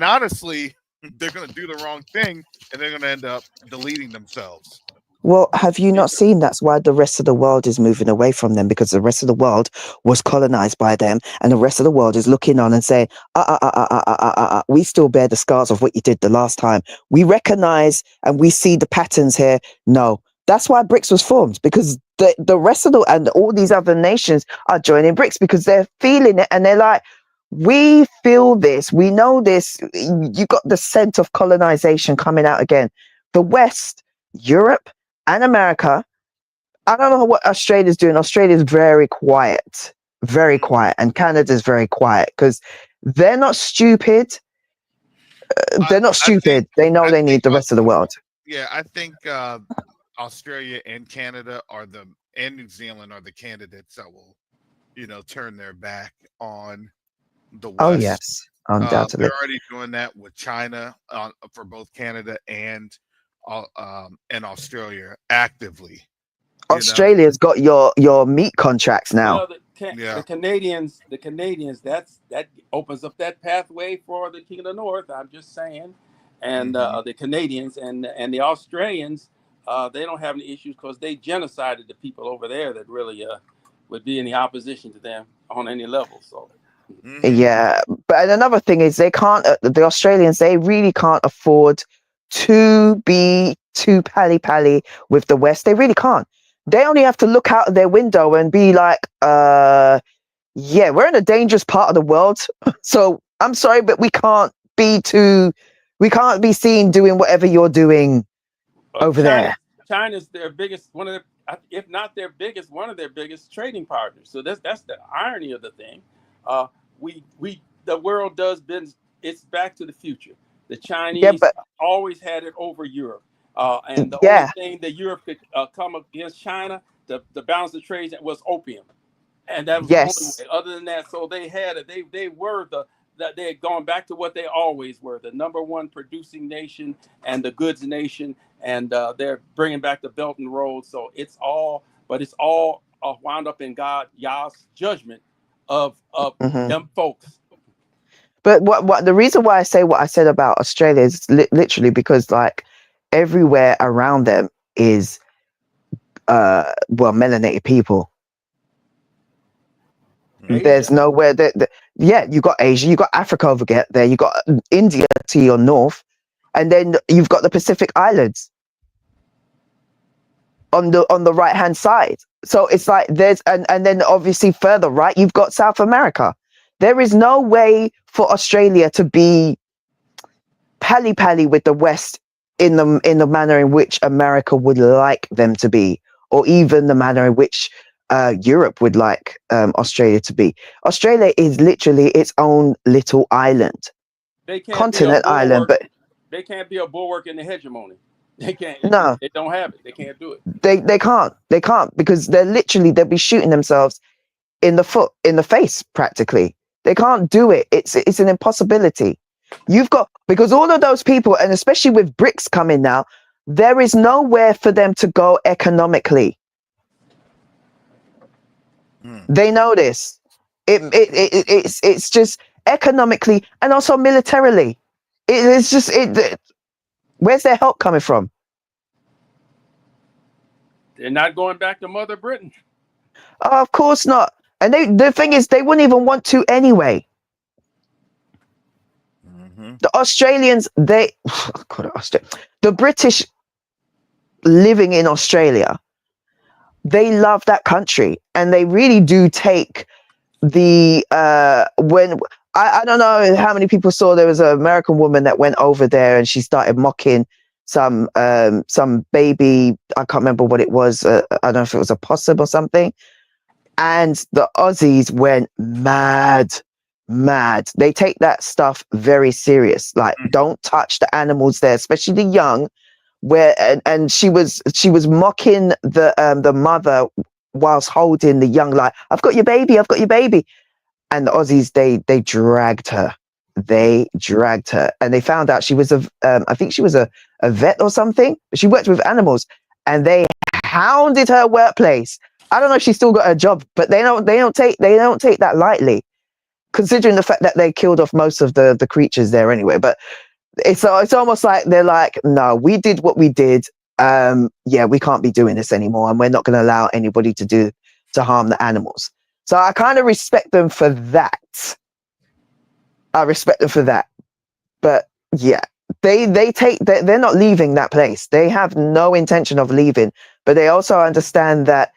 honestly, they're going to do the wrong thing and they're going to end up deleting themselves. Well, have you Yeah. not seen that's why the rest of the world is moving away from them, because the rest of the world was colonized by them, and the rest of the world is looking on and saying, we still bear the scars of what you did the last time. We recognize and we see the patterns here. No, that's why BRICS was formed, because the rest of the and all these other nations are joining BRICS because they're feeling it and they're like, we feel this, we know this. You got the scent of colonization coming out again. The West, Europe, and America. I don't know what Australia's doing. Australia's very quiet, and Canada's very quiet because they're not stupid. I, They're not I think stupid. They know I they think need the rest of the world. yeah, I think Australia and Canada and New Zealand are the candidates that will, turn their back on the Oh West. yes, undoubtedly. They're already doing that with China for both Canada and Australia actively. Australia's got your meat contracts now. Well, Yeah. the Canadians, that opens up that pathway for the King of the North. I'm just saying, and Mhm. the Canadians and the Australians, they don't have any issues because they genocided the people over there that really would be in the opposition to them on any level. So Mhm. Yeah, but another thing is they can't. The Australians, they really can't afford to be too pally with the West. They really can't. They only have to look out of their window and be like, yeah, we're in a dangerous part of the world. So I'm sorry, but we can't be seen doing whatever you're doing over there. China's their biggest, one of their, if not their biggest, one of their biggest trading partners. So that's the irony of the thing. Uh, the world does business. It's back to the future. The Yeah, Chinese but always had it over Europe, and the only yeah, thing that Europe could come against China to balance the trade was opium, and that was the only yes. way. Other than that, so they had it. They were that they had gone back to what they always were, the number one producing nation and the goods nation, and they're bringing back the Belt and Road. So it's all wound up in Yah's judgment of Hmm. them folks. But what the reason why I say what I said about Australia is literally because like everywhere around them is melanated people. Asia, There's nowhere that yeah, you got Asia, you got Africa over there, you got India to your north, and then you've got the Pacific Islands on the right hand side. So it's like there's and then obviously further right, you've got South America. There is no way for Australia to be pally with the West in the manner in which America would like them to be, or even the manner in which Europe would like Australia to be. Australia is literally its own little island, They can't continent be a island, bulwark. but They can't be a bulwark in the hegemony. They can't. no, They don't have it. They can't do it. they can't because they'll be shooting themselves in the foot, in the face, practically. They can't do it. It's an impossibility. You've got, because all of those people, and especially with BRICS coming now, there is nowhere for them to go economically. They know this. It's just economically and also militarily. It's just where's their help coming from? They're not going back to Mother Britain. Oh, of course not. And the thing is, they wouldn't even want to anyway. The Australians, the British living in Australia, they love that country, and they really do take the when I don't know how many people saw, there was an American woman that went over there and she started mocking some baby, I can't remember what it was, I don't know if it was a possum or something, and the Aussies went mad. They take that stuff very serious, like don't touch the animals there, especially the young, where and she was mocking the mother whilst holding the young, like, I've got your baby, and the Aussies, they dragged her, and they found out she was I think she was a vet or something. She worked with animals, and they hounded her workplace. I don't know if she still got her job, but they don't take that lightly, considering the fact that they killed off most of the creatures there anyway. But it's almost like they're like, no, we did what we did. Yeah, we can't be doing this anymore, and we're not going to allow anybody to harm the animals. So I kind of respect them for that. But yeah, they're not leaving that place. They have no intention of leaving, but they also understand that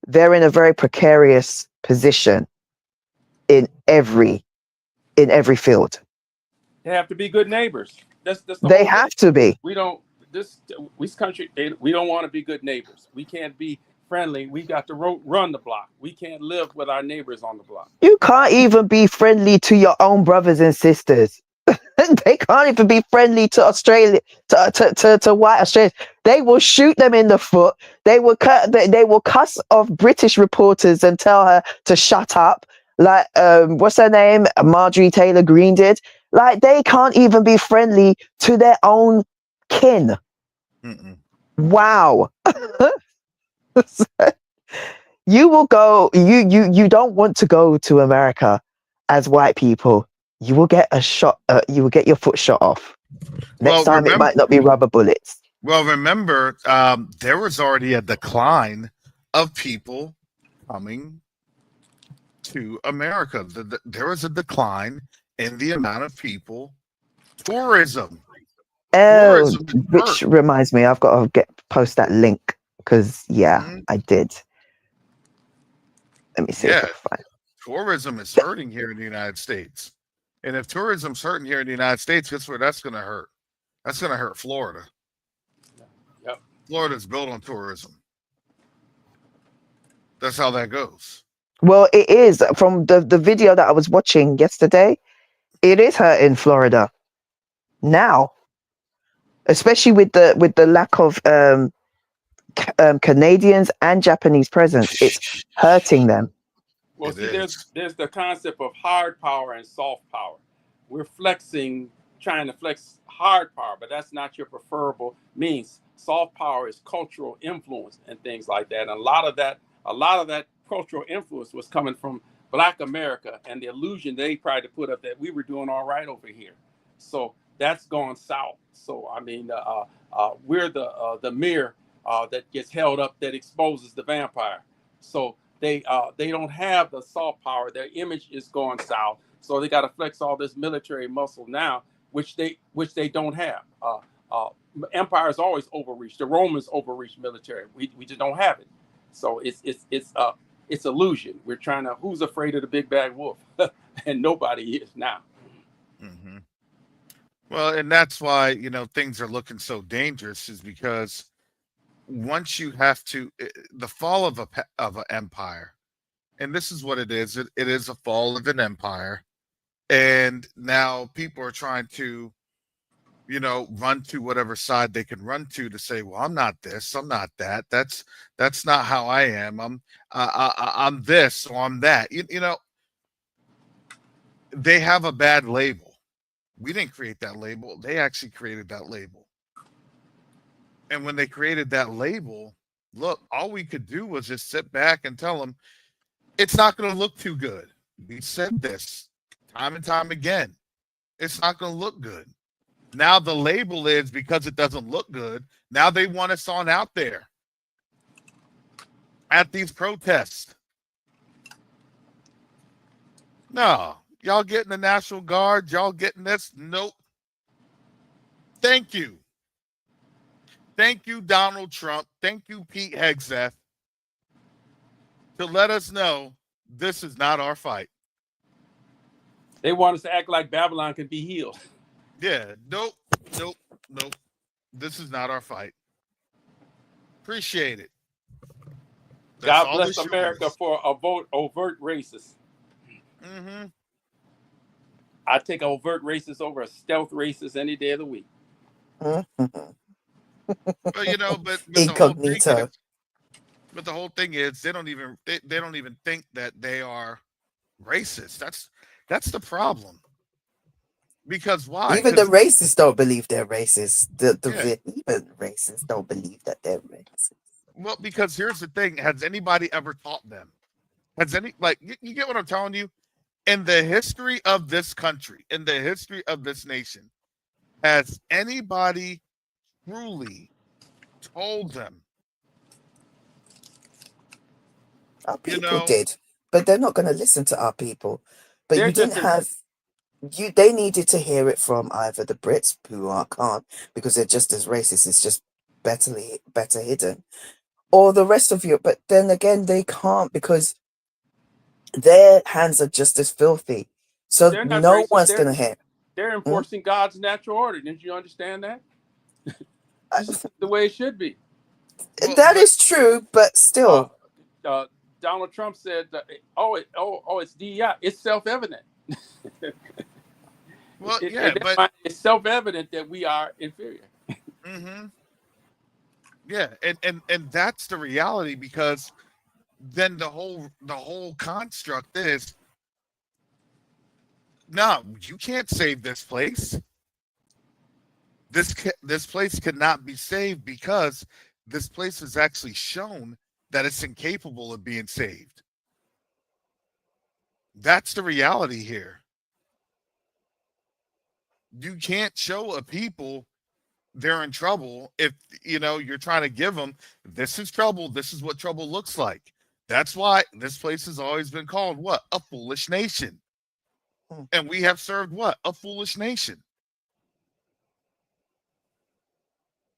they're in a very precarious position in every field. They have to be good neighbors. That's they have to be. We don't. This country, we don't want to be good neighbors. We can't be friendly. We got to run the block. We can't live with our neighbors on the block. You can't even be friendly to your own brothers and sisters. They can't even be friendly to Australia, to white Australians. They will shoot them in the foot. They will cuss off British reporters and tell her to shut up. Like, what's her name? Marjorie Taylor Greene did. Like, they can't even be friendly to their own kin. Wow. You will go, you don't want to go to America as white people. You will get a shot, you will get your foot shot off. Next time it might not be rubber bullets. Well, remember, there was already a decline of people coming to America. There was a decline in the amount of people. Tourism. Which reminds me, I've got to post that link, because I did. Let me see if I can find it. Tourism is hurting here in the United States. And if tourism's hurting here in the United States, guess where that's going to hurt? That's going to hurt Florida. Yep. Florida's built on tourism. That's how that goes. Well, it is. From the video that I was watching yesterday, it is hurting Florida now, especially with the lack of Canadians and Japanese presence. It's hurting them. Well, see, there's the concept of hard power and soft power. We're trying to flex hard power, but that's not your preferable means. Soft power is cultural influence and things like that. And a lot of that cultural influence was coming from Black America and the illusion they tried to put up that we were doing all right over here. So that's gone south. So I mean, we're the mirror that gets held up that exposes the vampire. So they don't have the soft power. Their image is going south. So they got to flex all this military muscle now, which they don't have. Empires always overreach. The Romans overreached military. We just don't have it. So it's illusion. We're trying to. Who's afraid of the big bad wolf? And nobody is now. Mm-hmm. Well, and that's why things are looking so dangerous, is because once you have to, the fall of an empire, and this is what it is. It is a fall of an empire, and now people are trying to, run to whatever side they can run to say, well, I'm not this, I'm not that. That's not how I am. I'm this, or I'm that. They have a bad label. We didn't create that label. They actually created that label. And when they created that label, look, all we could do was just sit back and tell them it's not going to look too good. We said this time and time again. It's not going to look good. Now the label is, because it doesn't look good, now they want us on out there at these protests. No, y'all getting the National Guard, y'all getting this? Nope. Thank you. Thank you, Donald Trump. Thank you, Pete Hegseth, to let us know this is not our fight. They want us to act like Babylon can be healed. Yeah, nope. This is not our fight. Appreciate it. That's God bless America for overt racist. Mm-hmm. I take overt racist over a stealth racist any day of the week. But incognito. But the whole thing is they don't even think that they are racist. That's the problem. Because why? Even the racists don't believe they're racist. Even racists don't believe that they're racist. Well, because here's the thing: has anybody ever taught them? You get what I'm telling you? In the history of this country, in the history of this nation, has anybody truly told them? Our people did, but they're not going to listen to our people. But you didn't have. They needed to hear it from either the Brits, who can't because they're just as racist. It's just better hidden, or the rest of Europe. But then again, they can't because their hands are just as filthy. So no one's going to hear. They're enforcing God's natural order. Didn't you understand that? This is the way it should be. That is true, but still. Donald Trump said, it's DEI. It's self-evident. Well, it's self-evident that we are inferior. Mm-hmm. Yeah, and that's the reality, because then the whole construct is, no, you can't save this place. This place cannot be saved because this place has actually shown that it's incapable of being saved. That's the reality here. You can't show a people they're in trouble if you're trying to give them, this is trouble, this is what trouble looks like. That's why this place has always been called what? A foolish nation. And we have served what? A foolish nation.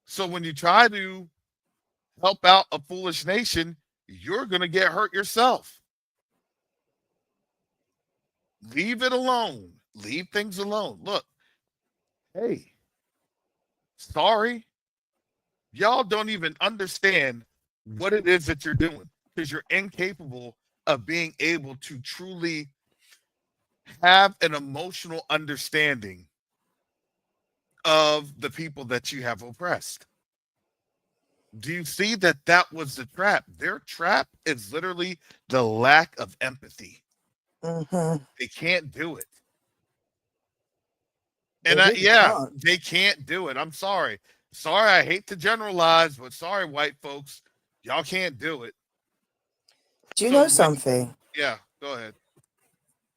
So when you try to help out a foolish nation, you're going to get hurt yourself. Leave it alone. Leave things alone. Look, hey, sorry, y'all don't even understand what it is that you're doing, because you're incapable of being able to truly have an emotional understanding of the people that you have oppressed. Do you see that was the trap? Their trap is literally the lack of empathy. Mm-hmm. They can't do it. They can't do it. I'm sorry. Sorry, I hate to generalize, but sorry, white folks, y'all can't do it. Do you know something? Yeah, go ahead.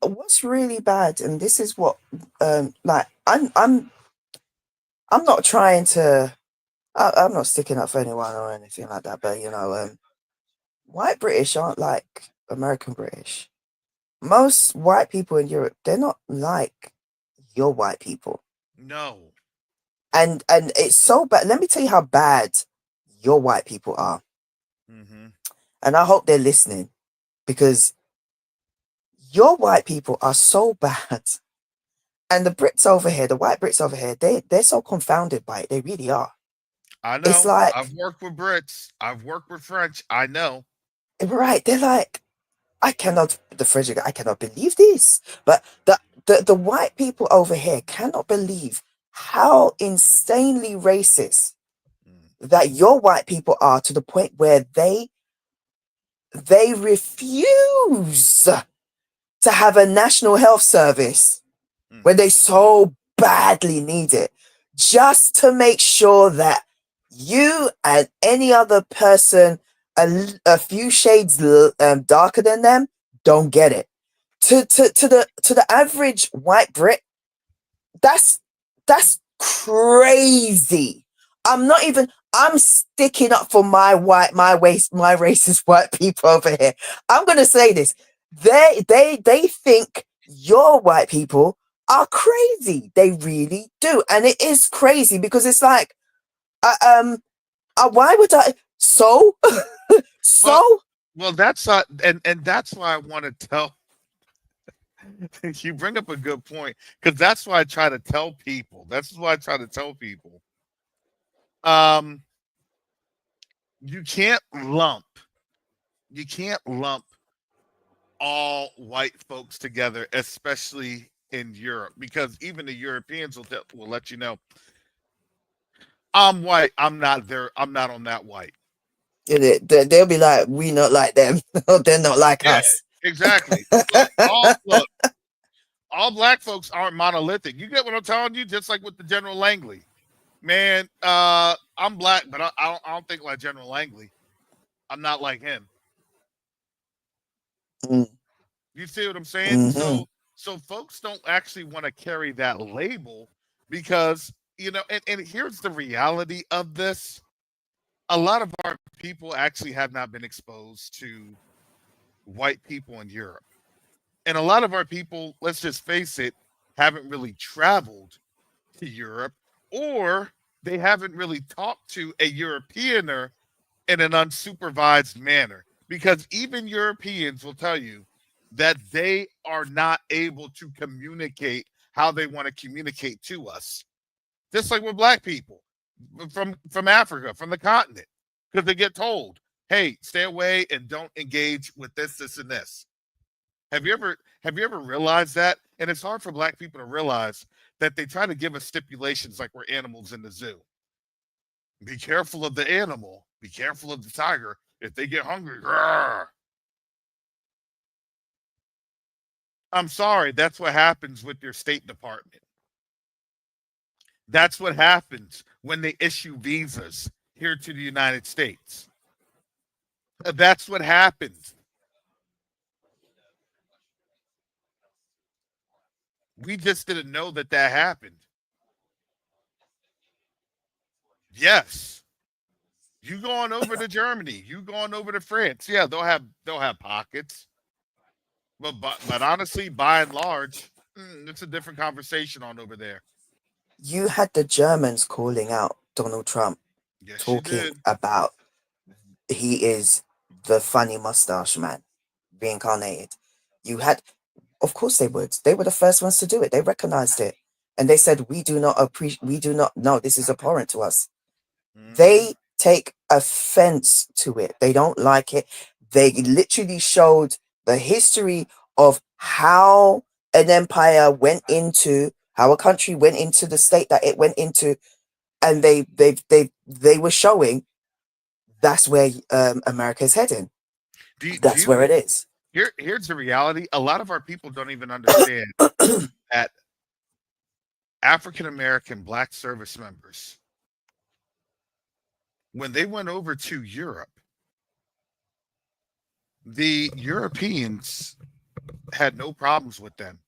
What's really bad, and this is what, I'm not trying to. I'm not sticking up for anyone or anything like that, but white British aren't like American British. Most white people in Europe, they're not like your white people. No. And it's so bad. Let me tell you how bad your white people are. Mm-hmm. And I hope they're listening, because your white people are so bad. And the Brits over here, the white Brits over here, they're so confounded by it. They really are. I It's know. like, I've worked with Brits. I've worked with French. I know. right, they're like, I cannot, the French, I cannot believe this. But the white people over here cannot believe how insanely racist that your white people are, to the point where they refuse to have a national health service when they so badly need it, just to make sure that you and any other person a few shades darker than them don't get it. To the average white Brit, that's crazy. I'm sticking up for my racist white people over here. I'm gonna say this. They think your white people are crazy. They really do. And it is crazy, because it's like, why would I? So Well, that's not, and that's why I want to tell. You bring up a good point, because that's why I try to tell people. That's why I try to tell people. Um, you can't lump. You can't lump all white folks together, especially in Europe, because even the Europeans will let you know, I'm white. I'm not there. I'm not on that white. they'll be like, we not like them. They're not like Yeah, us. exactly. Look, all black folks aren't monolithic. You get what I'm telling you? Just like with the General Langley. Man, I'm black, but I don't think like General Langley. I'm not like him. You see what I'm saying? Mm-hmm. So folks don't actually want to carry that label, because, and here's the reality of this. A lot of our people actually have not been exposed to white people in Europe. And a lot of our people, let's just face it, haven't really traveled to Europe, or they haven't really talked to a Europeaner in an unsupervised manner. Because even Europeans will tell you that they are not able to communicate how they want to communicate to us. Just like with black people from Africa, from the continent, because they get told, hey, stay away and don't engage with this, and this. Have you ever realized that? And it's hard for black people to realize that they try to give us stipulations like we're animals in the zoo. Be careful of the animal. Be careful of the tiger. If they get hungry, grrr. I'm sorry, that's what happens with your State Department. That's what happens when they issue visas here to the United States. That's what happens. We just didn't know that happened. Yes. You going over to Germany, you going over to France. Yeah, they'll have pockets. But honestly, by and large, it's a different conversation on over there. You had the Germans calling out Donald Trump, Yes, you talking did. about he is the funny mustache man, reincarnated. You had, of course they would. They were the first ones to do it. They recognized it. And they said, we do not know, this is abhorrent to us. They take offense to it. They don't like it. They literally showed the history of how an empire went into, how a country went into the state that it went into, and they were showing that's where America's heading. That's where it is. Here's the reality. A lot of our people don't even understand that African American black service members, when they went over to Europe, the Europeans had no problems with them.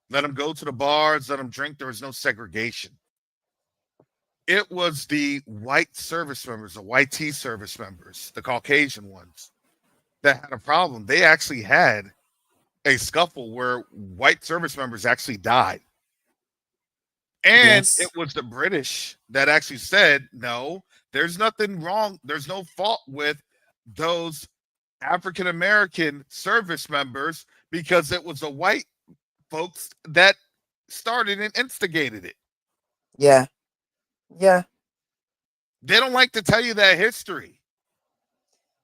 Let them go to the bars, let them drink. There was no segregation. It was the white service members, the white T service members, the Caucasian ones, that had a problem. They actually had a scuffle where white service members actually died. And Yes. it was the British that actually said, no, there's nothing wrong. There's no fault with those African American service members, because it was the white folks that started and instigated it. Yeah. Yeah. They don't like to tell you that history.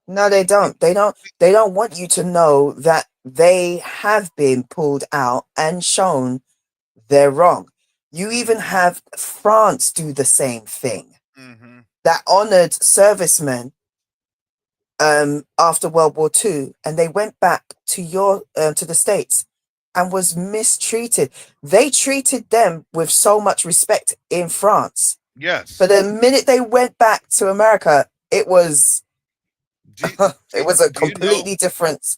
No, they don't. They don't want you to know that they have been pulled out and shown they're wrong. You even have France do the same thing. Mm-hmm. That honored servicemen after World War II, and they went back to to the States and was mistreated. They treated them with so much respect in France. Yes. But the minute they went back to America, it was it was a completely different.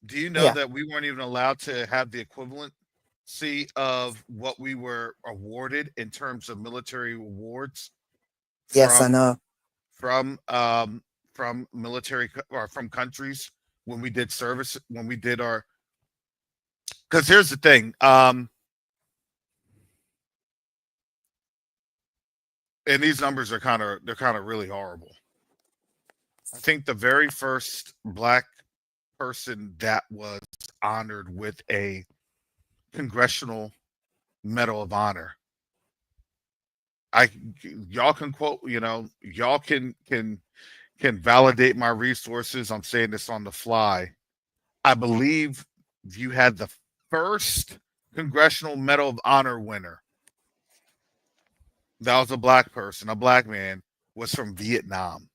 Do you know that we weren't even allowed to have the equivalency of what we were awarded in terms of military awards? Yes, I know. From military or from countries when we did service, when we did our, because here's the thing, and these numbers are kind of really horrible. I think the very first Black person that was honored with a Congressional Medal of Honor, y'all can quote, y'all can validate my resources. I'm saying this on the fly. I believe you had the first Congressional Medal of Honor winner. That was a Black person, a Black man, was from Vietnam.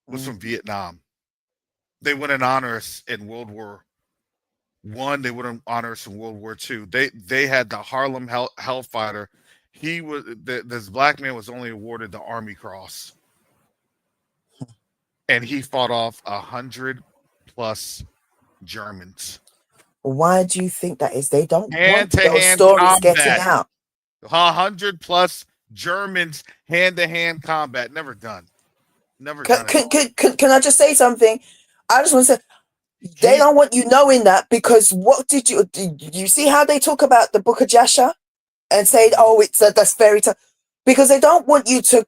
From Vietnam. They wouldn't honor us in World War I. They wouldn't honor us in World War II. They had the Harlem Hellfighter. He was this Black man was only awarded the Army Cross, and he fought off 100+ Germans. Why do you think that is? They don't want Hand-to-hand those stories combat. getting out. 100+ Germans, hand-to-hand combat. Never done. Can I just say something? I just want to say, they don't want you knowing that, because what did you see how they talk about the Book of Jasher and say, oh, it's that's fairy tale, because they don't want you to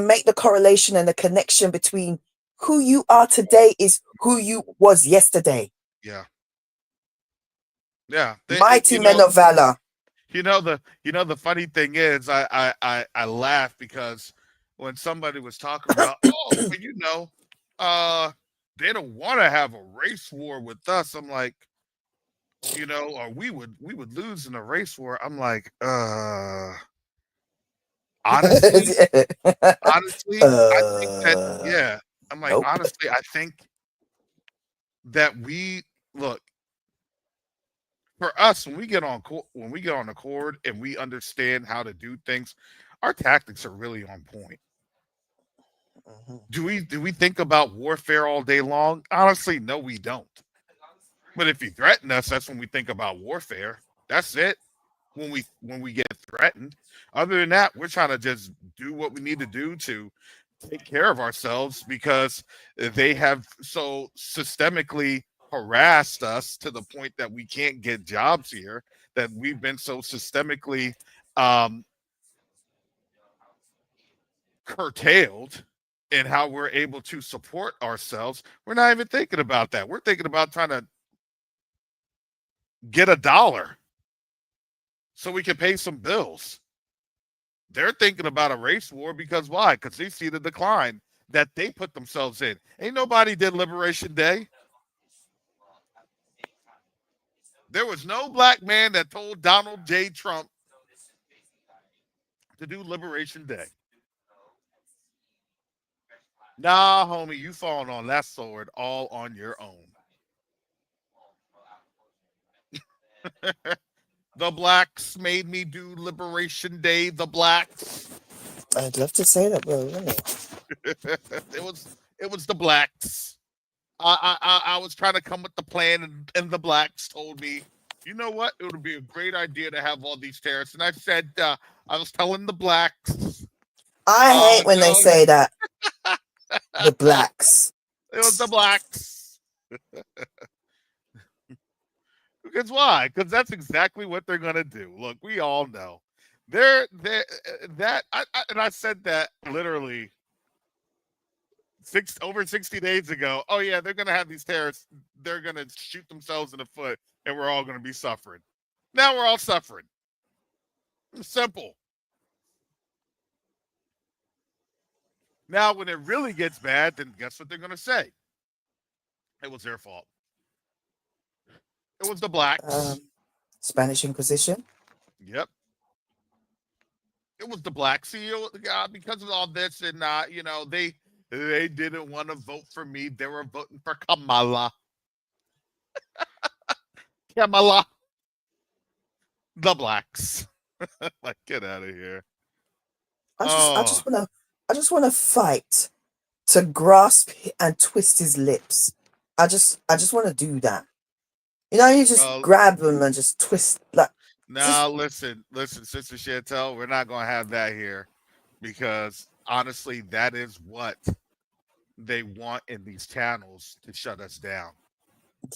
make the correlation and the connection between who you are today is who you was yesterday. Yeah. Yeah. Mighty men of valor. The funny thing is, I laugh because when somebody was talking about, they don't want to have a race war with us. I'm like, or we would lose in a race war. I'm like, honestly, I think that, yeah. I'm like, nope. Honestly, I think that we look. For us, when we get on accord and we understand how to do things, our tactics are really on point. Mm-hmm. Do we think about warfare all day long? Honestly, no, we don't. But if you threaten us, that's when we think about warfare. That's it. When we get threatened. Other than that, we're trying to just do what we need to do to take care of ourselves, because they have so systemically harassed us to the point that we can't get jobs here, that we've been so systemically curtailed in how we're able to support ourselves. We're not even thinking about that. We're thinking about trying to get $1 so we can pay some bills. They're thinking about a race war because why? Because they see the decline that they put themselves in. Ain't nobody did Liberation Day. There was no Black man that told Donald J. Trump to do Liberation Day. Nah, homie, you falling on that sword all on your own. The Blacks made me do Liberation Day. The Blacks. I'd love to say that, bro. Really. It was the Blacks. I was trying to come with the plan, and the Blacks told me, you know what? It would be a great idea to have all these terrorists. And I said, I was telling the Blacks. I hate when they say that. The Blacks. It was the Blacks. Because why? Because that's exactly what they're gonna do. Look, we all know. And I said that literally over 60 days ago. Oh yeah, they're gonna have these terrorists. They're gonna shoot themselves in the foot, and we're all gonna be suffering. Now we're all suffering. Simple. Now, when it really gets bad, then guess what they're going to say? It was their fault. It was the blacks. Spanish Inquisition. Yep. It was the blacks. See, because of all this, and they didn't want to vote for me. They were voting for Kamala. Kamala. The blacks. Like, get out of here. I just wanna fight to grasp and twist his lips. I just want to do that. You know, you just grab him and just twist like. Now, listen, Sister Chantel, we're not going to have that here, because honestly, that is what they want in these channels, to shut us down.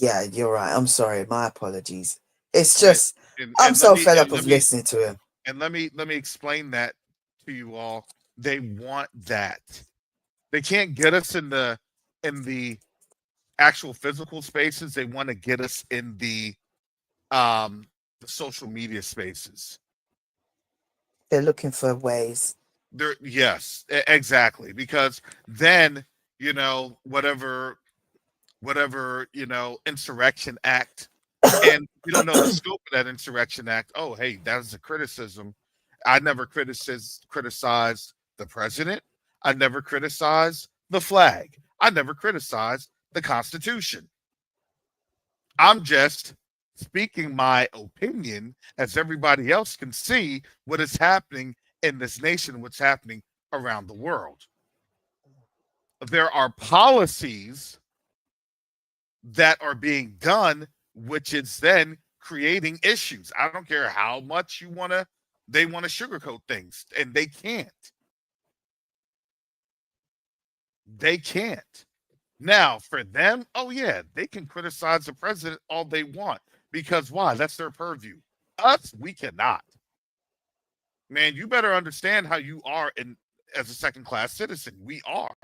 Yeah, you're right. I'm sorry. My apologies. It's just I'm so fed up of listening to him. And let me explain that to you all. They want that. They can't get us in the actual physical spaces. They want to get us in the social media spaces. They're looking for ways. Yes, exactly. Because then, whatever, insurrection act, and you don't know the scope of that insurrection act. Oh, hey, that's a criticism. I never criticized the president. I never criticized the flag. I never criticized the Constitution. I'm just speaking my opinion, as everybody else can see what is happening in this nation, what's happening around the world. There are policies that are being done, which is then creating issues. I don't care how much they want to sugarcoat things, and they can't. They can't. Now, for them, oh yeah, they can criticize the president all they want, because why? That's their purview. Us, we cannot. Man, you better understand how you are as a second-class citizen. We are.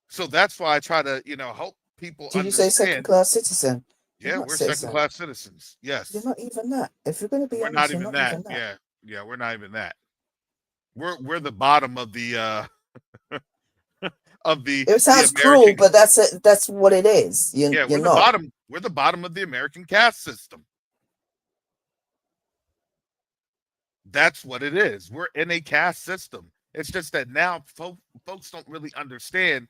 So that's why I try to, help people Did understand. you say second-class citizen? Yeah, we're second-class citizens. Yes. You're not even that. If you're going to be honest, you're not even that. Yeah, we're not even that. We're the bottom of the of the. It sounds cruel, but that's what it is. We're the bottom. We're the bottom of the American caste system. That's what it is. We're in a caste system. It's just that now folks don't really understand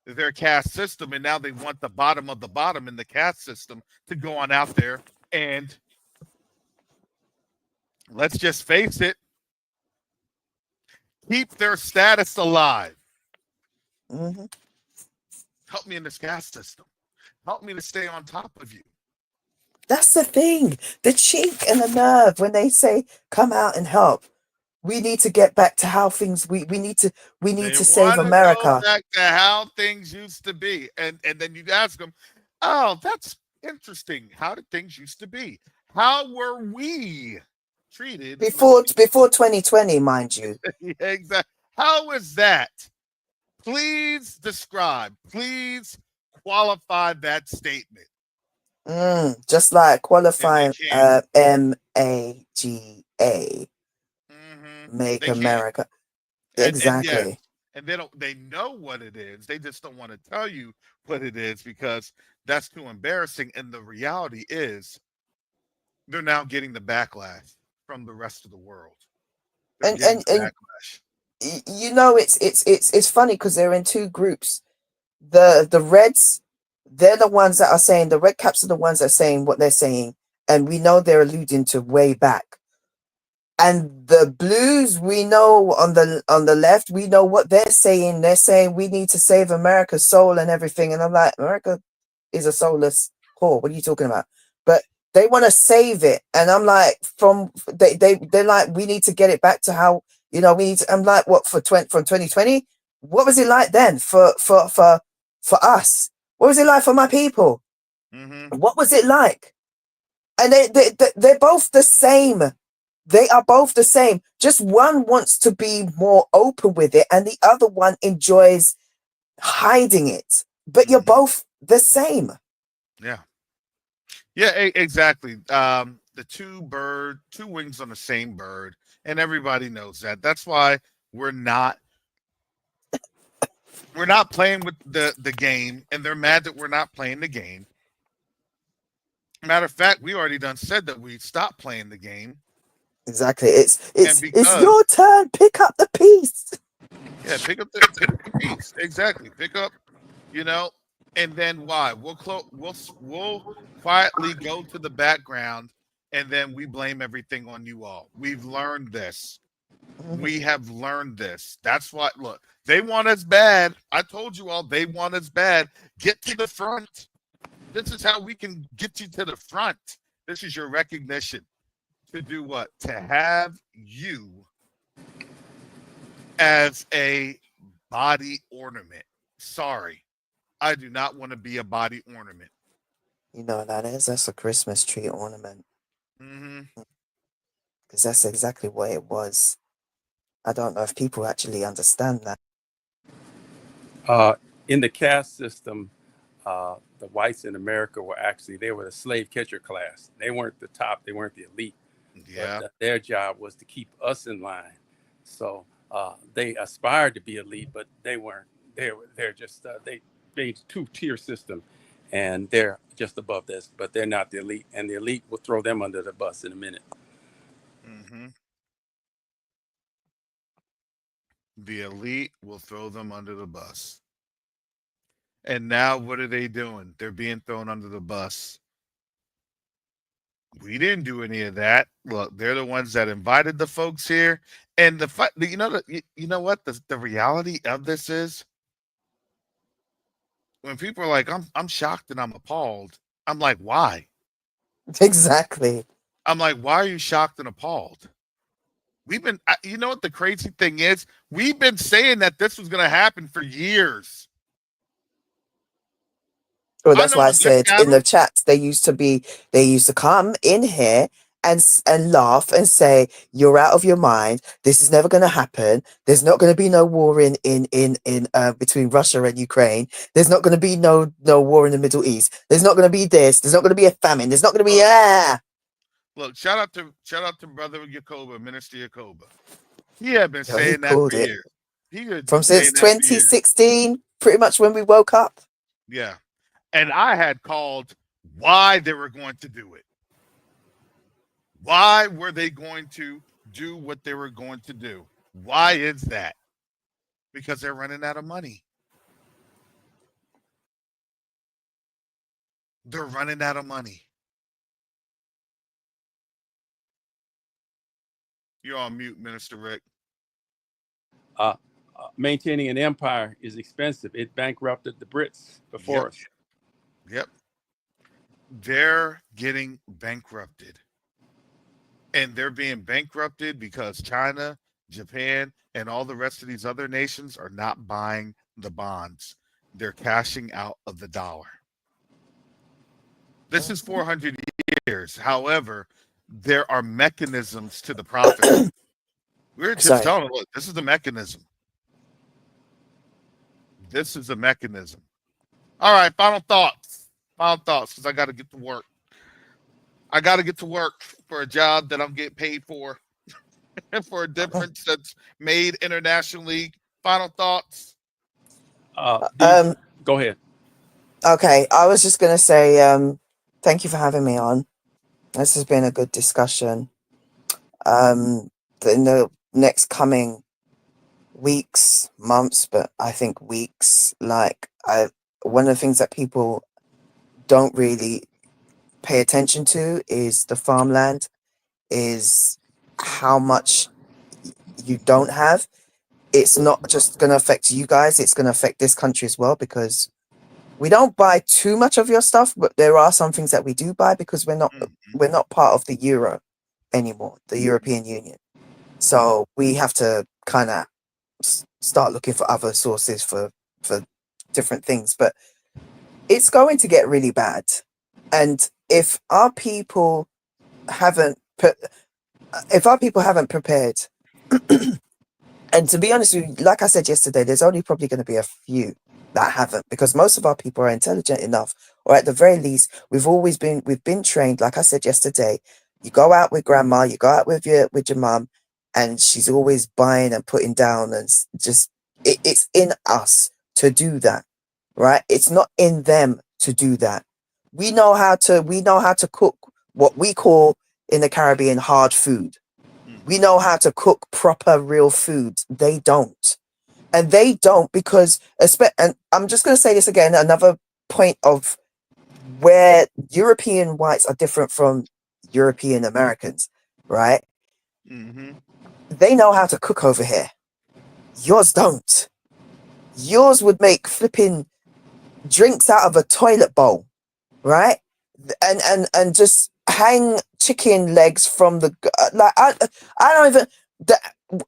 their caste system, and now they want the bottom of the bottom in the caste system to go on out there and, let's just face it, keep their status alive. Mm-hmm. Help me in this caste system. Help me to stay on top of you. That's the thing. The cheek and the nerve when they say, "Come out and help." We need to get back to how things. We need to save America. Go back to how things used to be, and then you ask them, "Oh, that's interesting. How did things used to be? How were we treated before 2020, mind you?" Exactly. How was that? Please describe. Please qualify that statement. Just like qualifying MAGA. Make America. Exactly. And they know what it is. They just don't want to tell you what it is, because that's too embarrassing. And the reality is they're now getting the backlash from the rest of the world. And it's funny because they're in two groups. The Reds, they're the ones that are saying, the Red Caps are the ones that are saying what they're saying, and we know they're alluding to way back. And the Blues, we know on the left, we know what they're saying. They're saying we need to save America's soul and everything. And I'm like, America is a soulless whore. What are you talking about? But they want to save it, and I'm like, they're like, we need to get it back to how we need to. I'm like, what from 2020? What was it like then for us? What was it like for my people? Mm-hmm. What was it like? And they're both the same. They are both the same. Just one wants to be more open with it, and the other one enjoys hiding it. But you're both the same. Yeah. Yeah, exactly. The two wings on the same bird, and everybody knows that. That's why we're not playing with the game, and they're mad that we're not playing the game. Matter of fact, we already done said that we stopped playing the game. Exactly. It's because, your turn. Pick up the piece. Yeah, pick up the piece. Exactly. Pick up, and then why? We'll quietly go to the background, and then we blame everything on you all. We've learned this. We have learned this. That's why, look, they want us bad. I told you all they want us bad. Get to the front. This is how we can get you to the front. This is your recognition. To do what? To have you as a body ornament. Sorry. I do not want to be a body ornament. You know what that is? That's a Christmas tree ornament. Because that's exactly what it was. I don't know if people actually understand that. In the caste system, the whites in America they were the slave catcher class. They weren't the top. They weren't the elite. Yeah. But their job was to keep us in line. So they aspired to be elite, but they weren't. They're just they made two-tier system, and they're just above this, but they're not the elite. And the elite will throw them under the bus in a minute. The elite will throw them under the bus. And now what are they doing? They're being thrown under the bus. We didn't do any of that. Look, they're the ones that invited the folks here. And you know what? The reality of this is, when people are like, I'm shocked and I'm appalled. I'm like, why? Exactly. I'm like, why are you shocked and appalled? You know what the crazy thing is? We've been saying that this was going to happen for years. Well, that's why I said in the chat, they used to come in here and laugh and say, "You're out of your mind. This is never going to happen. There's not going to be no war in between Russia and Ukraine. There's not going to be no war in the Middle East. There's not going to be this. There's not going to be a famine. There's not going to be Look, shout out to brother Yacoba, Minister Yacoba. He had been saying that for years. From since 2016, pretty much when we woke up. Yeah. And I had called why they were going to do it. Why were they going to do what they were going to do? Why is that? Because they're running out of money. They're running out of money. You're on mute, Minister Rick. Maintaining an empire is expensive. It bankrupted the Brits before us. Yep. They're getting bankrupted. And they're being bankrupted because China, Japan, and all the rest of these other nations are not buying the bonds. They're cashing out of the dollar. This is 400 years. However, there are mechanisms to the profit. We're just telling them, look, this is the mechanism. This is a mechanism. All right, final thoughts. Because I got to get to work. I got to get to work for a job that I'm getting paid for, for a difference that's made internationally. Final thoughts. Go ahead. Okay, I was just going to say thank you for having me on. This has been a good discussion. In the next coming weeks, months, but I think weeks, one of the things that people don't really pay attention to is the farmland, is how much you don't have. It's not just going to affect you guys, it's going to affect this country as well, because we don't buy too much of your stuff, but there are some things that we do buy because we're not part of the Euro anymore, the European Union. So we have to kind of start looking for other sources for different things. But it's going to get really bad. And if our people haven't prepared, and to be honest with you, like I said yesterday, there's only probably going to be a few that haven't, because most of our people are intelligent enough, or at the very least, we've been trained. Like I said yesterday, you go out with grandma, you go out with your mum, and she's always buying and putting down, and it's in us to do that, right? It's not in them to do that. We know how to cook what we call in the Caribbean hard food. We know how to cook proper real food. They don't. And they don't because, and I'm just going to say this again, another point of where European whites are different from European Americans, right? Mm-hmm. They know how to cook over here. Yours don't. Yours would make flipping drinks out of a toilet bowl, right? And just hang chicken legs from the like I don't even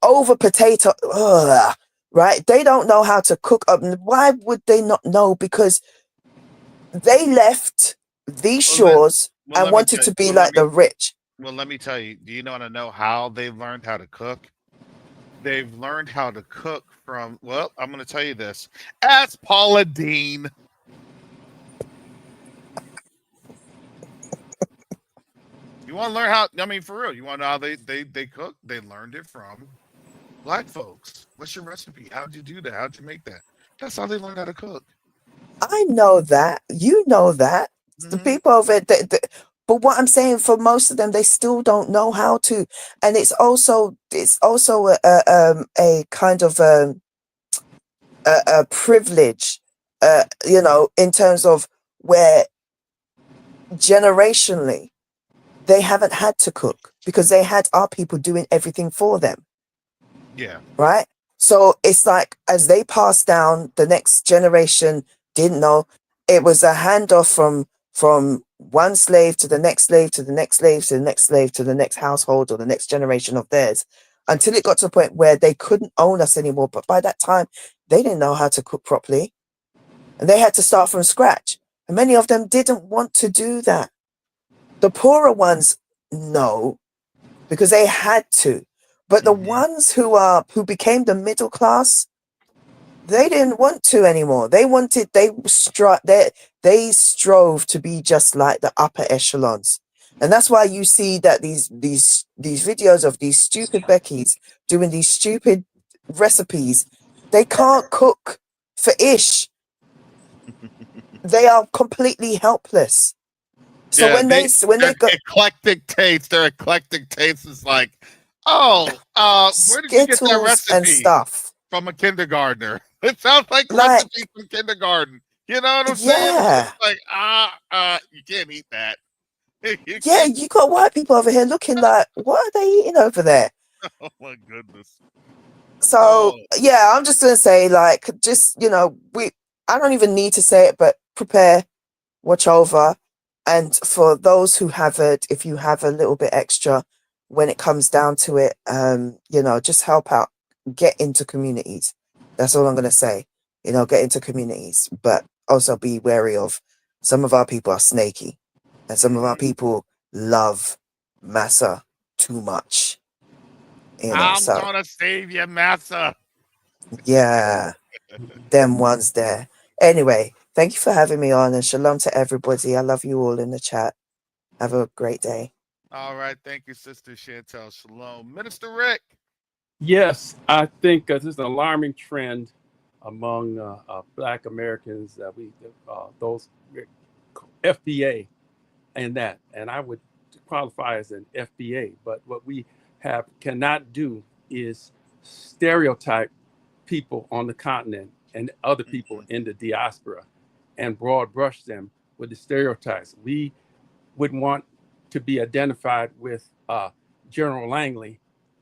over potato. Ugh, right? They don't know how to cook up. Why would they not know? Because they left these shores and wanted to be like the rich. Well, let me tell you. Do you want to know how they've learned how to cook? They've learned how to cook from. Well, I'm going to tell you this. Ask Paula Dean. You want to learn how? I mean, for real. You want to know how they cook? They learned it from black folks. What's your recipe? How'd you do that? How'd you make that? That's how they learned how to cook. I know that. You know that. The people over there, but what I'm saying, for most of them, they still don't know how to, and it's also a kind of a privilege, you know, in terms of where generationally they haven't had to cook because they had our people doing everything for them. Yeah. Right. So it's like as they passed down, the next generation didn't know. It was a handoff from one slave to the next slave to the next slave to the next slave to the next household or the next generation of theirs, until it got to a point where they couldn't own us anymore. But by that time, they didn't know how to cook properly, and they had to start from scratch. And many of them didn't want to do that. The poorer ones, no, because they had to. But the ones who became the middle class, they didn't want to anymore. They strove to be just like the upper echelons. And that's why you see that these videos of these stupid Beckys doing these stupid recipes, they can't cook for ish. They are completely helpless. So yeah, when they go eclectic taste, their eclectic taste is like, oh, where did you get that Skittles recipe? and stuff from a kindergartner. It sounds like recipe from kindergarten. You know what I'm saying? It's like, you can't eat that. Yeah, you got white people over here looking like, what are they eating over there? Oh my goodness. So yeah, I'm just gonna say, like, just, you know, I don't even need to say it, but prepare, watch over, and for those who have it, if you have a little bit extra when it comes down to it, you know, just help out, get into communities. That's all I'm gonna say. You know, get into communities, but also be wary of some of our people are snaky, and some of our people love massa too much. You know, I'm so gonna save you, massa. yeah, them ones there. Anyway, thank you for having me on, and shalom to everybody. I love you all in the chat. Have a great day. All right, thank you, Sister Chantel. Shalom, Minister Rick. Yes, I think this is an alarming trend among Black Americans that those FBA and that, and I would qualify as an FBA. But what we cannot do is stereotype people on the continent and other people in the diaspora and broad brush them with the stereotypes. We would want to be identified with General Langley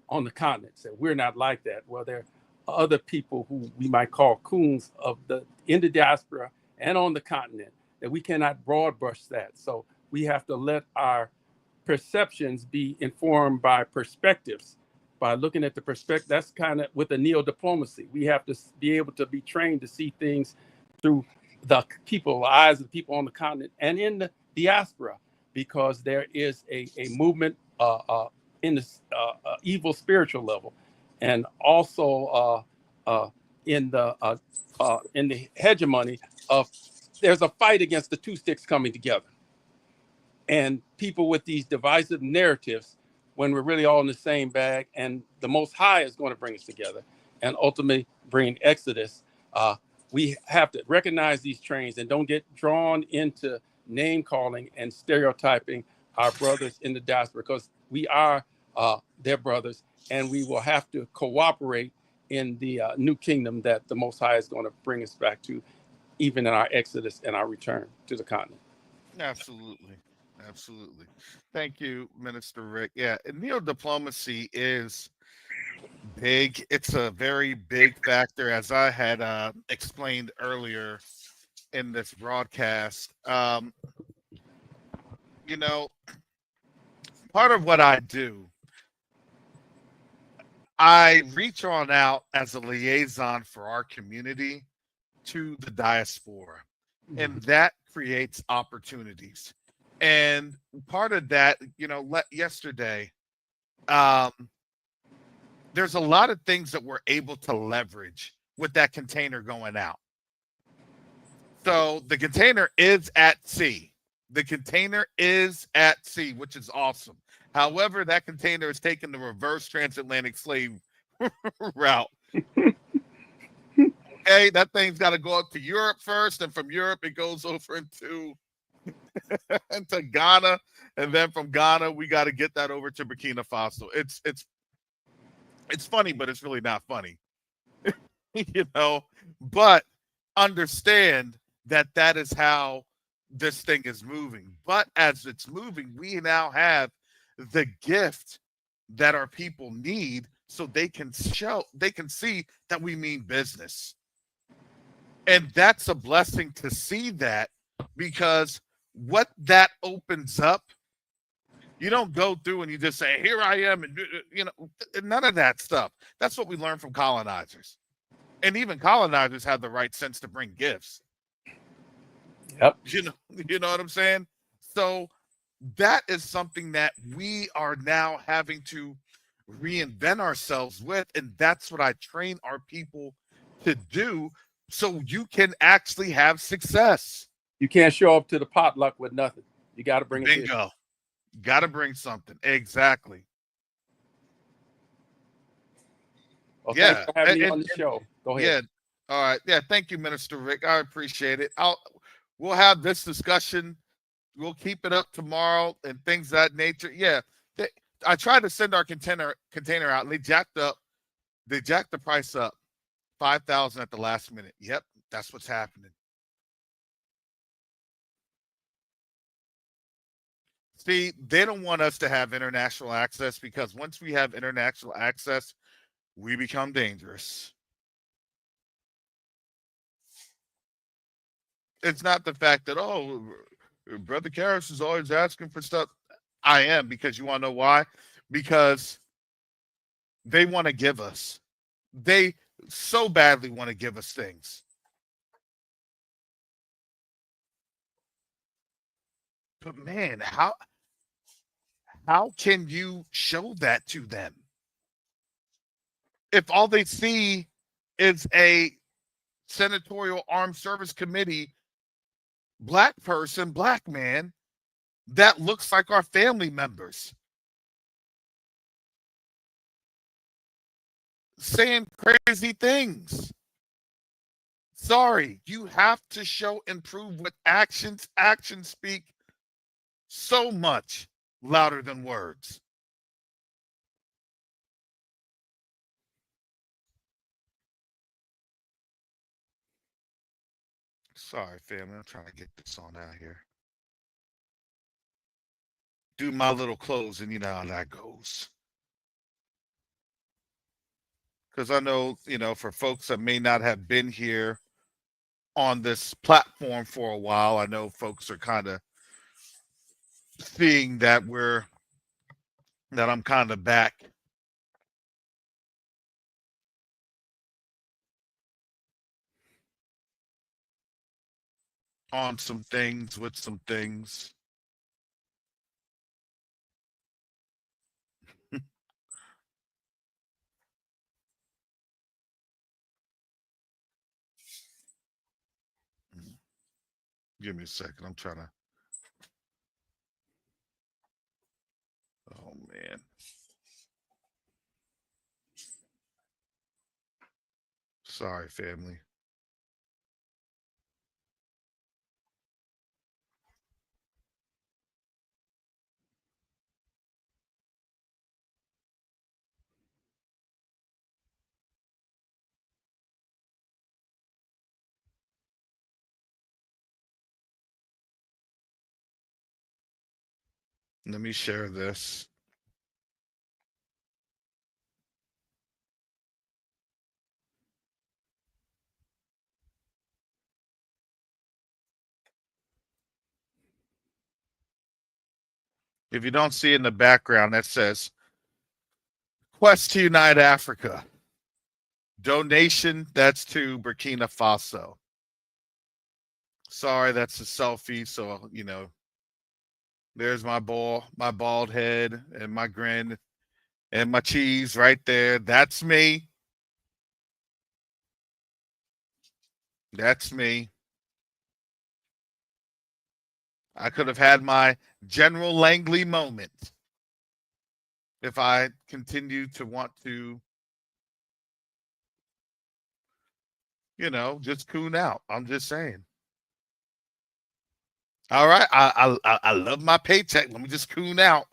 on the continent. So we're not like that. Well, there are other people who we might call coons in the diaspora and on the continent that we cannot broad brush that. So we have to let our perceptions be informed by perspectives, by looking at the perspective. That's kind of with the Neodiplomacy. We have to be able to be trained to see things through the eyes of the people on the continent and in the diaspora, because there is a movement in the evil spiritual level, and also in the hegemony of there's a fight against the two sticks coming together. And people with these divisive narratives, when we're really all in the same bag, and the Most High is going to bring us together and ultimately bring Exodus. We have to recognize these trains and don't get drawn into name calling and stereotyping our brothers in the diaspora, because we are their brothers, and we will have to cooperate in the new kingdom that the Most High is going to bring us back to, even in our exodus and our return to the continent. Absolutely. Absolutely. Thank you, Minister Rick. Yeah, neodiplomacy is big. It's a very big factor, as I had explained earlier in this broadcast. You know, part of what I do, I reach on out as a liaison for our community to the diaspora, and that creates opportunities. And part of that, yesterday, there's a lot of things that we're able to leverage with that container going out. So the container is at sea. The container is at sea, which is awesome. However, that container is taking the reverse transatlantic slave route. Okay, that thing's got to go up to Europe first, and from Europe it goes over into into Ghana, and then from Ghana we got to get that over to Burkina Faso. It's funny, but it's really not funny, But understand that that is how this thing is moving. But as it's moving, we now have the gift that our people need, so they can see that we mean business. And that's a blessing to see that, because what that opens up, you don't go through and you just say, here I am, and none of that stuff. That's what we learned from colonizers. And even colonizers have the right sense to bring gifts. Yep. You know what I'm saying? So that is something that we are now having to reinvent ourselves with, and that's what I train our people to do, so you can actually have success. You can't show up to the potluck with nothing. You got to bring a dish. Bingo. Got to bring something. Exactly. Well, Yeah. thanks for having me on the show. Go ahead. Yeah. All right. Yeah. Thank you, Minister Rick. I appreciate it. We'll have this discussion. We'll keep it up tomorrow and things of that nature. Yeah. I tried to send our container out, and they jacked the price up 5,000 at the last minute. Yep. That's what's happening. See, they don't want us to have international access, because once we have international access, we become dangerous. It's not the fact that, oh, Brother Karras is always asking for stuff. I am, because you want to know why? Because they want to give us. They so badly want to give us things. But man, how can you show that to them if all they see is a senatorial armed service committee black person, black man, that looks like our family members saying crazy things? Sorry, you have to show and prove with actions. Actions speak so much louder than words. Sorry, family. I'm trying to get this on out here. Do my little closing, you know how that goes. Because I know, for folks that may not have been here on this platform for a while, I know folks are kind of seeing that I'm kind of back. On some things with some things. Give me a second. I'm trying to. Oh man. Sorry, family. Let me share this. If you don't see in the background, that says Quest to Unite Africa. Donation, that's to Burkina Faso. Sorry, that's a selfie. So, you know, there's my bald head and my grin and my cheese right there. That's me. That's me. I could have had my General Langley moment if I continued to want to, you know, just coon out. I'm just saying. All right, I love my paycheck. Let me just coon out.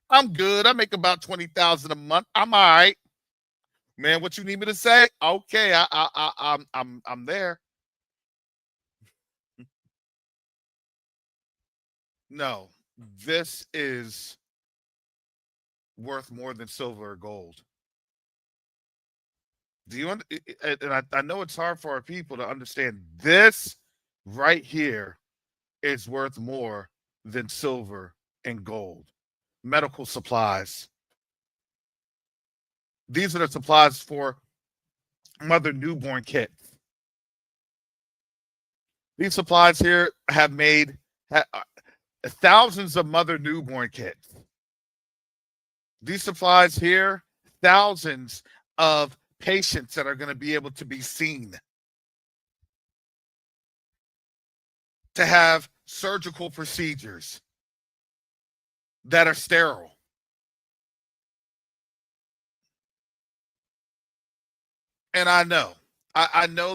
I'm good. I make about 20,000 a month. I'm all right, man. What you need me to say? Okay, I'm there. No, this is worth more than silver or gold. Do you? And I know it's hard for our people to understand. This right here is worth more than silver and gold. Medical supplies. These are the supplies for mother newborn kits. These supplies here have made thousands of mother newborn kits. These supplies here, thousands of patients that are going to be able to be seen, to have surgical procedures that are sterile. And I know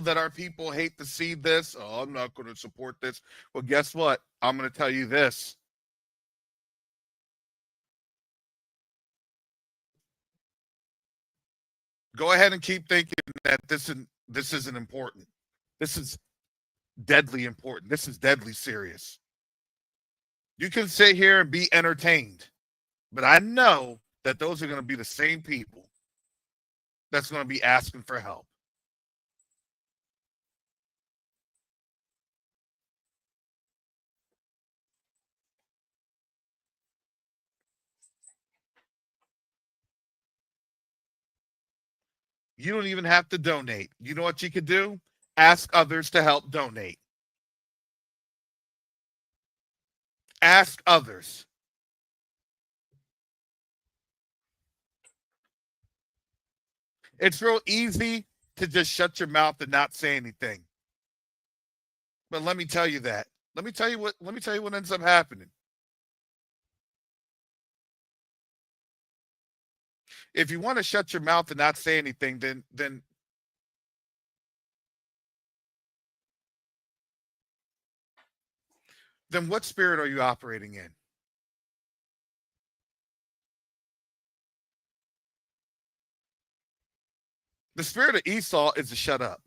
that our people hate to see this. Oh, I'm not going to support this. Well, guess what? I'm going to tell you this. Go ahead and keep thinking that this isn't important. This is deadly important. This is deadly serious. You can sit here and be entertained, but I know that those are going to be the same people that's going to be asking for help. You don't even have to donate. You know what you could do? Ask others to help donate. Ask others. It's real easy to just shut your mouth and not say anything. But let me tell you that. Let me tell you what ends up happening. If you want to shut your mouth and not say anything, then what spirit are you operating in? The spirit of Esau is to shut up.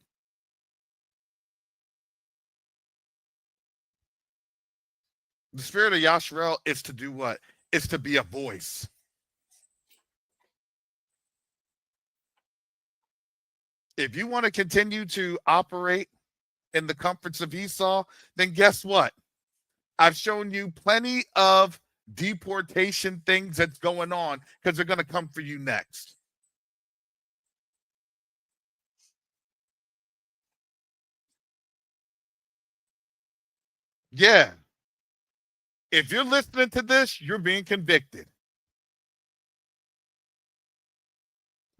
The spirit of Yasharel is to do what? It's to be a voice. If you want to continue to operate in the comforts of Esau, then guess what? I've shown you plenty of deportation things that's going on because they're going to come for you next. Yeah. If you're listening to this, you're being convicted.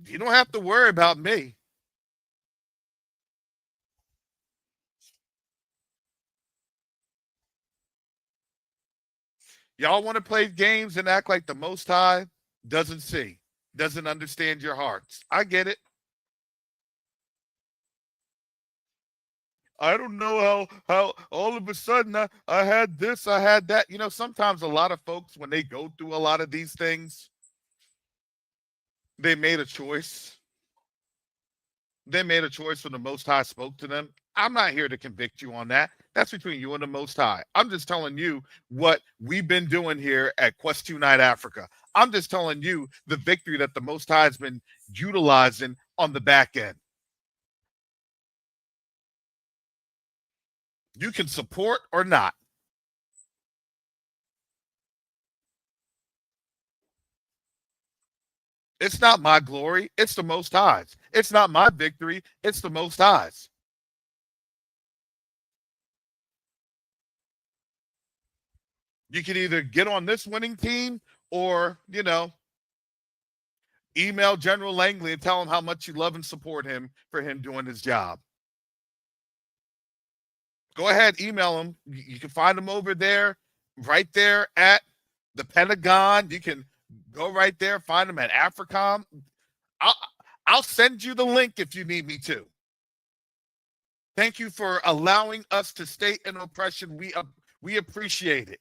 You don't have to worry about me. Y'all want to play games and act like the Most High doesn't see, doesn't understand your hearts. I get it. I don't know how all of a sudden I had this, I had that. You know, sometimes a lot of folks, when they go through a lot of these things, they made a choice. They made a choice when the Most High spoke to them. I'm not here to convict you on that. That's between you and the Most High. I'm just telling you what we've been doing here at Quest Unite Africa. I'm just telling you the victory that the Most High has been utilizing on the back end. You can support or not. It's not my glory. It's the Most High's. It's not my victory. It's the Most High's. You can either get on this winning team or, you know, email General Langley and tell him how much you love and support him for him doing his job. Go ahead, email him. You can find him over there, right there at the Pentagon. You can go right there, find him at AFRICOM. I'll send you the link if you need me to. Thank you for allowing us to stay in oppression. We appreciate it.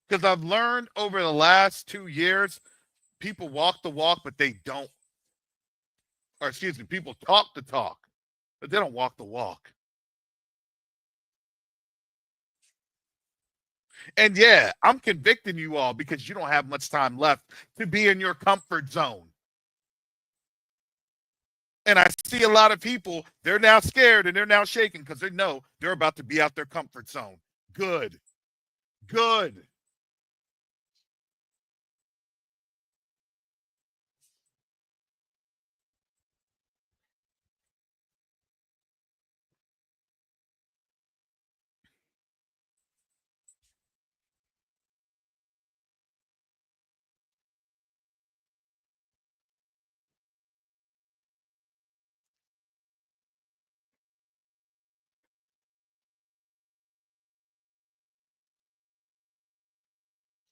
Because I've learned over the last 2 years, people walk the walk, but they don't. Or excuse me, people talk the talk, but they don't walk the walk. And yeah, I'm convicting you all because you don't have much time left to be in your comfort zone. And I see a lot of people, they're now scared and they're now shaking because they know they're about to be out their comfort zone. Good. Good.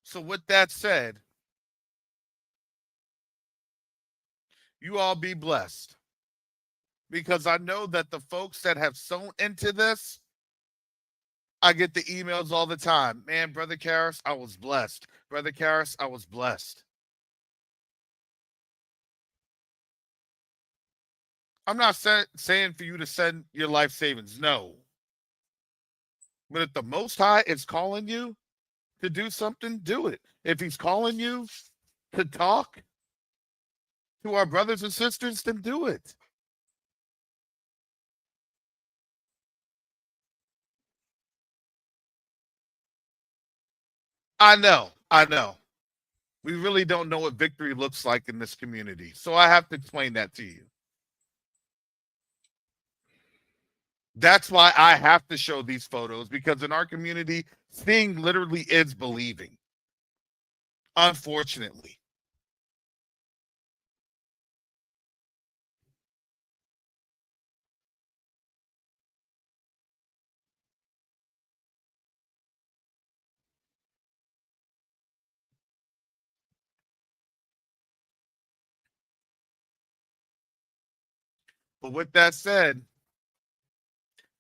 So with that said, you all be blessed. Because I know that the folks that have sewn into this, I get the emails all the time. Man, Brother Karras, I was blessed. Brother Karras, I was blessed. I'm not saying for you to send your life savings. No. But if the Most High is calling you to do something, do it. If he's calling you to talk to our brothers and sisters, then do it. I know. We really don't know what victory looks like in this community. So I have to explain that to you. That's why I have to show these photos, because in our community, seeing literally is believing. Unfortunately. But with that said,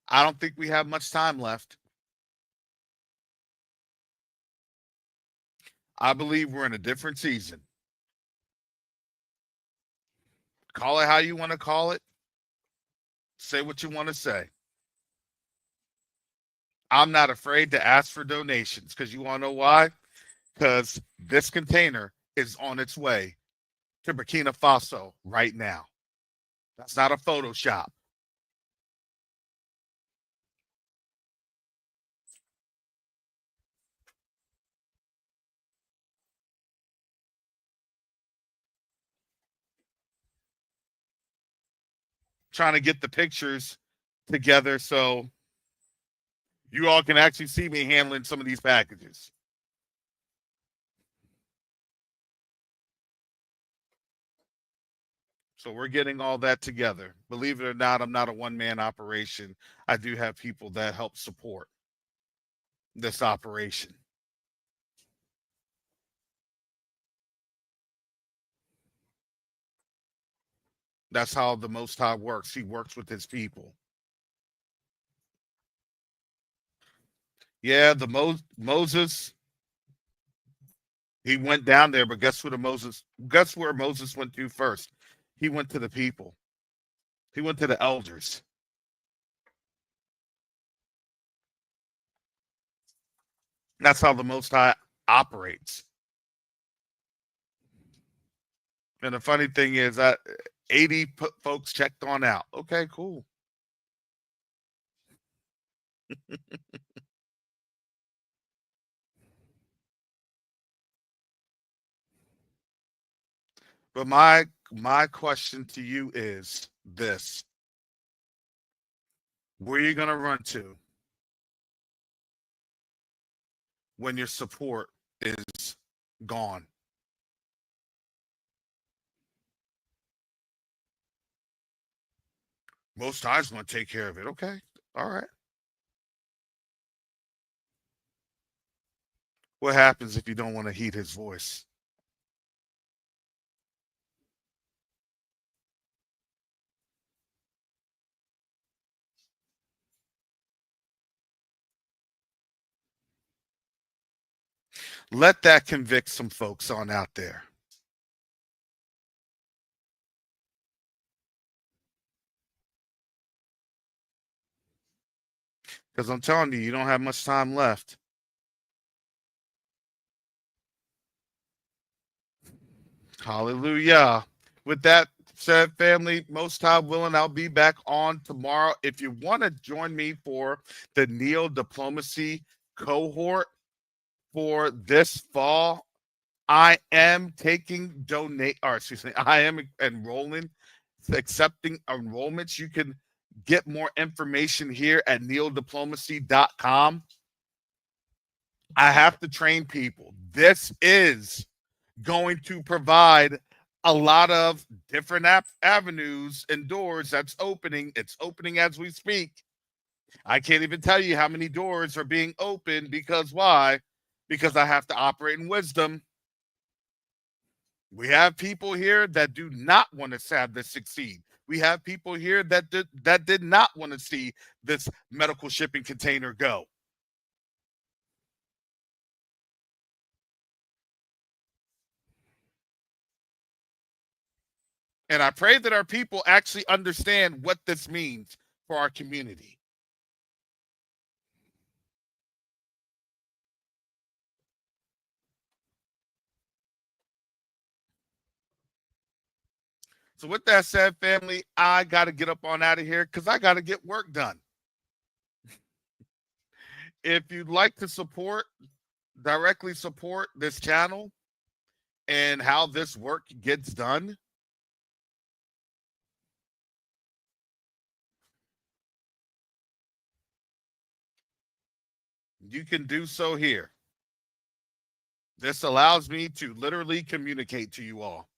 I don't think we have much time left. I believe we're in a different season. Call it how you want to call it. Say what you want to say. I'm not afraid to ask for donations, because you want to know why? Because this container is on its way to Burkina Faso right now. That's not a Photoshop. Trying to get the pictures together so you all can actually see me handling some of these packages. So we're getting all that together. Believe it or not, I'm not a one-man operation. I do have people that help support. this operation. That's how the Most High works. He works with his people. Yeah, the Moses, he went down there, but guess where Moses went to first? He went to the people. He went to the elders. That's how the Most High operates. And the funny thing is that 80 folks checked on out. Okay, cool. But my question to you is this: where are you going to run to when your support is gone? Most times going to take care of it. Okay, all right. What happens if you don't want to heed his voice? Let that convict some folks on out there. Because I'm telling you, you don't have much time left. Hallelujah. With that said, family, most time willing, I'll be back on tomorrow. If you want to join me for the Neodiplomacy cohort for this fall, I am I am enrolling, accepting enrollments. You can get more information here at neodiplomacy.com. I have to train people. This is going to provide a lot of different avenues and doors that's opening. It's opening as we speak. I can't even tell you how many doors are being opened because why? Because I have to operate in wisdom. We have people here that do not want to have this succeed. We have people here that did not want to see this medical shipping container go. And I pray that our people actually understand what this means for our community. So with that said, family, I got to get up on out of here because I got to get work done. If you'd like to directly support this channel and how this work gets done, you can do so here. This allows me to literally communicate to you all.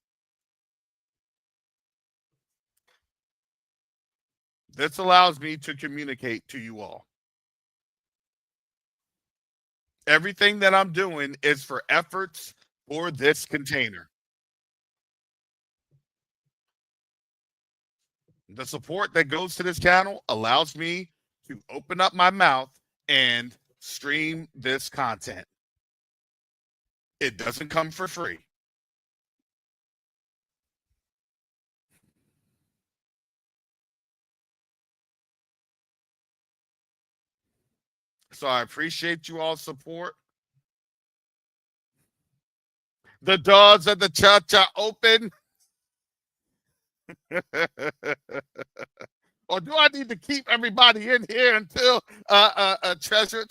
This allows me to communicate to you all. Everything that I'm doing is for efforts for this container. The support that goes to this channel allows me to open up my mouth and stream this content. It doesn't come for free. So I appreciate you all's support. The doors of the church are open. Or do I need to keep everybody in here until treasure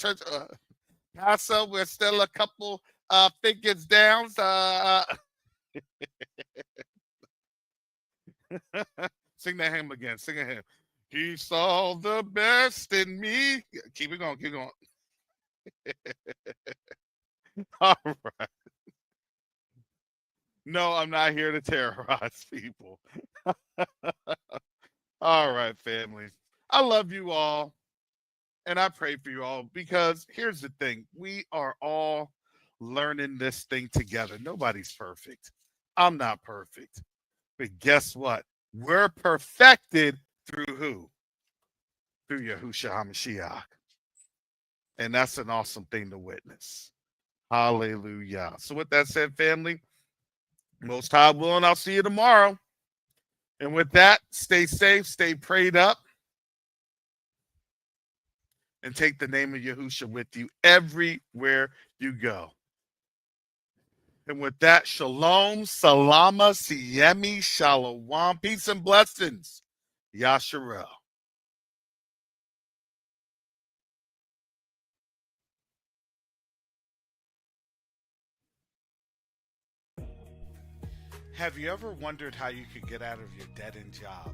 Pastor, we're still a couple figures down. Sing that hymn again. Sing a hymn. He saw the best in me. Keep it going. Keep going. All right. No, I'm not here to terrorize people. All right, family. I love you all. And I pray for you all because here's the thing. We are all learning this thing together. Nobody's perfect. I'm not perfect. But guess what? We're perfected through who? Through Yahushua HaMashiach. And that's an awesome thing to witness. Hallelujah. So with that said, family, most high willing, I'll see you tomorrow. And with that, stay safe, stay prayed up, and take the name of Yahushua with you everywhere you go. And with that, shalom, salama, siyemi, shalom, peace and blessings. Yasharel. Have you ever wondered how you could get out of your dead-end job?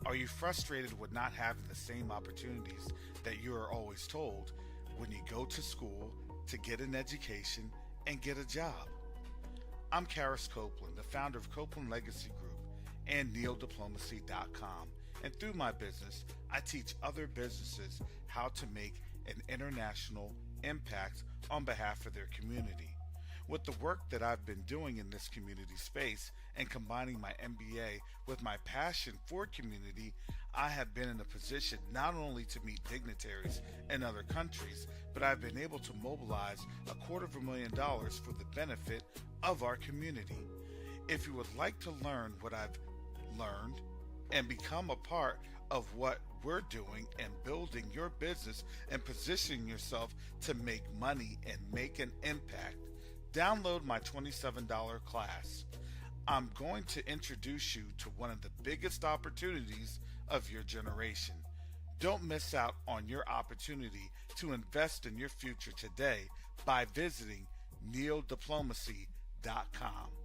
Are you frustrated with not having the same opportunities that you are always told when you go to school to get an education and get a job? I'm Karis Copeland, the founder of Copeland Legacy Group and Neodiplomacy.com. And through my business, I teach other businesses how to make an international impact on behalf of their community. With the work that I've been doing in this community space and combining my MBA with my passion for community, I have been in a position not only to meet dignitaries in other countries, but I've been able to mobilize $250,000 for the benefit of our community. If you would like to learn what I've learned and become a part of what we're doing and building your business and positioning yourself to make money and make an impact, download my $27 class. I'm going to introduce you to one of the biggest opportunities of your generation. Don't miss out on your opportunity to invest in your future today by visiting Neodiplomacy.com.